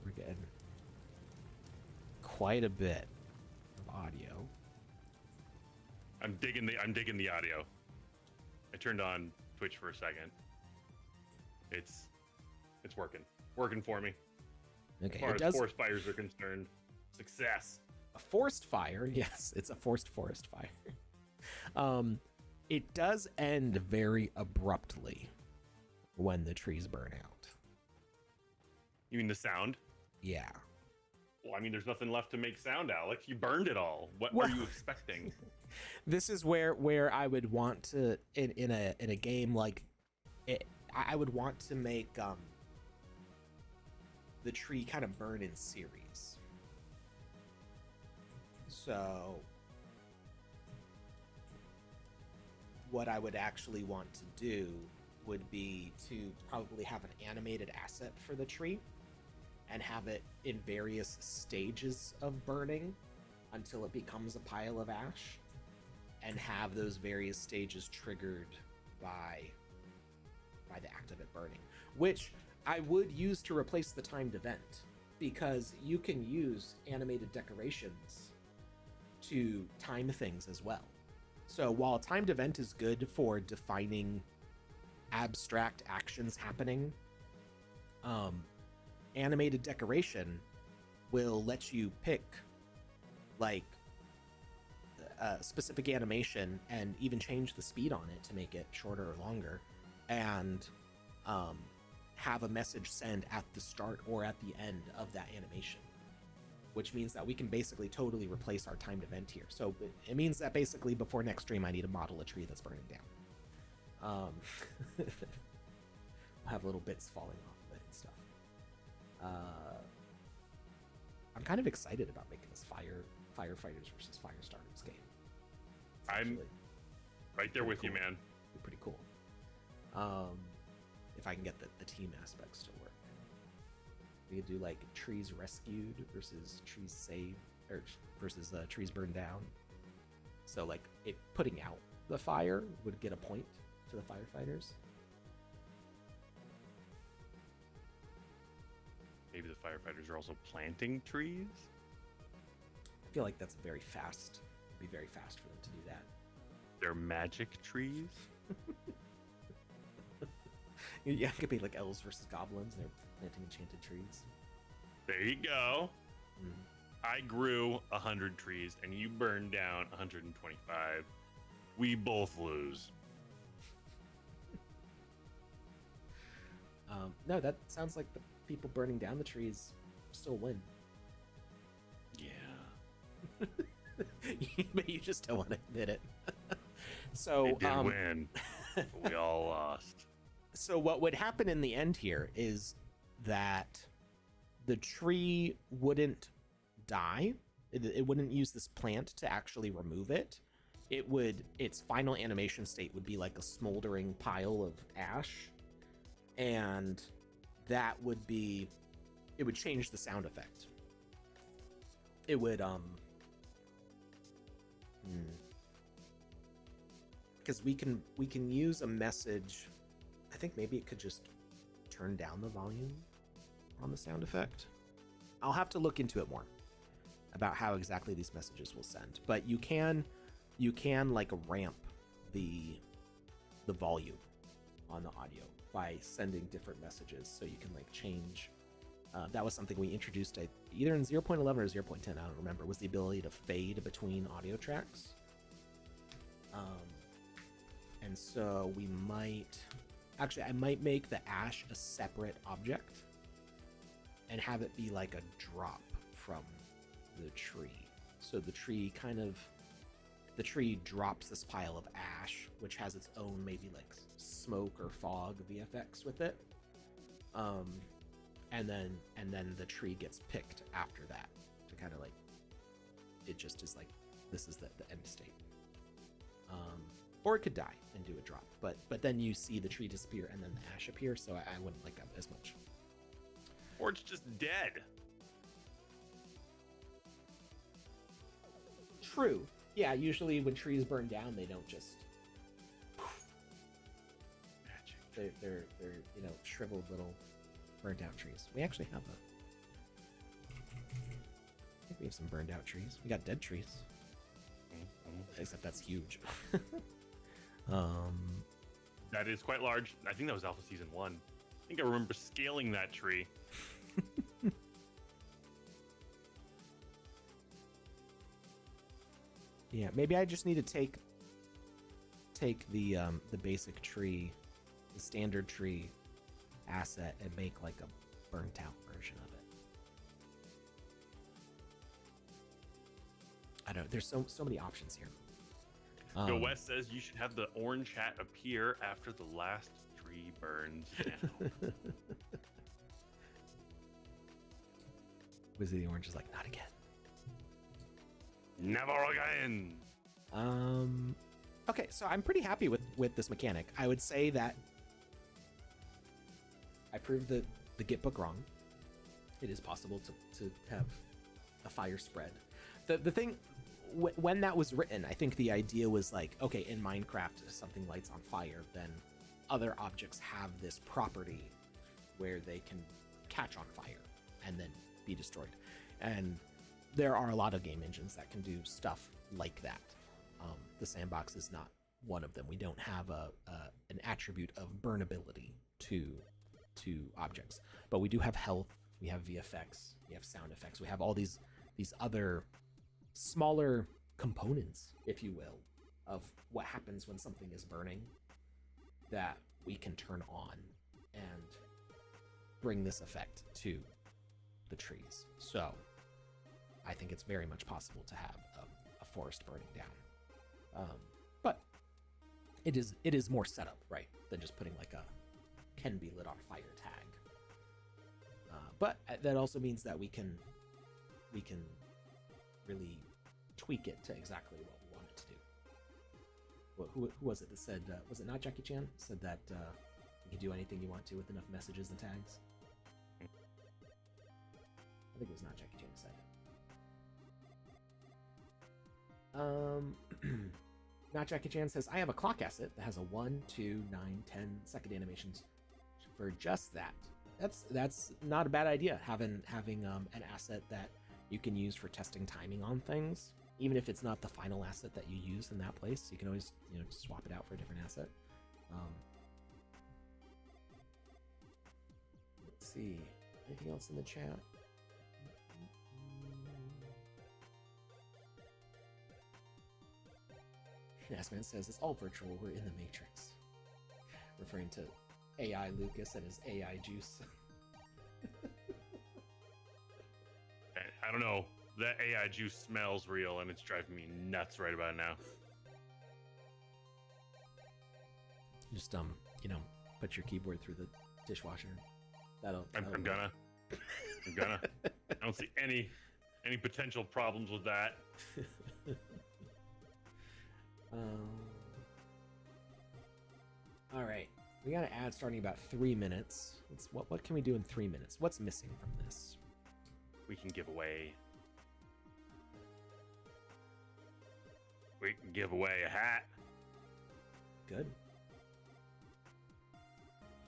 We're getting quite a bit of audio. I'm digging the audio. I turned on Twitch for a second. It's working for me. Okay, As far it as does. forest fires are concerned, success. A forced fire, yes, it's a forced forest fire. It does end very abruptly when the trees burn out. You mean the sound? Yeah. Well, I mean, there's nothing left to make sound, Alex. You burned it all. What Well, are you expecting? This is where I would want to in a game like it, I would want to make the tree kind of burn in series. So what I would actually want to do would be to probably have an animated asset for the tree and have it in various stages of burning until it becomes a pile of ash, and have those various stages triggered by the act of it burning, which I would use to replace the timed event, because you can use animated decorations to time things as well. So while a timed event is good for defining abstract actions happening, animated decoration will let you pick like a specific animation and even change the speed on it to make it shorter or longer, and have a message send at the start or at the end of that animation, which means that we can basically totally replace our timed event here. So it means that basically before next stream I need to model a tree that's burning down. We'll have little bits falling off of it and stuff. I'm kind of excited about making this firefighters versus fire starters game. I'm right there with you, man. Be pretty cool. If I can get the team aspects to work, we could do like trees rescued versus trees saved, or versus trees burned down. So like it putting out the fire would get a point to the firefighters. Maybe the firefighters are also planting trees. I feel like that's very fast. It'd be very fast for them to do that. They're magic trees. Yeah, it could be like elves versus goblins. They're planting enchanted trees. There you go. Mm. I grew 100 trees and you burned down 125. We both lose. No, that sounds like the people burning down the trees still win. Yeah. But you just don't want to admit it. So It did win. But we all lost. So what would happen in the end here is that the tree wouldn't die. It wouldn't use this plant to actually remove it. Its final animation state would be like a smoldering pile of ash, and it would change the sound effect. It would because we can use a message. I think maybe it could just turn down the volume on the sound effect. I'll have to look into it more about how exactly these messages will send, but you can like ramp the volume on the audio by sending different messages, so you can like change. That was something we introduced either in 0.11 or 0.10, I don't remember, was the ability to fade between audio tracks. And so I might make the ash a separate object and have it be like a drop from the tree. So the tree drops this pile of ash, which has its own maybe like smoke or fog VFX with it. And then the tree gets picked after that to kind of like, it just is like, this is the end state. Or it could die and do a drop, but then you see the tree disappear and then the ash appear, so I wouldn't like that as much. Or it's just dead. True. Yeah, usually when trees burn down, they don't just Magic. they're shriveled little burned out trees. We actually have I think we have some burned out trees. We got dead trees. Except that's huge. That is quite large. I think that was Alpha Season 1. I think I remember scaling that tree. Yeah, maybe I just need to take the basic tree, the standard tree asset, and make like a burnt out version of it. I don't know. There's so many options here. Yo, Wes says you should have the orange hat appear after the last tree burns down. Wizzy the Orange is like, not again. Never again. Okay, so I'm pretty happy with this mechanic. I would say that I proved the Git book wrong. It is possible to have a fire spread. The thing, when that was written, I think the idea was like, okay, in Minecraft, if something lights on fire, then other objects have this property where they can catch on fire and then be destroyed. And there are a lot of game engines that can do stuff like that. The Sandbox is not one of them. We don't have an attribute of burnability to objects, but we do have health, we have VFX, we have sound effects, we have all these other smaller components, if you will, of what happens when something is burning that we can turn on and bring this effect to the trees. So I think it's very much possible to have a forest burning down. But it is more setup, right, than just putting like a can be lit on fire tag. But that also means that we can really tweak it to exactly what we want it to do. Who was it that said, was it not Jackie Chan? Said that you can do anything you want to with enough messages and tags? I think it was not Jackie Chan who said it. Not Jackie Chan says, I have a clock asset that has a 1, 2, 9, 10 second animations for just that. That's not a bad idea, having an asset that you can use for testing timing on things, even if it's not the final asset that you use in that place. You can always swap it out for a different asset. Let's see, anything else in the chat? Yasman says it's all virtual, we're in the Matrix, referring to AI Lucas and his AI juice. I don't know. That AI juice smells real, and it's driving me nuts right about now. Just put your keyboard through the dishwasher. I'm gonna. I don't see any potential problems with that. All right, we got an ad starting about 3 minutes. What can we do in 3 minutes? What's missing from this? We can give away a hat. Good.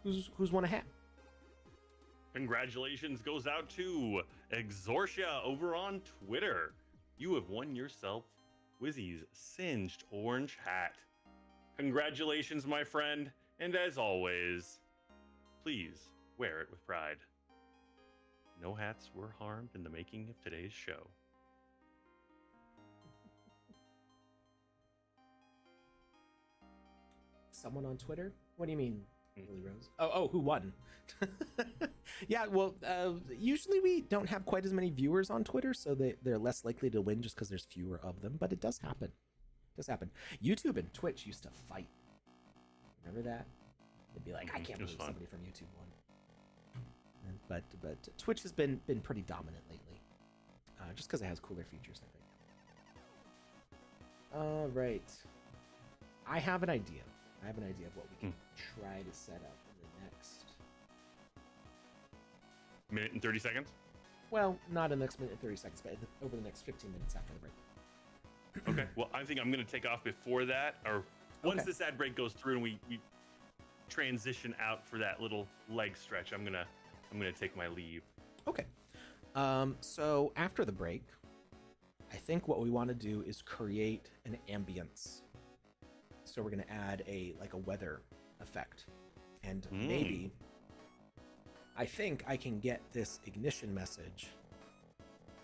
Who's won a hat? Congratulations goes out to Exorcia over on Twitter. You have won yourself Wizzy's singed orange hat. Congratulations, my friend, and as always, please wear it with pride. No hats were harmed in the making of today's show. Someone on Twitter? What do you mean? Lily Rose. Oh, who won? Yeah, well, usually we don't have quite as many viewers on Twitter, so they're less likely to win just because there's fewer of them, but it does happen. It does happen. YouTube and Twitch used to fight. Remember that? They'd be like, I can't believe somebody from YouTube won. But Twitch has been pretty dominant lately, just because it has cooler features, I think. All right. I have an idea. Of what we can try to set up in the next minute and 30 seconds. Well, not in the next minute and 30 seconds, but over the next 15 minutes after the break. Okay. Well, I think I'm going to take off before that, or once this ad break goes through and we transition out for that little leg stretch, I'm gonna take my leave. Okay. So after the break, I think what we want to do is create an ambience. So we're gonna add a weather effect, and maybe I think I can get this ignition message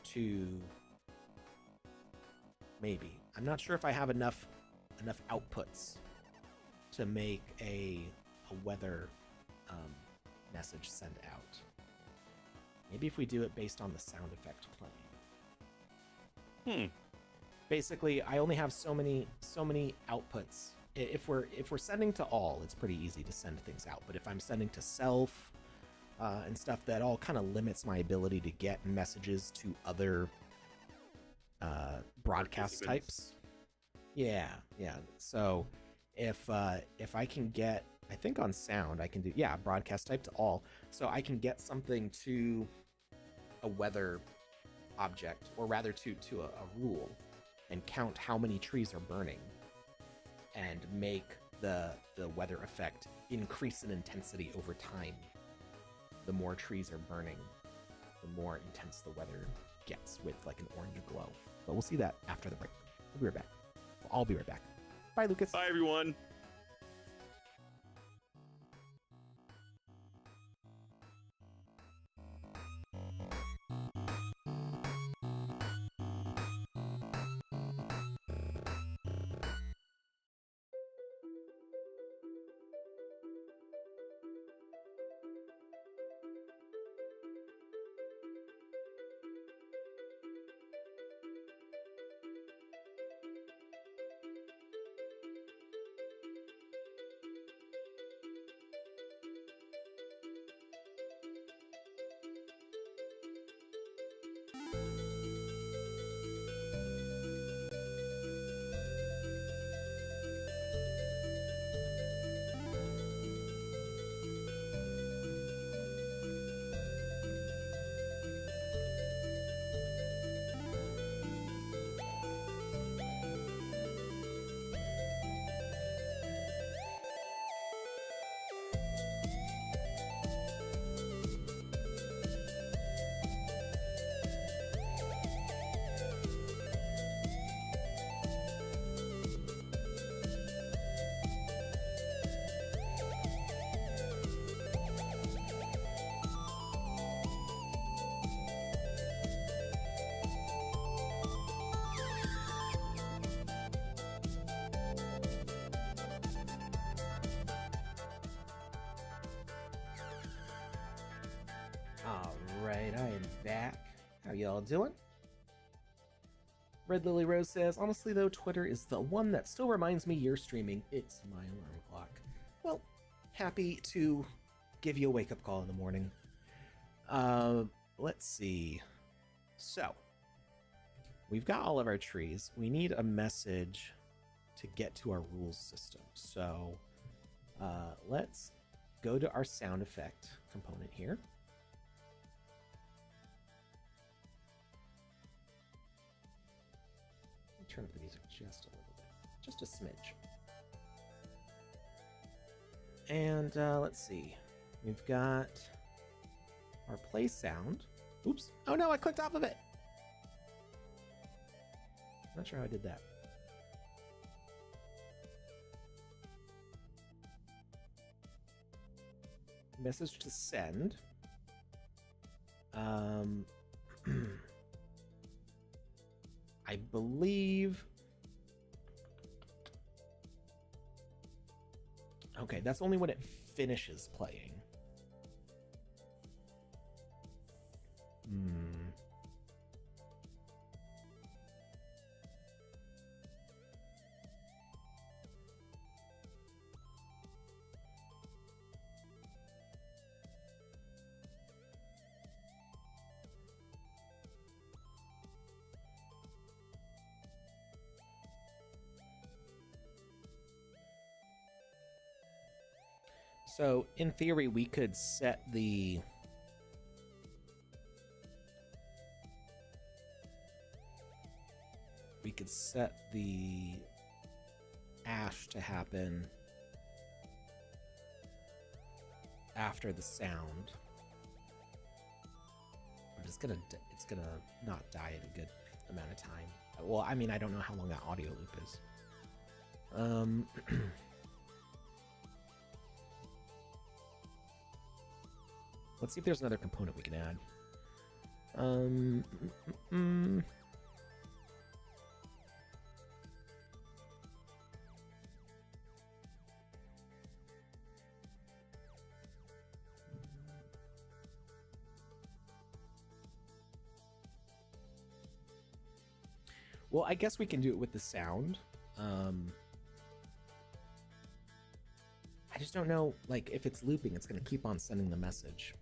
to maybe. I'm not sure if I have enough outputs to make a weather message send out. Maybe if we do it based on the sound effect playing. Basically, I only have so many outputs. If we're sending to all, it's pretty easy to send things out. But if I'm sending to self and stuff, that all kind of limits my ability to get messages to other broadcast types. Yeah. So if I can get, I think on sound I can do broadcast type to all. So I can get something to a weather object, or rather to a rule, and count how many trees are burning, and make the weather effect increase in intensity over time. The more trees are burning, the more intense the weather gets, with like an orange glow. But we'll see that after the break. We'll be right back. I'll be right back. Bye, Lucas. Bye, everyone. Alright, I am back. How y'all doing? Red Lily Rose says, honestly though, Twitter is the one that still reminds me you're streaming. It's my alarm clock. Well, happy to give you a wake-up call in the morning. Let's see. So, we've got all of our trees. We need a message to get to our rules system. So, let's go to our sound effect component here. Turn up the music just a little bit, just a smidge. And let's see, we've got our play sound. Oops, oh no, I clicked off of it. Not sure how I did that. Message to send. I believe. Okay, that's only when it finishes playing. So in theory, we could set the ash to happen after the sound. But it's gonna not die at a good amount of time. Well, I mean, I don't know how long that audio loop is. Let's see if there's another component we can add. Well, I guess we can do it with the sound. I just don't know, like, if it's looping, it's going to keep on sending the message.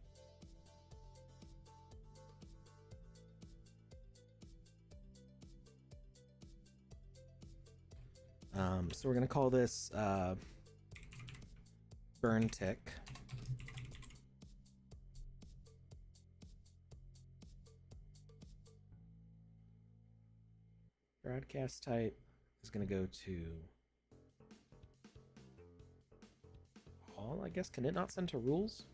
So we're going to call this burn tick. Broadcast type is going to go to all, I guess. Can it not send to rules?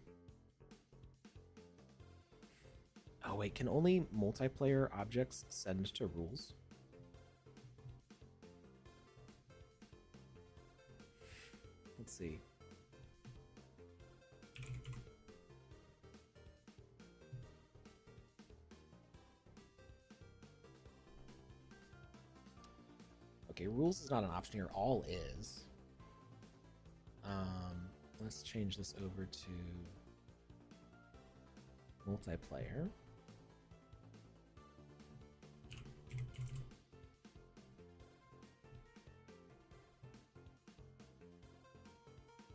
Oh wait, can only multiplayer objects send to rules? Let's see. Okay, rules is not an option here. All is. Let's change this over to multiplayer.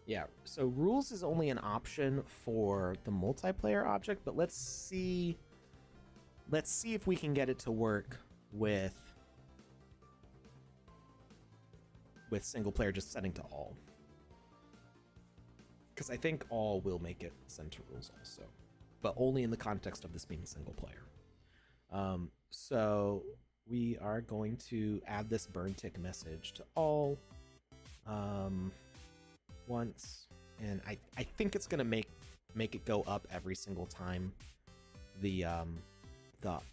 Yeah, so rules is only an option for the multiplayer object, but let's see if we can get it to work with single player just setting to all. Because I think all will make it send to rules also, but only in the context of this being single player. So we are going to add this burn tick message to all once, and I think it's gonna make it go up every single time the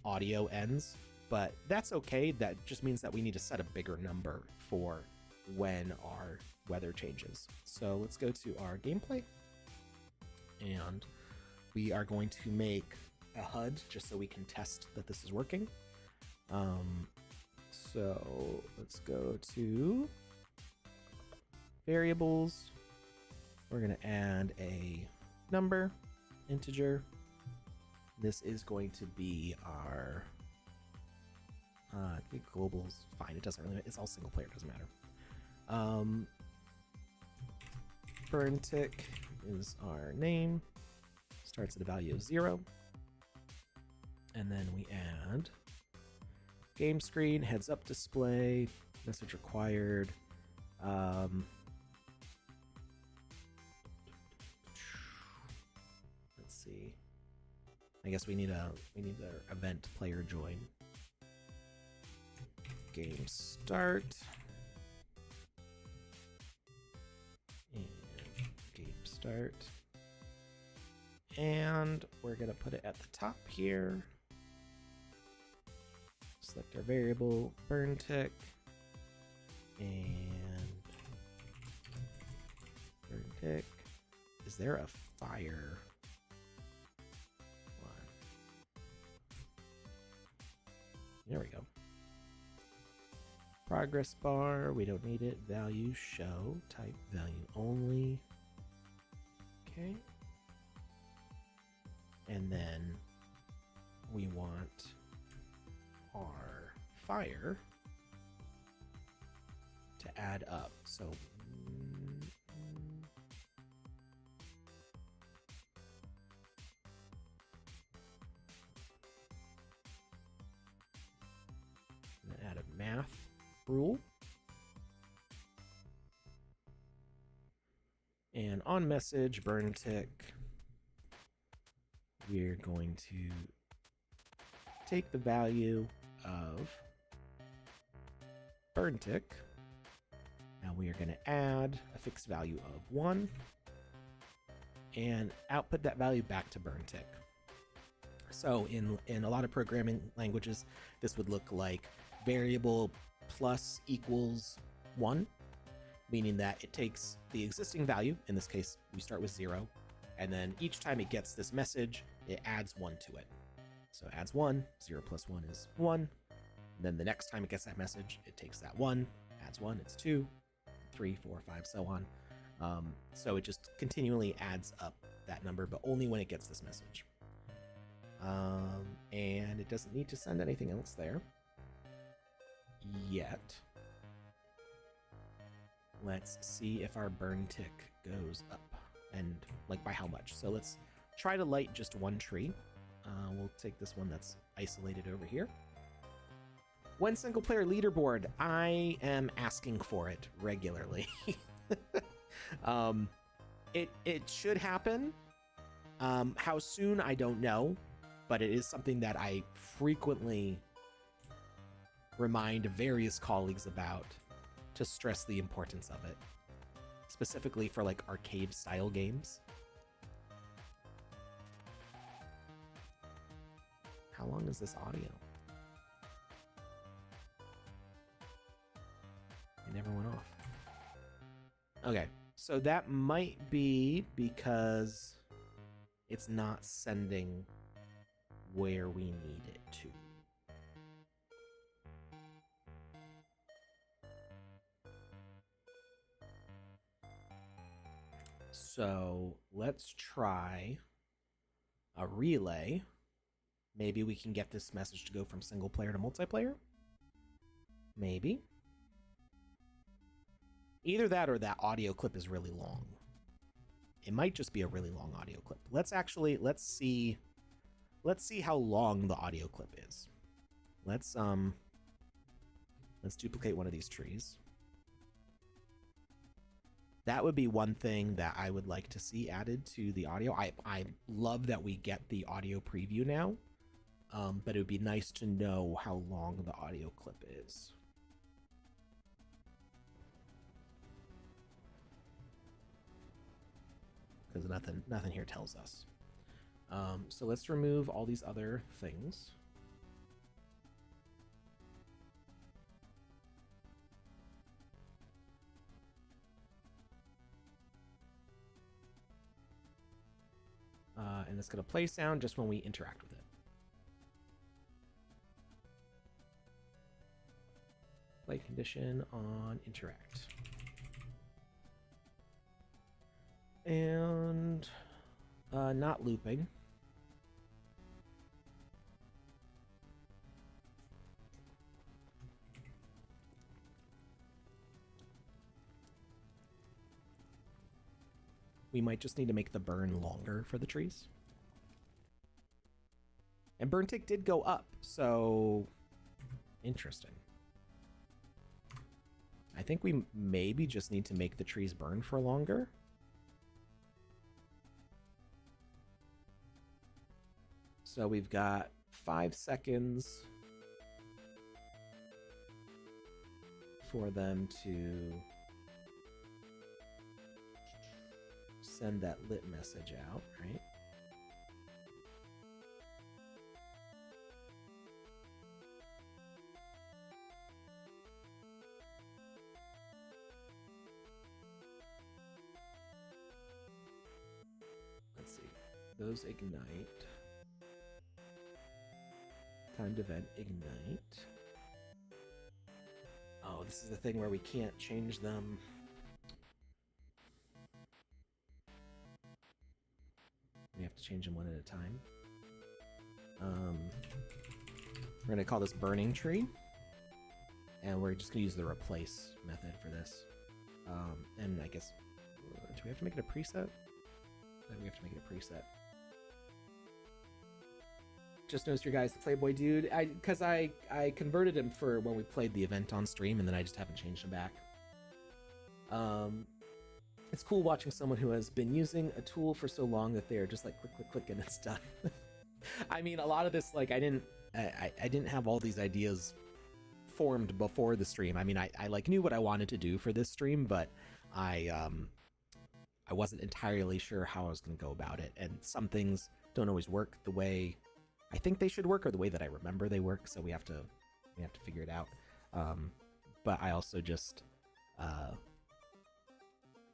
audio ends, but that's okay. That just means that we need to set a bigger number for when our weather changes. So let's go to our gameplay, and we are going to make a HUD just so we can test that this is working. So let's go to variables. We're going to add a number, integer. This is going to be our I think global's fine. It doesn't really, it's all single player, it doesn't matter. Burn tick is our name, starts at a value of 0, and then we add game screen, heads up display, message required. Let's see. I guess we need our event player join. Game start. Start, and we're gonna put it at the top here. Select our variable burn tick, and burn tick. Is there a fire one? There we go. Progress bar, we don't need it. Value show, type value only. Okay. And then we want our fire to add up. So add a math rule. And on message, burn tick, we're going to take the value of burn tick. Now we are going to add a fixed value of 1 and output that value back to burn tick. So in a lot of programming languages, this would look like variable plus equals 1, meaning that it takes the existing value, in this case we start with 0, and then each time it gets this message, it adds 1 to it. So it adds 1, 0 plus 1 is 1, and then the next time it gets that message, it takes that 1, adds 1, it's 2, 3, 4, 5, so on. So it just continually adds up that number, but only when it gets this message. And it doesn't need to send anything else there yet. Let's see if our burn tick goes up, and like by how much. So let's try to light just one tree. We'll take this one that's isolated over here. One single player leaderboard. I am asking for it regularly. It should happen. How soon, I don't know, but it is something that I frequently remind various colleagues about, to stress the importance of it, specifically for like arcade style games. How long is this audio? It never went off. Okay, so that might be because it's not sending where we need it to. So let's try a relay. Maybe we can get this message to go from single player to multiplayer. Maybe. Either that or that audio clip is really long. It might just be a really long audio clip. Let's see how long the audio clip is. Let's duplicate one of these trees. That would be one thing that I would like to see added to the audio. I love that we get the audio preview now, but it would be nice to know how long the audio clip is. Because nothing here tells us. So let's remove all these other things. And it's going to play sound just when we interact with it. Play condition on interact. And not looping. We might just need to make the burn longer for the trees. And burn tick did go up, so interesting. I think we maybe just need to make the trees burn for longer. So we've got 5 seconds for them to send that lit message out, right? Let's see. Those ignite. Timed event ignite. Oh, this is the thing where we can't change them. change them one at a time. We're gonna call this burning tree, and we're just gonna use the replace method for this. And I guess, do we have to make it a preset? I think we have to make it a preset. Just noticed your guy's the Playboy dude. Because I converted him for when we played the event on stream, and then I just haven't changed him back. It's cool watching someone who has been using a tool for so long that they are just like click, click, click, and it's done. I mean, a lot of this, like, I didn't have all these ideas formed before the stream. I mean, I like knew what I wanted to do for this stream, but I wasn't entirely sure how I was going to go about it. And some things don't always work the way I think they should work or the way that I remember they work. So we have to figure it out. But I also just,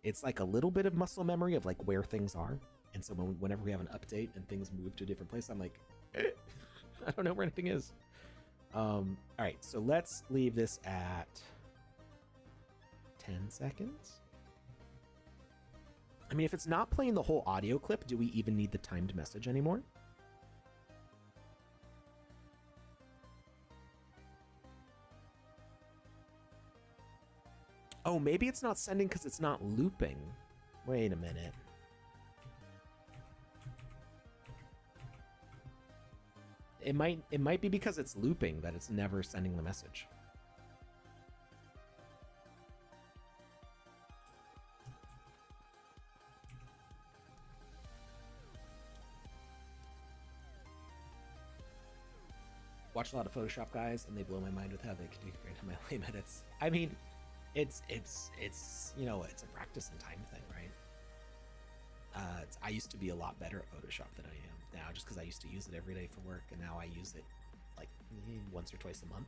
it's like a little bit of muscle memory of like where things are. And so whenever we have an update and things move to a different place, I'm like, I don't know where anything is. All right, so let's leave this at 10 seconds. I mean, if it's not playing the whole audio clip, do we even need the timed message anymore? Oh, maybe it's not sending because it's not looping. Wait a minute. It might be because it's looping that it's never sending the message. Watch a lot of Photoshop guys, and they blow my mind with how they can do my lame edits. I mean, it's you know, it's a practice and time thing, right? I used to be a lot better at Photoshop than I am now, just because I used to use it every day for work, and now I use it like once or twice a month,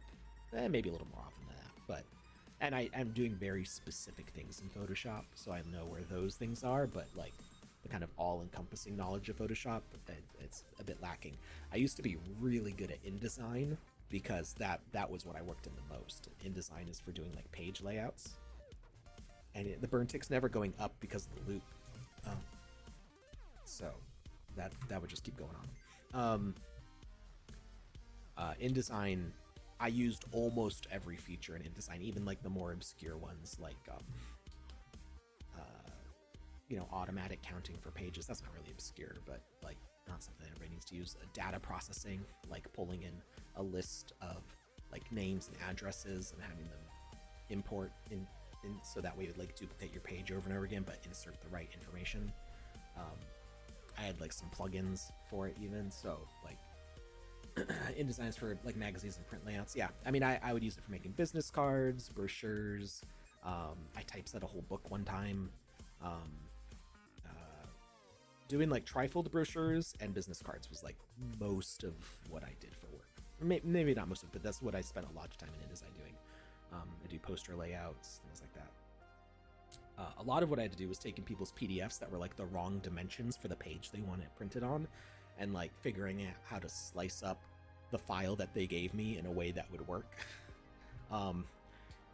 maybe a little more often than that. But and I'm doing very specific things in Photoshop, so I know where those things are. But like the kind of all-encompassing knowledge of Photoshop, it's a bit lacking. I used to be really good at InDesign because that was what I worked in the most. InDesign is for doing like page layouts, and the burn tick's never going up because of the loop. So that would just keep going on. InDesign, I used almost every feature in InDesign, even like the more obscure ones, like you know, automatic counting for pages. That's not really obscure, but like not something everybody needs to use. Data processing, like pulling in a list of like names and addresses and having them import in so that way it would like duplicate your page over and over again, but insert the right information. I had like some plugins for it even, so like InDesign is for like magazines and print layouts. Yeah, I mean, I would use it for making business cards, brochures. I typeset a whole book one time. Doing like trifold brochures and business cards was like most of what I did for work. Maybe not most of it, but that's what I spent a lot of time in InDesign doing. I do poster layouts, things like that. A lot of what I had to do was taking people's PDFs that were like the wrong dimensions for the page they want it printed on, and like figuring out how to slice up the file that they gave me in a way that would work.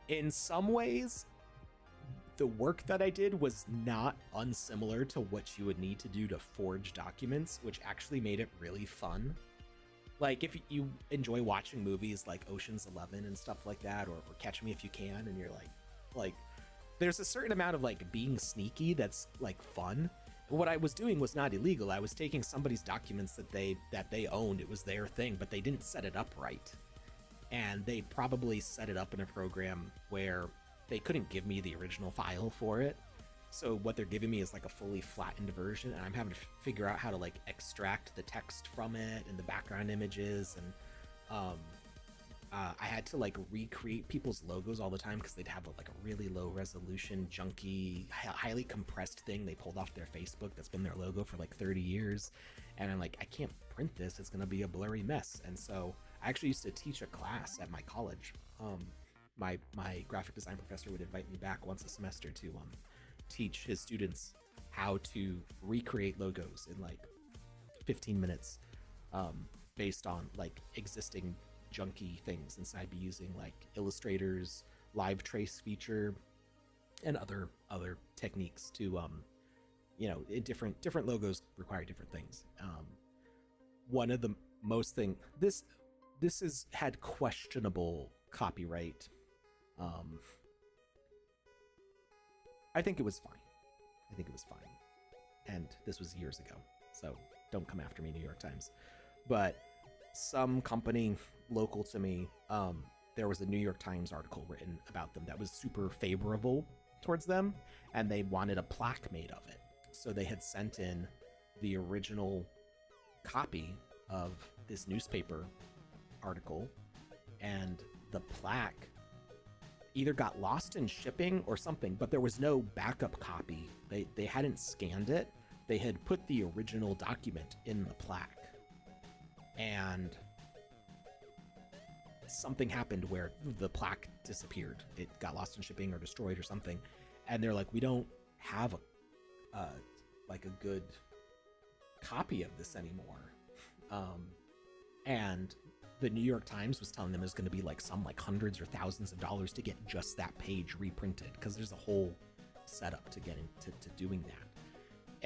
In some ways, the work that I did was not unsimilar to what you would need to do to forge documents, which actually made it really fun. Like if you enjoy watching movies like Ocean's 11 and stuff like that, or Catch Me If You Can, and you're like there's a certain amount of like being sneaky that's like fun. What I was doing was not illegal. I was taking somebody's documents that they owned. It was their thing, but they didn't set it up right. And they probably set it up in a program where they couldn't give me the original file for it. So what they're giving me is like a fully flattened version, and I'm having to figure out how to like extract the text from it and the background images. And I had to like recreate people's logos all the time because they'd have like a really low resolution, junky, highly compressed thing they pulled off their Facebook that's been their logo for like 30 years. And I'm like, I can't print this. It's going to be a blurry mess. And so I actually used to teach a class at my college. My graphic design professor would invite me back once a semester to teach his students how to recreate logos in like 15 minutes based on like existing junky things. And so I'd be using like Illustrator's live trace feature and other techniques to different logos require different things. One of the most thing this has had questionable copyright. I think it was fine. And this was years ago, so don't come after me, New York Times. But some company local to me, there was a New York Times article written about them that was super favorable towards them, and they wanted a plaque made of it. So they had sent in the original copy of this newspaper article, and the plaque either got lost in shipping or something, but there was no backup copy. They hadn't scanned it. They had put the original document in the plaque, and something happened where the plaque disappeared. It got lost in shipping or destroyed or something, and they're like, we don't have a good copy of this anymore. And the New York Times was telling them it was going to be like hundreds or thousands of dollars to get just that page reprinted, because there's a whole setup to get into doing that.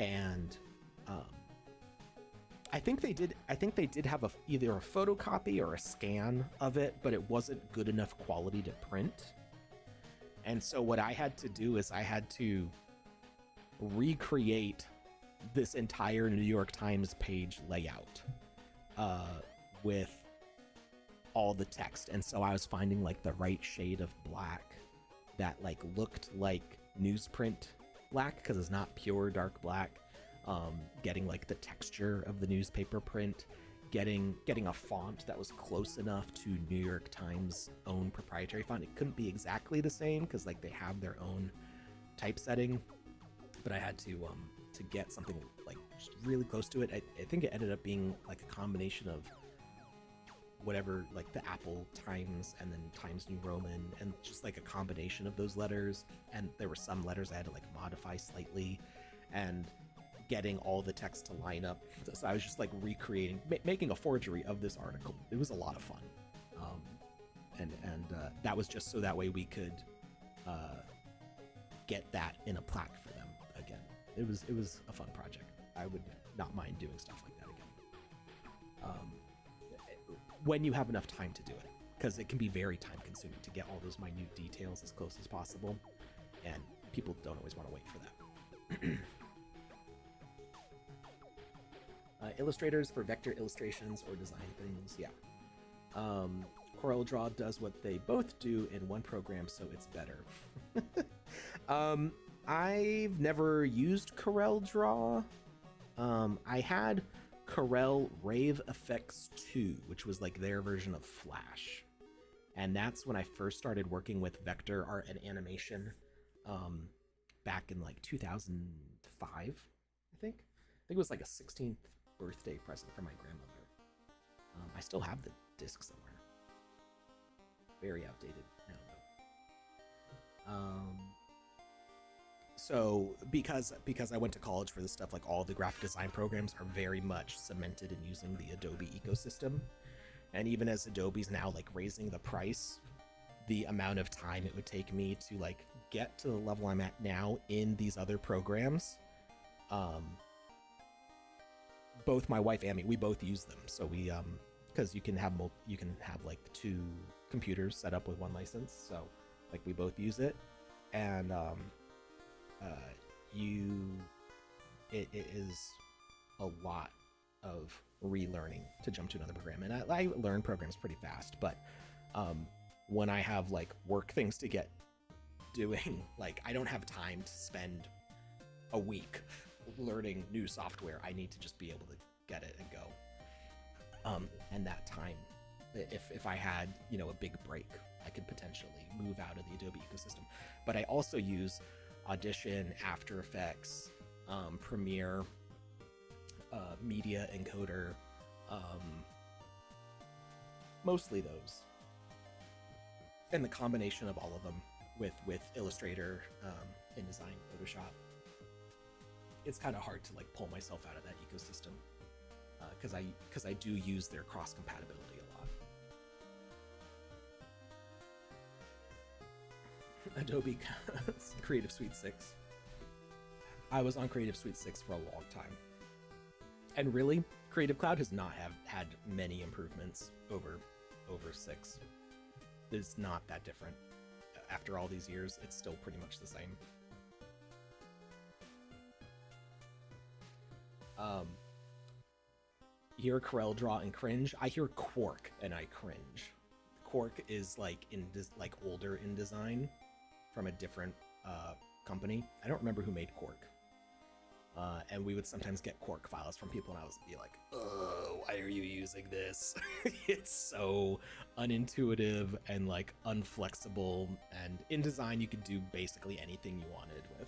And I think they did have either a photocopy or a scan of it, but it wasn't good enough quality to print. And so what I had to do is I had to recreate this entire New York Times page layout with all the text. And so I was finding like the right shade of black that like looked like newsprint black, because it's not pure dark black. Getting like the texture of the newspaper print, getting a font that was close enough to New York Times own proprietary font. It couldn't be exactly the same because like they have their own typesetting, but I had to get something like just really close to it. I think it ended up being like a combination of whatever, like the Apple Times and then Times New Roman, and just like a combination of those letters. And there were some letters I had to like modify slightly, and getting all the text to line up. So I was just like recreating, making a forgery of this article. It was a lot of fun. And that was just so that way we could get that in a plaque for them again. It was a fun project. I would not mind doing stuff like that again. When you have enough time to do it, because it can be very time consuming to get all those minute details as close as possible, and people don't always want to wait for that. Illustrators for vector illustrations or design things, yeah. CorelDRAW does what they both do in one program, so it's better. I've never used CorelDRAW. I had Corel Rave Effects 2, which was like their version of Flash. And that's when I first started working with vector art and animation, back in like 2005, I think. I think it was like a 16th birthday present from my grandmother. I still have the disc somewhere. Very outdated now, though. So because I went to college for this stuff, like all the graphic design programs are very much cemented in using the Adobe ecosystem. And even as Adobe's now like raising the price, the amount of time it would take me to like get to the level I'm at now in these other programs, both my wife and me, we both use them. So we, because you can have like 2 computers set up with 1 license. So like we both use it, and it is a lot of relearning to jump to another program. And I learn programs pretty fast, but when I have like work things to get doing, like I don't have time to spend a week learning new software. I need to just be able to get it and go. And that time, if I had, a big break, I could potentially move out of the Adobe ecosystem. But I also use Audition, After Effects, Premiere, Media Encoder, mostly those. And the combination of all of them with Illustrator, InDesign, Photoshop, it's kind of hard to like pull myself out of that ecosystem, because I do use their cross compatibility a lot. Adobe Creative Suite 6. I was on Creative Suite 6 for a long time. And really, Creative Cloud has not had many improvements over 6. It's not that different. After all these years, it's still pretty much the same. You hear Corel draw and cringe. I hear Quark and I cringe. Quark is like older in design from a different company. I don't remember who made Quark. And we would sometimes get Quark files from people, and I would be like, "Oh, why are you using this?" It's so unintuitive and like unflexible. And in design, you could do basically anything you wanted with.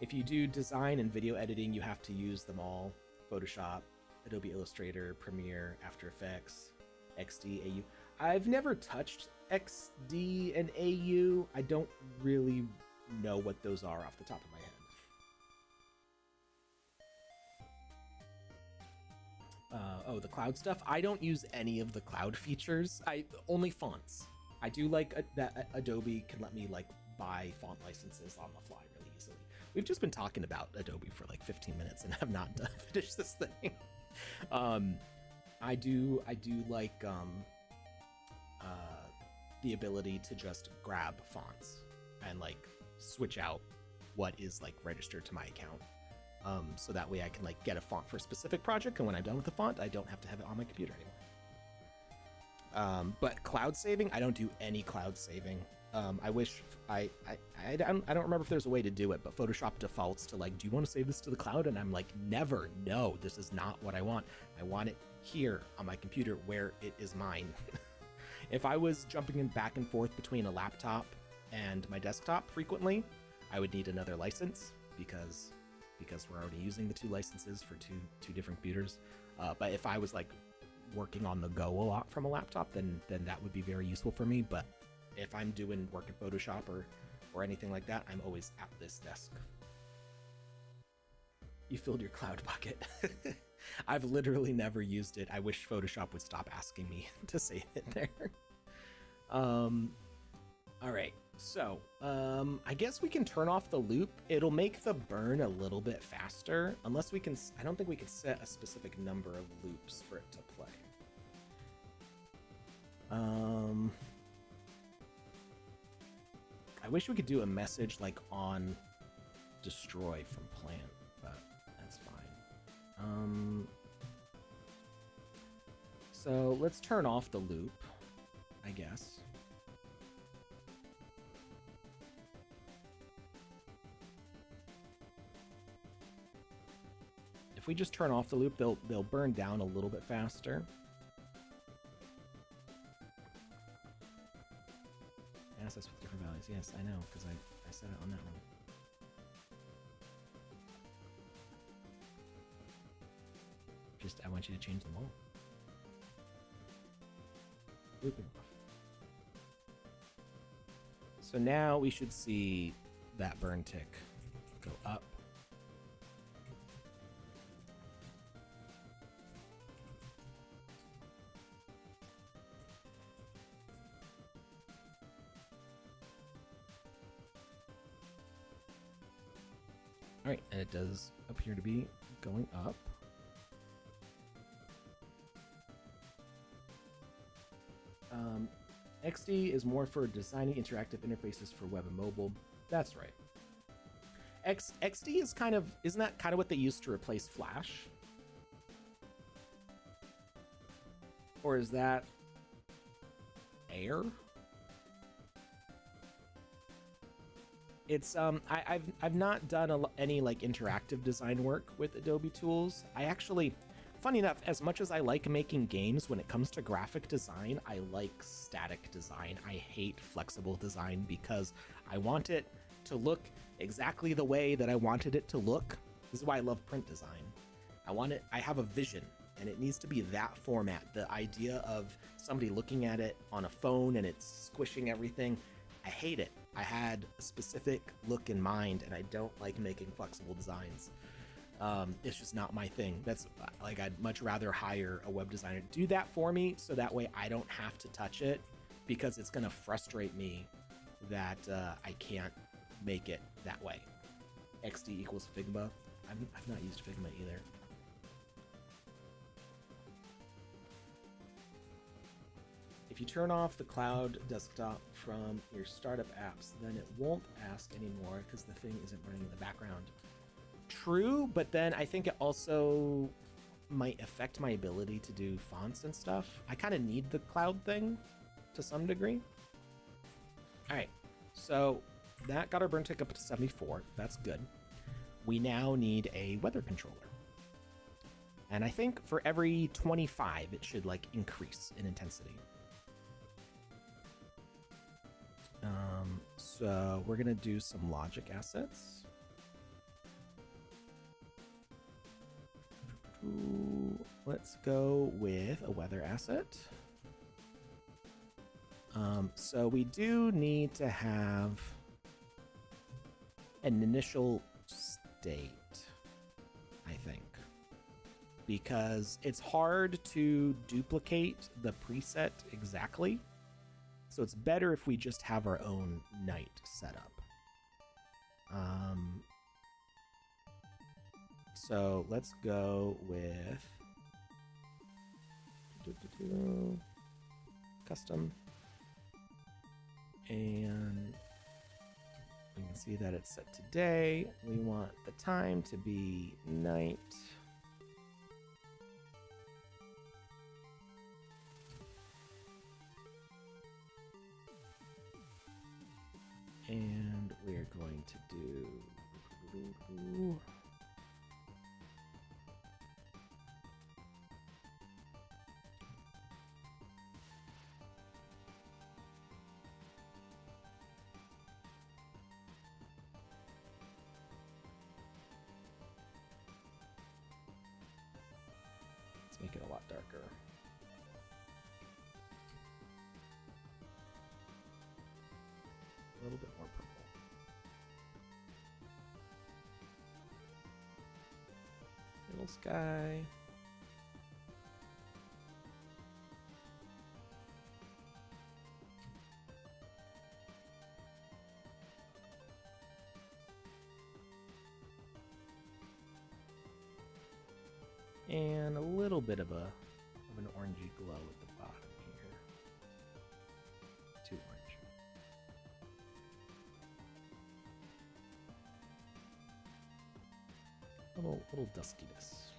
If you do design and video editing, you have to use them all: Photoshop, Adobe Illustrator, Premiere, After Effects, XD, AU. I've never touched XD and AU. I don't really know what those are off the top of my head. Oh, the cloud stuff. I don't use any of the cloud features. Only fonts. I do like that Adobe can let me like buy font licenses on the fly really easily. We've just been talking about Adobe for like 15 minutes and have not finished this thing. I do like the ability to just grab fonts and like switch out what is like registered to my account. So that way I can like get a font for a specific project, and when I'm done with the font, I don't have to have it on my computer anymore. But cloud saving, I don't do any cloud saving. I wish I don't remember if there's a way to do it, but Photoshop defaults to like, do you want to save this to the cloud? And I'm like, never. No, this is not what I want. I want it here on my computer where it is mine. If I was jumping back and forth between a laptop and my desktop frequently, I would need another license because we're already using the 2 licenses for two different computers. But if I was like working on the go a lot from a laptop, then that would be very useful for me. But if I'm doing work in Photoshop or anything like that, I'm always at this desk. You filled your cloud bucket. I've literally never used it. I wish Photoshop would stop asking me to save it there. All right, so I guess we can turn off the loop. It'll make the burn a little bit faster, unless we can. I don't think we could set a specific number of loops for it to play. I wish we could do a message like on destroy from plant, but that's fine. So let's turn off the loop, I guess. If we just turn off the loop, they'll burn down a little bit faster. Assets with different values. Yes, I know, because I said it on that one. Just, I want you to change them all. Looping off. So now we should see that burn tick go up. All right, and it does appear to be going up. XD is more for designing interactive interfaces for web and mobile. That's right. XD is kind of, isn't that kind of what they used to replace Flash? Or is that Air? It's I've not done any like interactive design work with Adobe tools. I actually, funny enough, as much as I like making games, when it comes to graphic design, I like static design. I hate flexible design because I want it to look exactly the way that I wanted it to look. This is why I love print design. I have a vision, and it needs to be that format. The idea of somebody looking at it on a phone and it's squishing everything, I hate it. I had a specific look in mind, and I don't like making flexible designs. It's just not my thing. That's like, I'd much rather hire a web designer to do that for me, so that way I don't have to touch it, because it's gonna frustrate me that I can't make it that way. XD equals Figma. I've not used Figma either. If you turn off the cloud desktop from your startup apps, then it won't ask anymore because the thing isn't running in the background. True, but then I think it also might affect my ability to do fonts and stuff. I kind of need the cloud thing to some degree. All right, so that got our burn tick up to 74. That's good. We now need a weather controller. And I think for every 25, it should like increase in intensity. So we're gonna do some logic assets. Let's go with a weather asset. So we do need to have an initial state, I think, because it's hard to duplicate the preset exactly. So it's better if we just have our own night set up. So let's go with custom, and we can see that it's set to day. We want the time to be night. And we're going to do let's make it a lot darker. A little bit more purple. Middle sky. And a little bit of an orangey glow at the bottom here. Too orange. Little duskiness.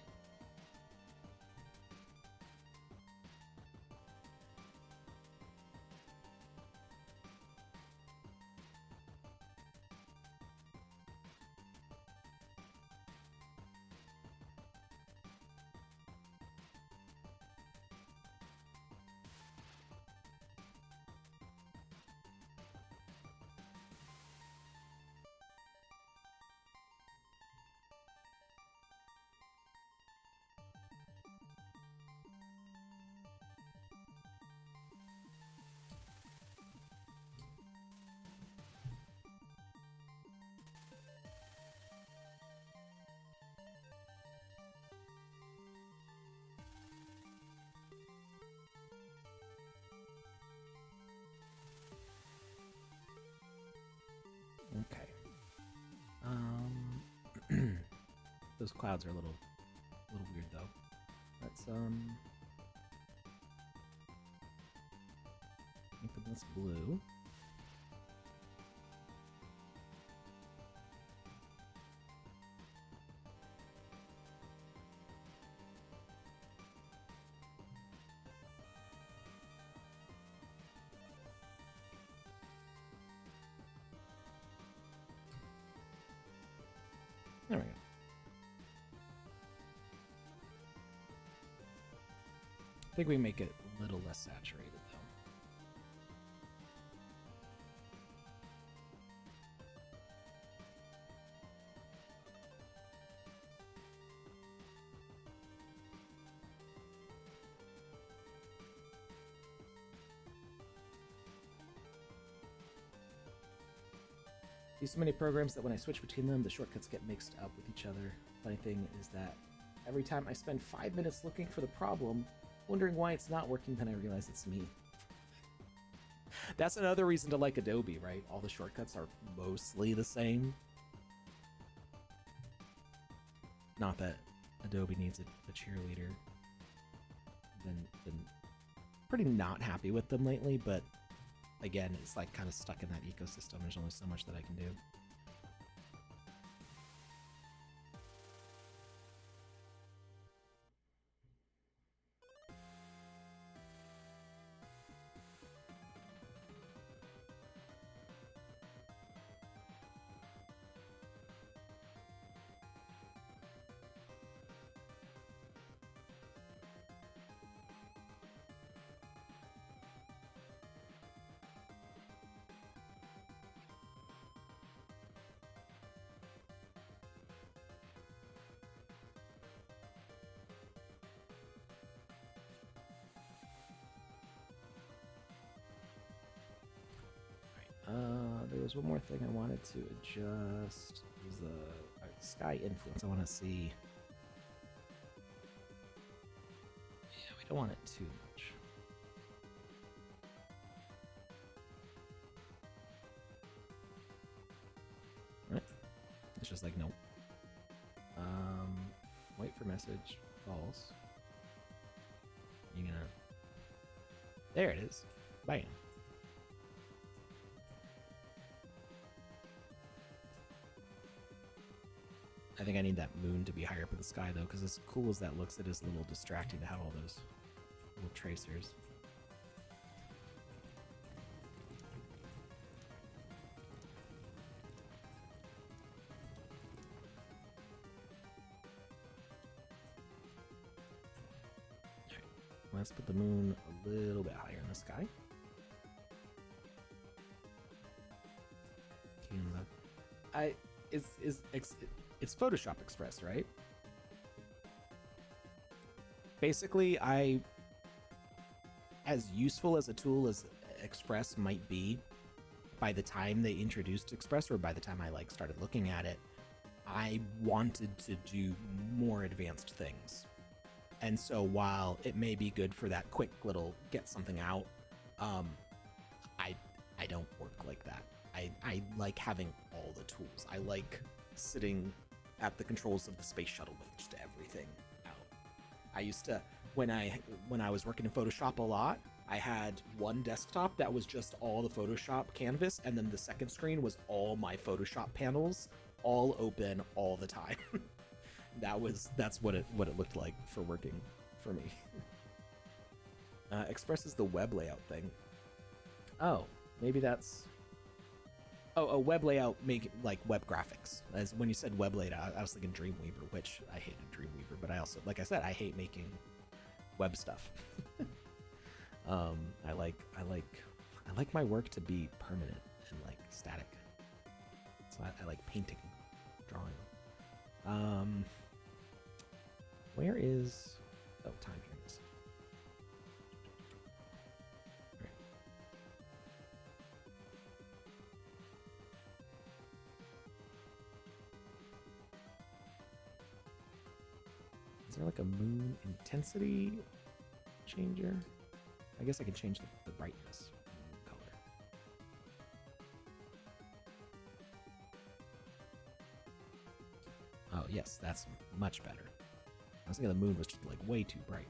Okay. Those clouds are a little weird though. Let's make them this blue. There we go. I think we make it a little less saturated though. Use so many programs that when I switch between them, the shortcuts get mixed up with each other. Funny thing is that every time I spend 5 minutes looking for the problem, wondering why it's not working, then I realize it's me. That's another reason to like Adobe, right? All the shortcuts are mostly the same. Not that Adobe needs a cheerleader. Been pretty not happy with them lately, but again, it's like kind of stuck in that ecosystem. There's only so much that I can do. There was one more thing I wanted to adjust. It was the sky influence. I want to see. Yeah, we don't want it too much. Right? It's just like, nope. Wait for message. False. You're gonna. There it is. Bam. I think I need that moon to be higher up in the sky, though, because as cool as that looks, it is a little distracting to have all those little tracers. All right. Let's put the moon a little bit higher in the sky. It's Photoshop Express, right? Basically, as useful as a tool as Express might be, by the time they introduced Express, or by the time I like started looking at it, I wanted to do more advanced things. And so while it may be good for that quick little get something out, I don't work like that. I like having all the tools. I like sitting at the controls of the space shuttle with just everything out. I used to, when I was working in Photoshop a lot, I had one desktop that was just all the Photoshop canvas, and then the second screen was all my Photoshop panels, all open all the time. That's what it looked like for working for me. Express is the web layout thing. Oh, maybe that's. Oh, a web layout, make like web graphics. As when you said web layout, I was thinking Dreamweaver, which I hated Dreamweaver, but I also, like I said, I hate making web stuff. I like my work to be permanent and like static. So I like painting, drawing. Where is? Oh, time here. It is. Is there like a moon intensity changer? I guess I can change the brightness color. Oh, yes, that's much better. I was thinking the moon was just like way too bright.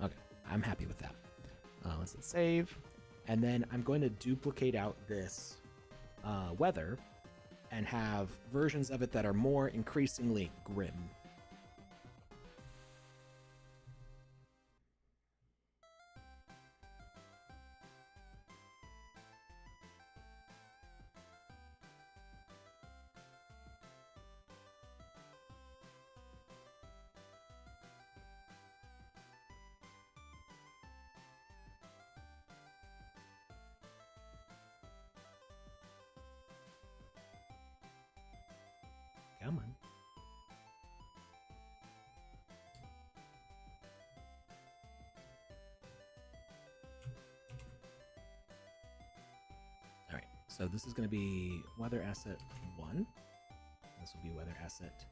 Okay, I'm happy with that. Let's hit save. And then I'm going to duplicate out this weather and have versions of it that are more increasingly grim. Come on. So this is going to be weather asset 1. This will be weather asset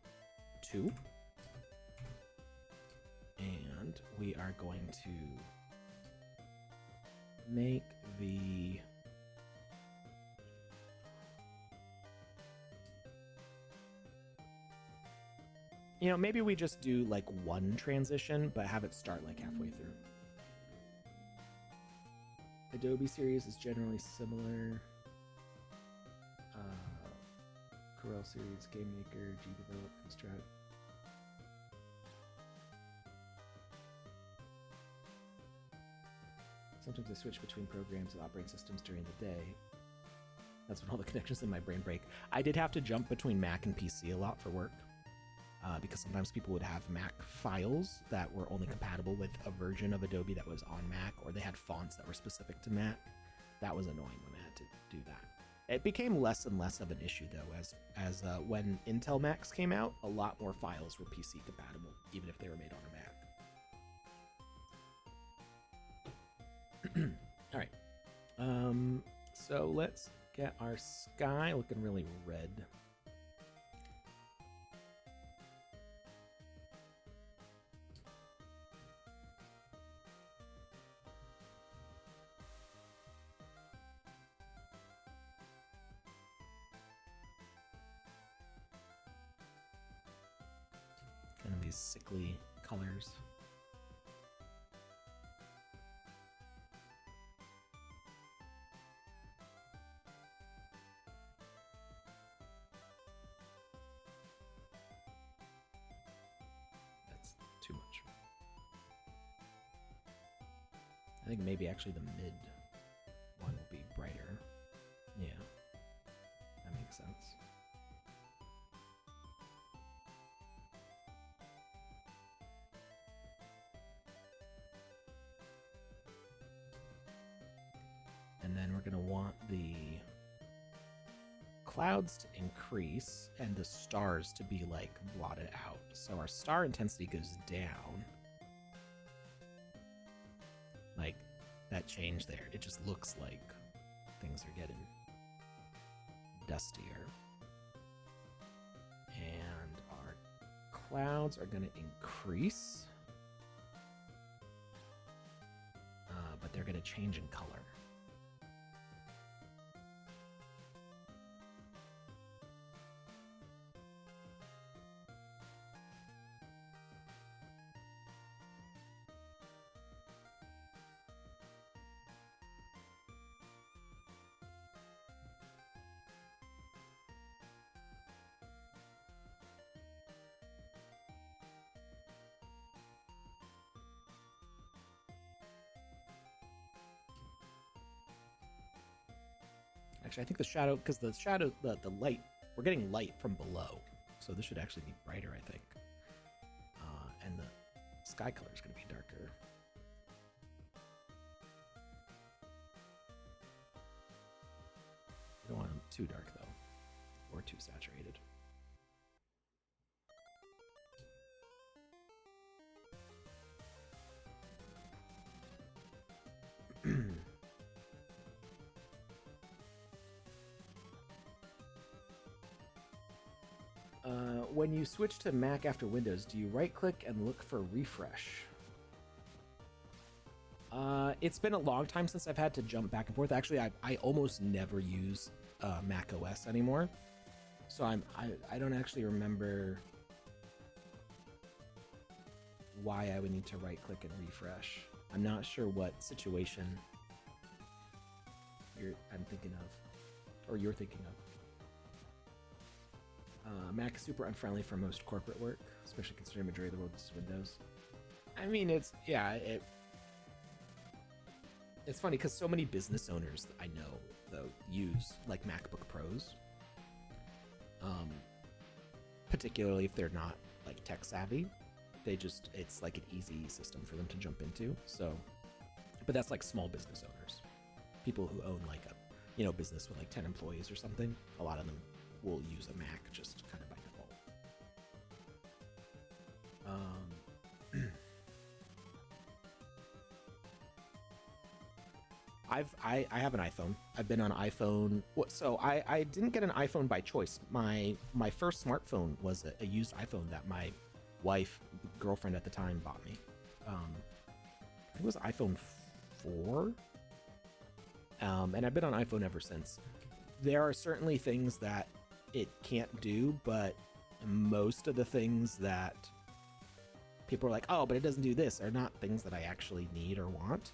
2. And we are going to make the maybe we just do like one transition, but have it start like halfway through. Adobe series is generally similar. Corel series, Game Maker, Gdevelop, Construct. Sometimes I switch between programs and operating systems during the day. That's when all the connections in my brain break. I did have to jump between Mac and PC a lot for work. Because sometimes people would have Mac files that were only compatible with a version of Adobe that was on Mac, or they had fonts that were specific to Mac. That was annoying when I had to do that. It became less and less of an issue, though, as when Intel Macs came out, a lot more files were PC compatible, even if they were made on a Mac. All right. So let's get our sky looking really red. Kind of these sickly colors. That's too much. I think maybe actually the mid one will be brighter. Yeah, that makes sense. And then we're going to want the clouds to increase and the stars to be like blotted out. So our star intensity goes down. Like that change there. It just looks like things are getting dustier. And our clouds are going to increase. But they're going to change in color. Actually, I think the shadow, because the shadow, the light, we're getting light from below. So this should actually be brighter, I think. And the sky color is going to be darker. We don't want them too dark, though, or too saturated. When you switch to Mac after Windows, do you right-click and look for refresh? It's been a long time since I've had to jump back and forth. Actually, I almost never use Mac OS anymore, so I don't actually remember why I would need to right-click and refresh. I'm not sure what situation I'm thinking of, or you're thinking of. Mac is super unfriendly for most corporate work, especially considering the majority of the world uses Windows. I mean, it's funny because so many business owners I know, though, use like MacBook Pros, particularly if they're not like tech savvy. It's like an easy system for them to jump into. So, but that's like small business owners, people who own like a business with like 10 employees or something. A lot of them will use a Mac just kind of by default. I have an iPhone. I've been on iPhone. So I didn't get an iPhone by choice. My first smartphone was a used iPhone that my wife, girlfriend at the time, bought me. I think it was iPhone 4. And I've been on iPhone ever since. There are certainly things that it can't do, but most of the things that people are like, oh, but it doesn't do this, are not things that I actually need or want.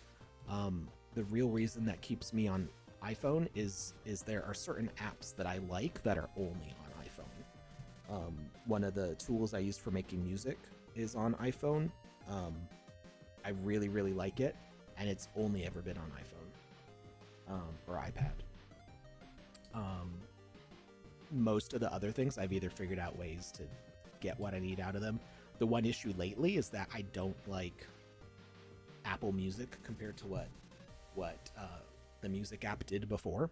The real reason that keeps me on iPhone is there are certain apps that I like that are only on iPhone. One of the tools I use for making music is on iPhone. I really, really like it, and it's only ever been on iPhone or iPad. Most of the other things, I've either figured out ways to get what I need out of them. The one issue lately is that I don't like Apple Music compared to what the music app did before.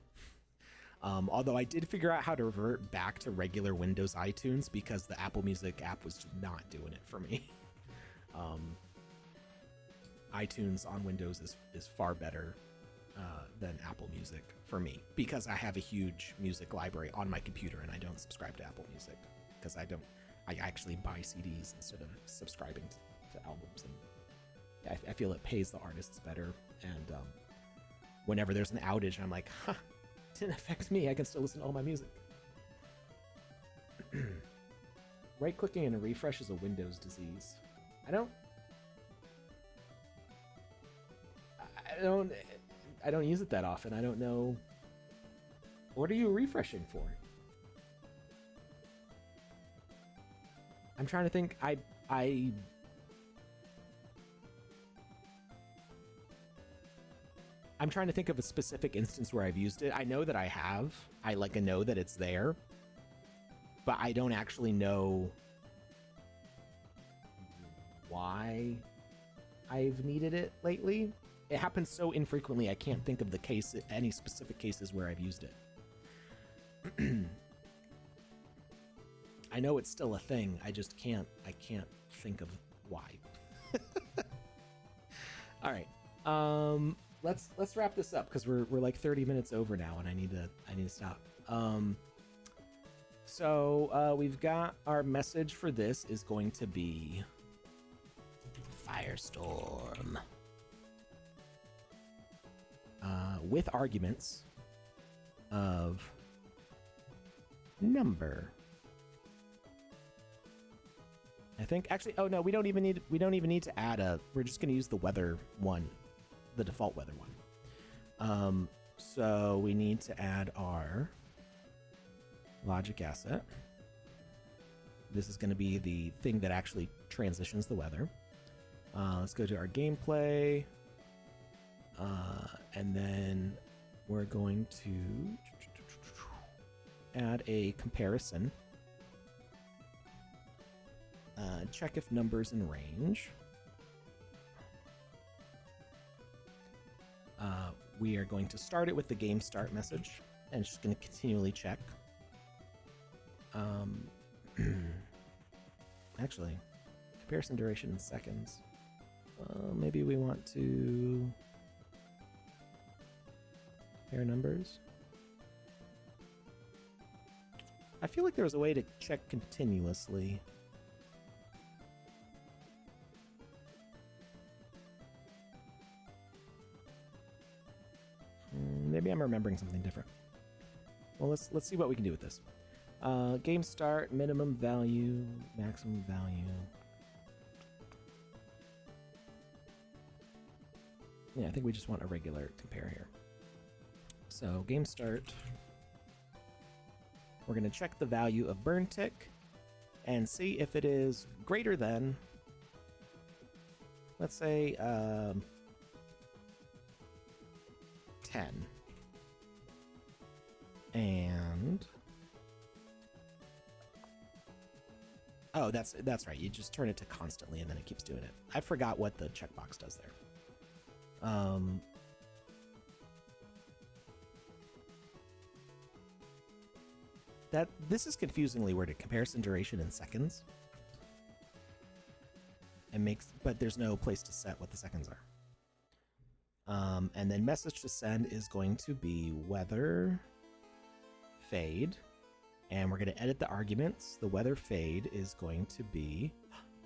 Although I did figure out how to revert back to regular Windows iTunes because the Apple Music app was just not doing it for me. iTunes on Windows is far better than Apple Music for me because I have a huge music library on my computer and I don't subscribe to Apple Music because I actually buy CDs instead of subscribing to albums, and I feel it pays the artists better. And whenever there's an outage, I'm like, huh, it didn't affect me. I can still listen to all my music. Right-clicking and a refresh is a Windows disease. I don't use it that often. I don't know. What are you refreshing for? I'm trying to think. I'm trying to think of a specific instance where I've used it. I know that I have. I know that it's there, but I don't actually know why I've needed it lately. It happens so infrequently, I can't think of any specific cases where I've used it. I know it's still a thing. I just can't think of why. All right. Let's wrap this up because we're like 30 minutes over now, and I need to stop. So we've got our message for this is going to be Firestorm. With arguments of number. I think actually, oh no, we don't even need to add we're just going to use the weather one, the default weather one. So we need to add our logic asset. This is going to be the thing that actually transitions the weather. Let's go to our gameplay. And then we're going to add a comparison. Check if numbers in range. We are going to start it with the game start message, and it's just going to continually check. Actually, comparison duration in seconds. Maybe we want to pair numbers. I feel like there was a way to check continuously. Maybe I'm remembering something different. Well, let's see what we can do with this. Game start, minimum value, maximum value. Yeah, I think we just want a regular compare here. So game start. We're going to check the value of burn tick and see if it is greater than, let's say, 10. And oh, that's right. You just turn it to constantly and then it keeps doing it. I forgot what the checkbox does there. This is confusingly worded. Comparison duration in seconds. But there's no place to set what the seconds are. And then message to send is going to be weather fade. And we're going to edit the arguments. The weather fade is going to be...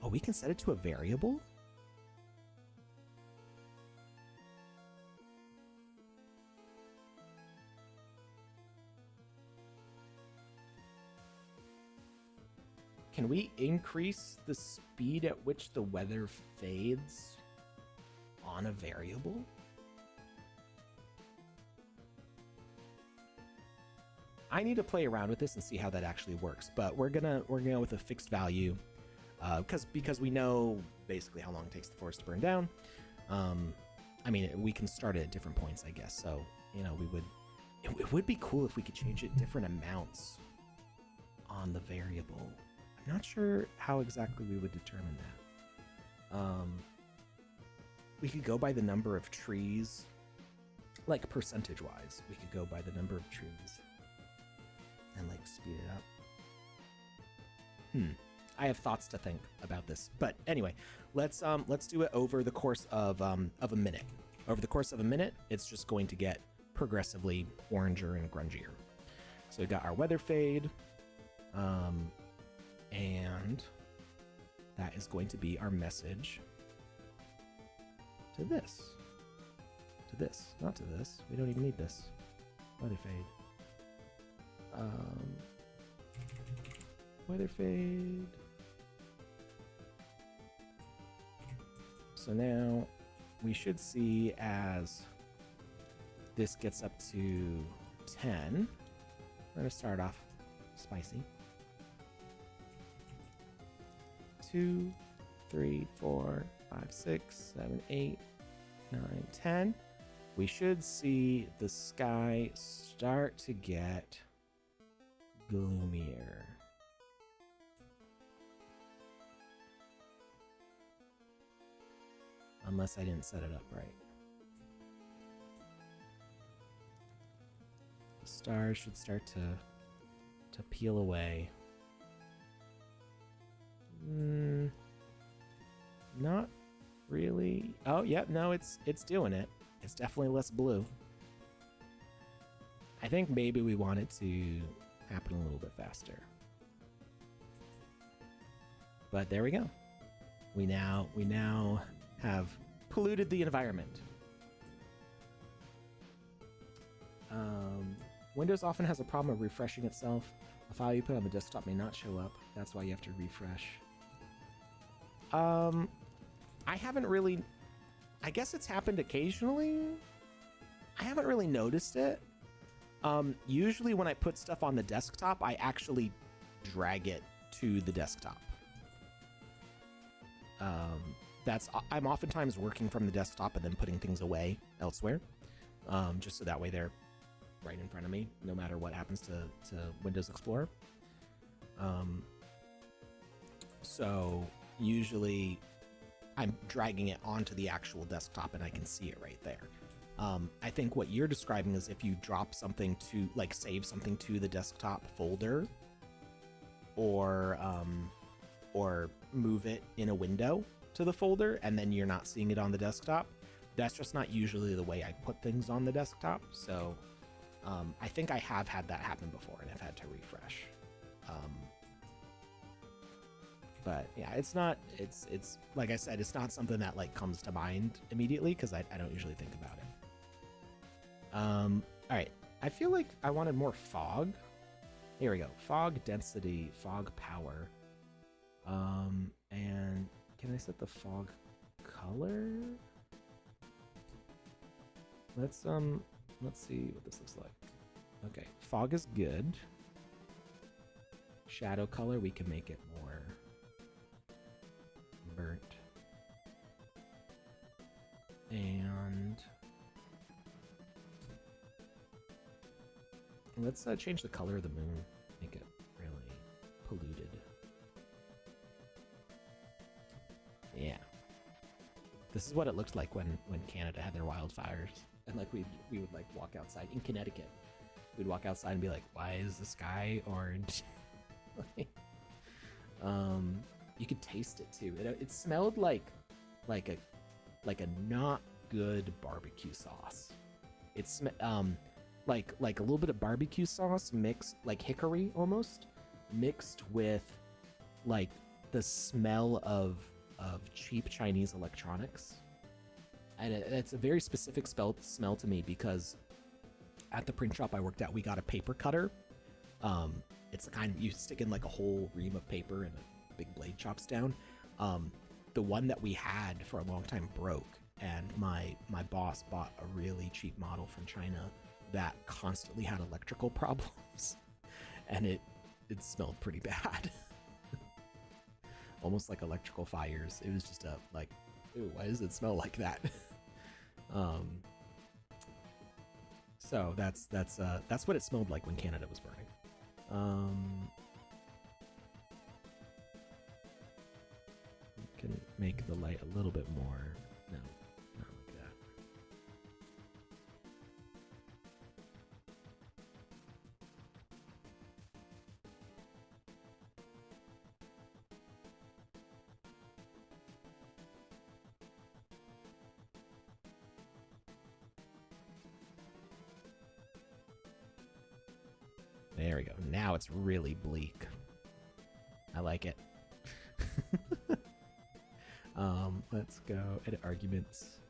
Oh, we can set it to a variable? Can we increase the speed at which the weather fades on a variable? I need to play around with this and see how that actually works, but we're gonna go with a fixed value because we know basically how long it takes the forest to burn down. I mean, we can start at different points, I guess. So it would be cool if we could change it different amounts on the variable. I'm not sure how exactly we would determine that. We could go by the number of trees, like percentage-wise. We could go by the number of trees and like speed it up. I have thoughts to think about this, but anyway, let's do it over the course of a minute. Over the course of a minute, it's just going to get progressively oranger and grungier. So we got our weather fade. And that is going to be our message to this. To this, not to this. We don't even need this. Weather fade. Weather fade. So now we should see as this gets up to 10. We're going to start off spicy. 2, 3, 4, 5, 6, 7, 8, 9, 10. We should see the sky start to get gloomier. Unless I didn't set it up right. The stars should start to peel away. Not really. Oh, yep, no, it's doing it. It's definitely less blue. I think maybe we want it to happen a little bit faster. But there we go. We now have polluted the environment. Windows often has a problem of refreshing itself. A file you put on the desktop may not show up. That's why you have to refresh. I haven't really... I guess it's happened occasionally. I haven't really noticed it. Usually when I put stuff on the desktop, I actually drag it to the desktop. I'm oftentimes working from the desktop and then putting things away elsewhere, just so that way they're right in front of me, no matter what happens to Windows Explorer. So usually I'm dragging it onto the actual desktop and I can see it right there. I think what you're describing is if you drop something to, like, save something to the desktop folder, or move it in a window to the folder and then you're not seeing it on the desktop. That's just not usually the way I put things on the desktop. So I think I have had that happen before and I've had to refresh. But yeah, it's like I said, it's not something that like comes to mind immediately because I don't usually think about it. All right, I feel like I wanted more fog. Here we go. Fog density, fog power. And can I set the fog color? Let's see what this looks like. Okay, fog is good. Shadow color, we can make it more burnt. And let's change the color of the moon. Make it really polluted. Yeah. This is what it looked like when Canada had their wildfires. And like we would like walk outside in Connecticut. We'd walk outside and be like, why is the sky orange? You could taste it too. It smelled like a not good barbecue sauce. It's like a little bit of barbecue sauce mixed, like hickory almost, mixed with like the smell of cheap Chinese electronics. And it's a very specific smell to me because at the print shop I worked at, we got a paper cutter. It's the kind you stick in like a whole ream of paper and a big blade chops down. The one that we had for a long time broke, and my boss bought a really cheap model from China that constantly had electrical problems, and it smelled pretty bad. Almost like electrical fires. It was just a like, ooh, why does it smell like that? So that's what it smelled like when Canada was burning. Can make the light a little bit more. No, not like that. There we go. Now it's really bleak. I like it. Let's go edit arguments.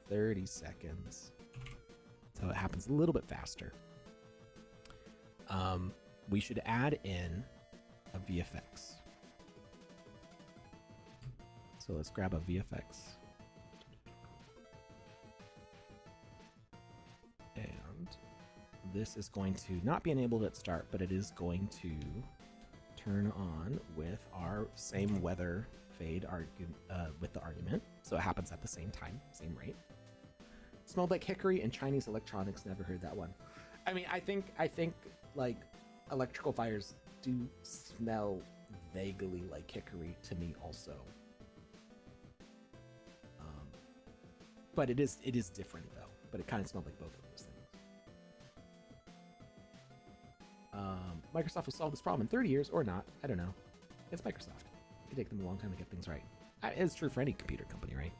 30 seconds. So it happens a little bit faster. We should add in a VFX. So let's grab a VFX. And this is going to not be enabled at start, but it is going to turn on with our same weather fade with the argument. So it happens at the same time, same rate. Smelled like hickory and Chinese electronics. Never heard that one. I mean, I think like electrical fires do smell vaguely like hickory to me also. But it is different though. But it kind of smelled like both of those things. Microsoft will solve this problem in 30 years or not. I don't know. It's Microsoft. It could take them a long time to get things right. It's true for any computer company, right?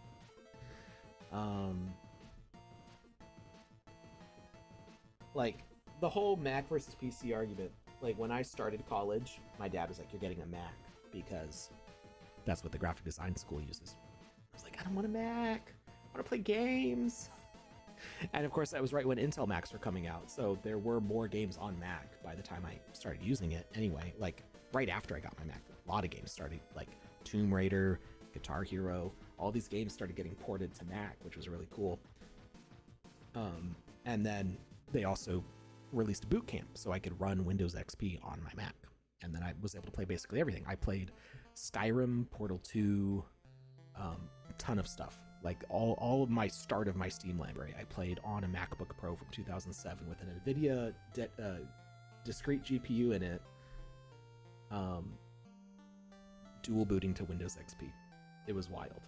Like the whole Mac versus PC argument. Like when I started college, my dad was like, "You're getting a Mac because that's what the graphic design school uses." I was like, "I don't want a Mac. I want to play games." And of course, that was right when Intel Macs were coming out, so there were more games on Mac by the time I started using it. Anyway, like right after I got my Mac, a lot of games started, like Tomb Raider, Guitar Hero, all these games started getting ported to Mac, which was really cool. And then they also released a boot camp so I could run Windows XP on my Mac. And then I was able to play basically everything. I played Skyrim, Portal 2, ton of stuff. Like all of my start of my Steam library, I played on a MacBook Pro from 2007 with an NVIDIA discrete GPU in it, dual booting to Windows XP. It was wild.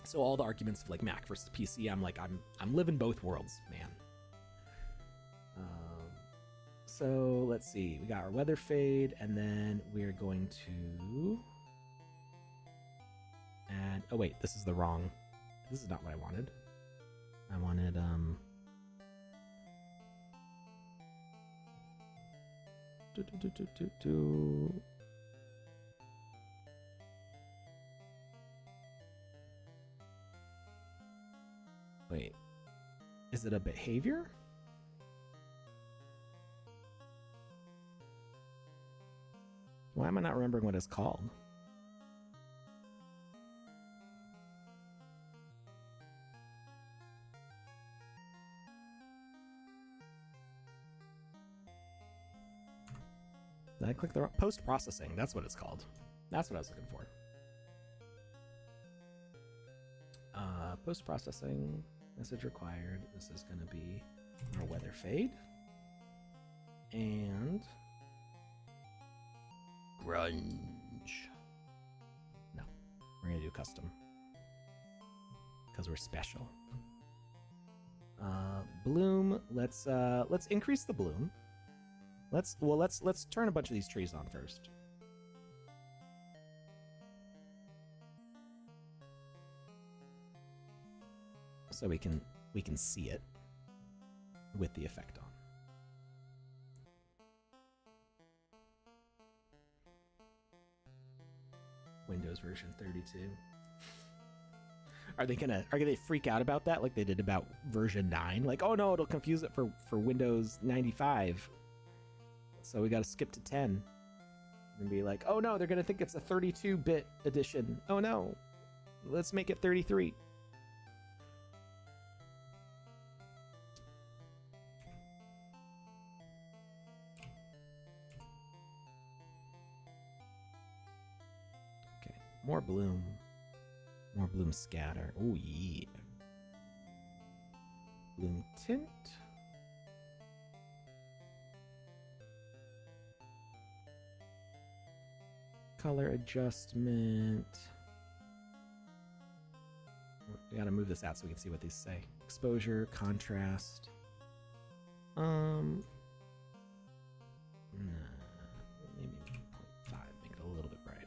So all the arguments of like Mac versus PC, I'm like, I'm living both worlds, man. So let's see, we got our weather fade, and then we're going to add, oh wait, this is the wrong, this is not what I wanted. I wanted, wait, is it a behavior? Why am I not remembering what it's called? Did I click the wrong? Post-processing, that's what it's called. That's what I was looking for. Post-processing, message required. This is going to be our weather fade. And grunge. No, we're going to do custom. Because we're special. Bloom, let's increase the bloom. Let's turn a bunch of these trees on first. so we can see it with the effect on. Windows version 32. Are they gonna freak out about that like they did about version 9? Like, oh no, it'll confuse it for Windows 95. So we gotta skip to 10. And be like, oh no, they're gonna think it's a 32-bit edition. Oh no. Let's make it 33. Okay, more bloom. More bloom scatter. Oh yeah. Bloom tint. Color adjustment. We gotta move this out so we can see what these say. Exposure, contrast. Maybe 0.5, make it a little bit brighter.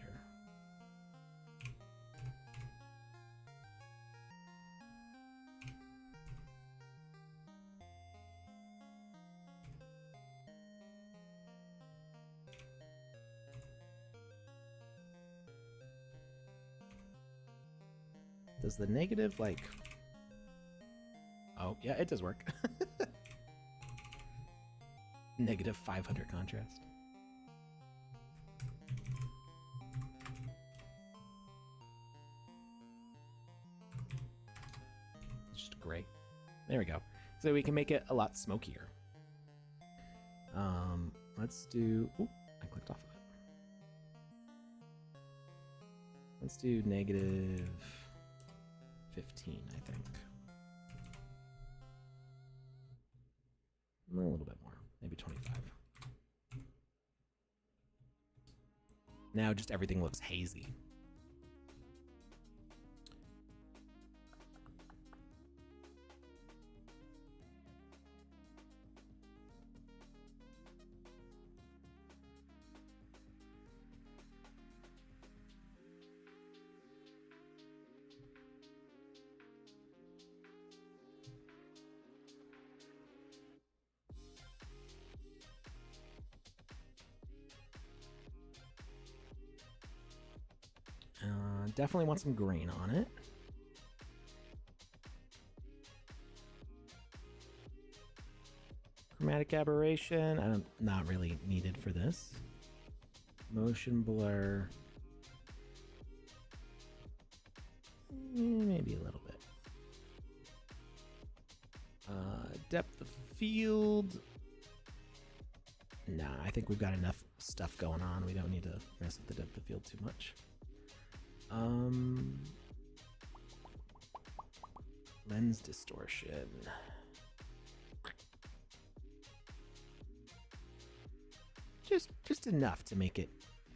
Does the negative, like... Oh, yeah, it does work. Negative 500 contrast. Just gray. There we go. So we can make it a lot smokier. Let's do... Ooh, I clicked off of it. Let's do negative 15, I think. A little bit more, maybe 25. Now just everything looks hazy. Definitely want some green on it. Chromatic aberration, not really needed for this. Motion blur. Maybe a little bit. Depth of field. Nah, I think we've got enough stuff going on. We don't need to mess with the depth of field too much. Lens distortion. Just enough to make it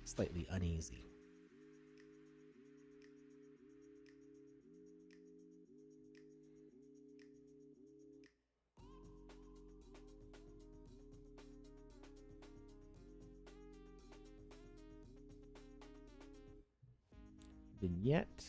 slightly uneasy. Vignette.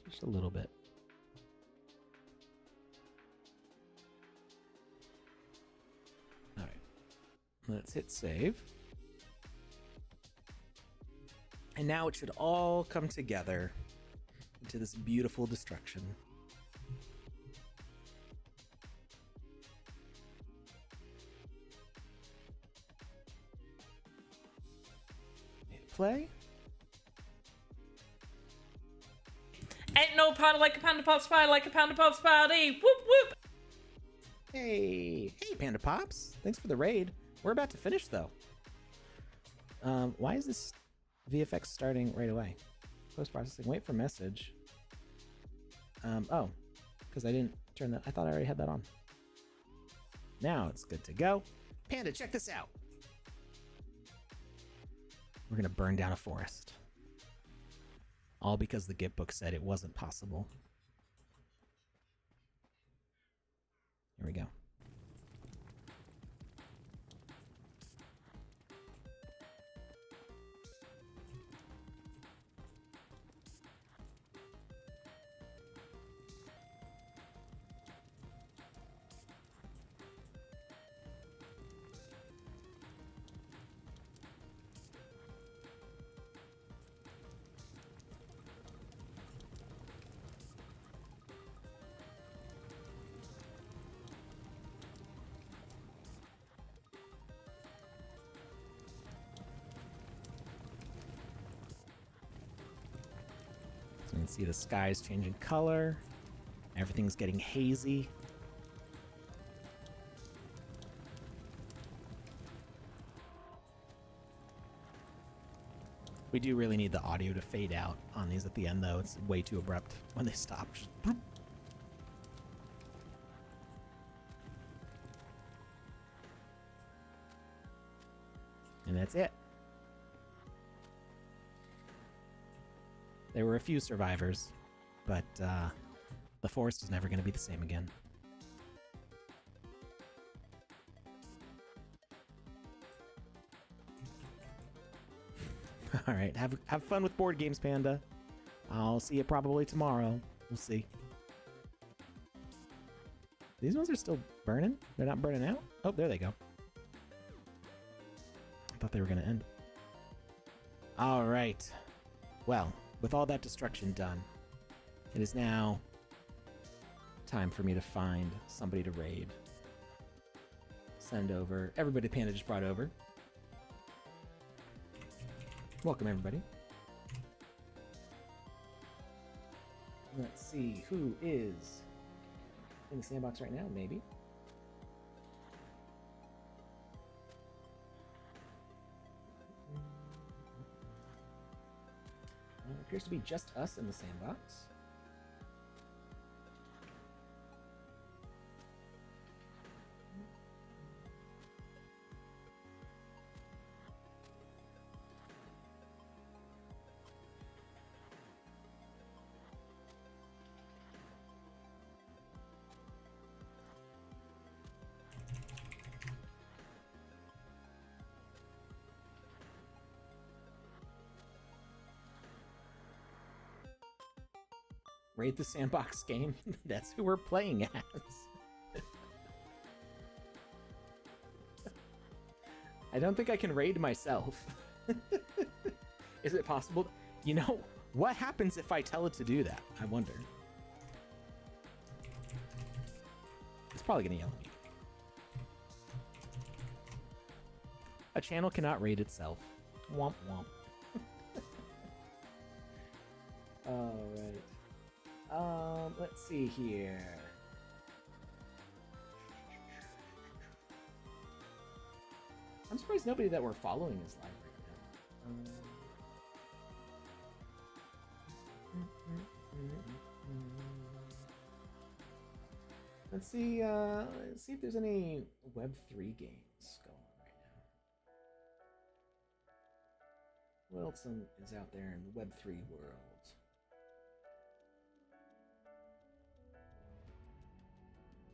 Just a little bit. All right. Let's hit save. And now it should all come together into this beautiful destruction. Hit play. Ain't no party like a Panda Pops party, like a Panda Pops party. Whoop whoop. Hey, Panda Pops. Thanks for the raid. We're about to finish though. Why is this VFX starting right away? Post processing. Wait for message. Oh, because I didn't turn that. I thought I already had that on. Now it's good to go. Panda, check this out. We're gonna burn down a forest. All because the Git book said it wasn't possible. Here we go. So you can see the sky's changing color. Everything's getting hazy. We do really need the audio to fade out on these at the end, though. It's way too abrupt when they stop. Just bloop. And that's it. There were a few survivors, but the forest is never going to be the same again. All right, have fun with board games, Panda. I'll see you probably tomorrow. We'll see. These ones are still burning? They're not burning out? Oh, there they go. I thought they were going to end. All right. Well, with all that destruction done, it is now time for me to find somebody to raid. Send over everybody Panda just brought over. Welcome, everybody. Let's see who is in the sandbox right now, maybe. It appears to be just us in the sandbox. Raid the Sandbox game? That's who we're playing as. I don't think I can raid myself. Is it possible? You know, what happens if I tell it to do that? I wonder. It's probably gonna yell at me. A channel cannot raid itself. Womp womp. Alright. Let's see here. I'm surprised nobody that we're following is live right now. Let's see if there's any Web3 games going on right now. What else is out there in the Web3 world?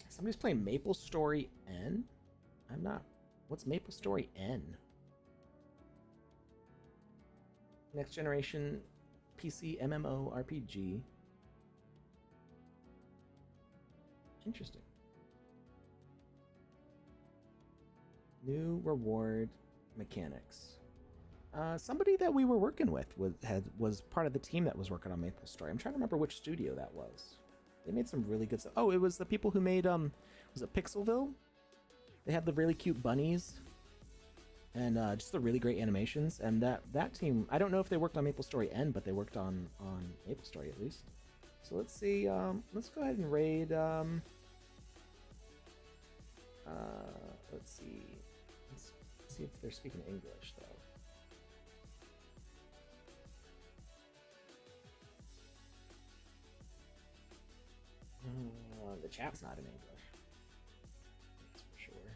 Somebody's playing Maple Story N? I'm not. What's Maple Story N? Next generation PC MMO RPG. Interesting. New reward mechanics. Somebody that we were working with was part of the team that was working on Maple Story. I'm trying to remember which studio that was. They made some really good stuff. Oh, it was the people who made, was it Pixelville? They had the really cute bunnies and just the really great animations. And that team, I don't know if they worked on Maple Story N, but they worked on Maple Story at least. So let's see, let's go ahead and raid, let's see if they're speaking English though. The chat's not in English. That's for sure.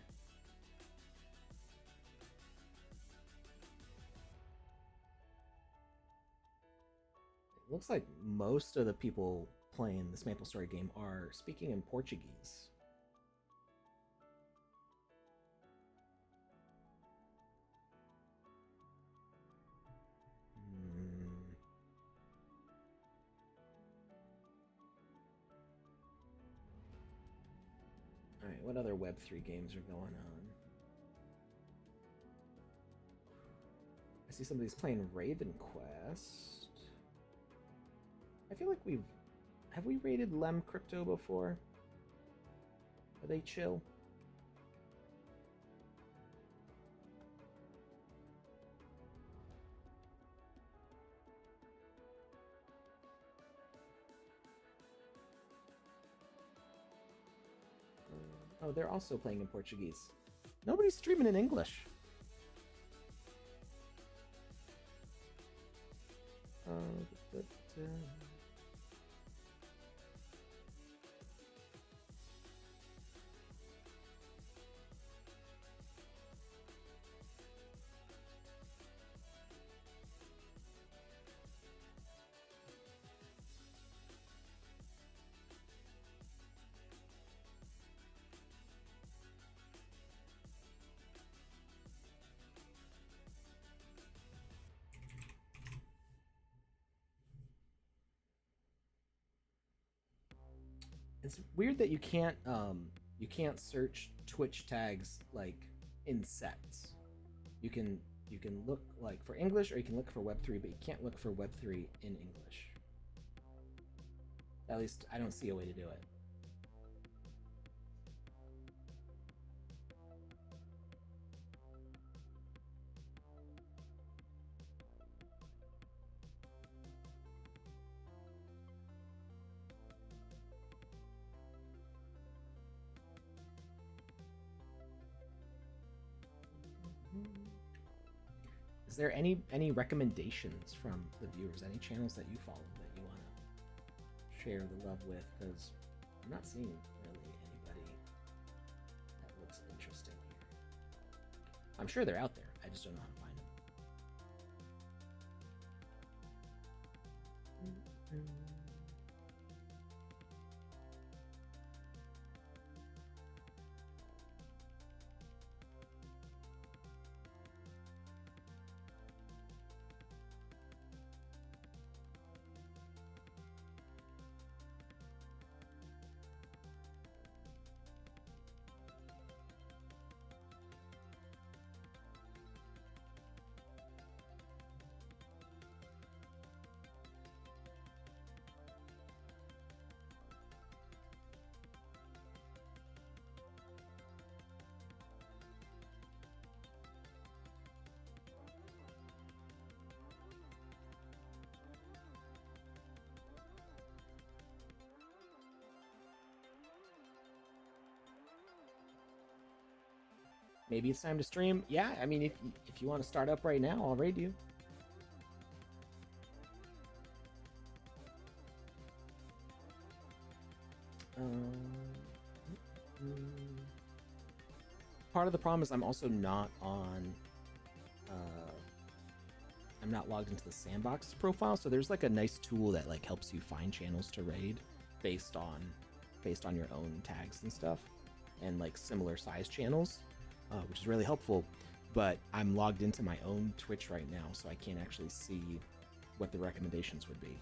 Looks like most of the people playing this MapleStory game are speaking in Portuguese. Alright, what other Web3 games are going on? I see somebody's playing Raven Quest. I feel like have we raided Lem Crypto before? Are they chill? Oh, they're also playing in Portuguese. Nobody's streaming in English. It's weird that you can't search Twitch tags like in sets. You can look like for English or you can look for Web3, but you can't look for Web3 in English. At least I don't see a way to do it. Is there any recommendations from the viewers? Any channels that you follow that you want to share the love with? Because I'm not seeing really anybody that looks interesting here. I'm sure they're out there. I just don't know how to find them. Maybe it's time to stream. Yeah, I mean, if you want to start up right now, I'll raid you. Part of the problem is I'm also not on. I'm not logged into the Sandbox profile, so there's like a nice tool that like helps you find channels to raid based on your own tags and stuff, and like similar size channels. Which is really helpful, but I'm logged into my own Twitch right now, so I can't actually see what the recommendations would be.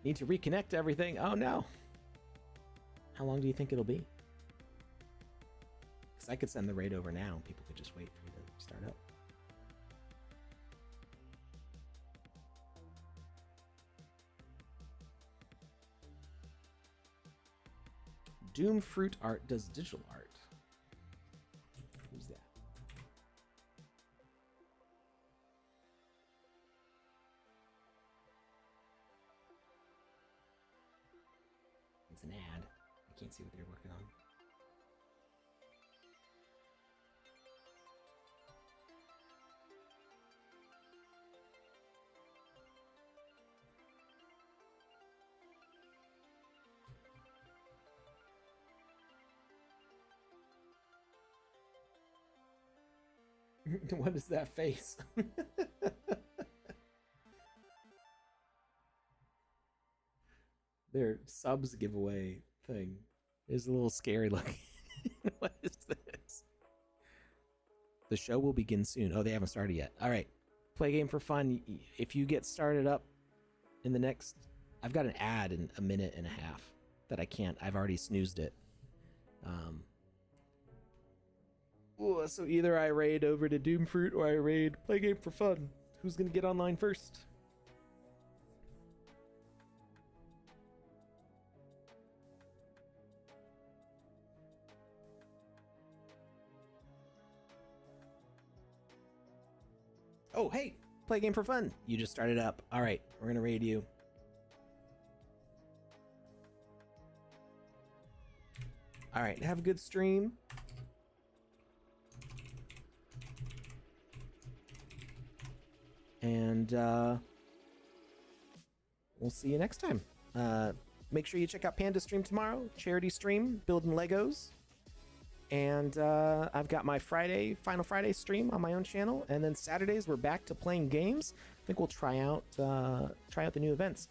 Need to reconnect everything. Oh no. How long do you think it'll be? Because I could send the raid over now and people could just wait for you to start up. Doom Fruit Art does digital art. Who's that? It's an ad. I can't see what they're working on. What is that face? Their subs giveaway thing is a little scary looking. What is this? The show will begin soon. Oh, they haven't started yet. All right. Play game for fun. If you get started up in the next... I've got an ad in a minute and a half that I can't. I've already snoozed it. So either I raid over to Doomfruit or I raid play game for fun. Who's going to get online first? Oh, hey, play game for fun. You just started up. All right, we're going to raid you. All right, have a good stream. And we'll see you next time. Make sure you check out Panda's stream tomorrow. Charity stream, building Legos. And I've got my Final Friday stream on my own channel. And then Saturdays, we're back to playing games. I think we'll try out the new events.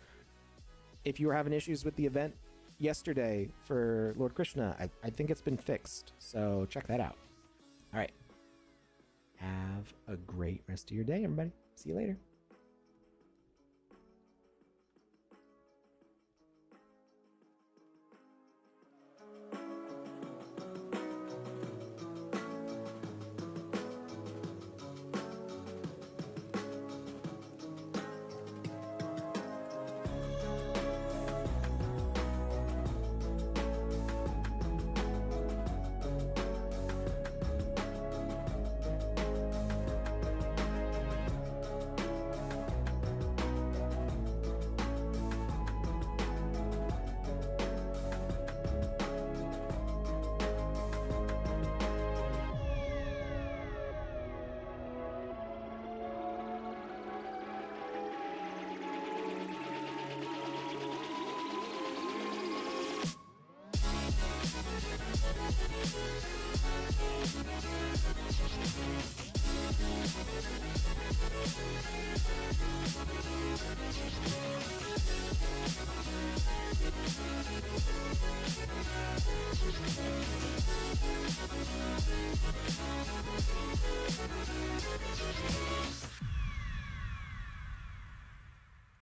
If you were having issues with the event yesterday for Lord Krishna, I think it's been fixed. So check that out. All right. Have a great rest of your day, everybody. See you later.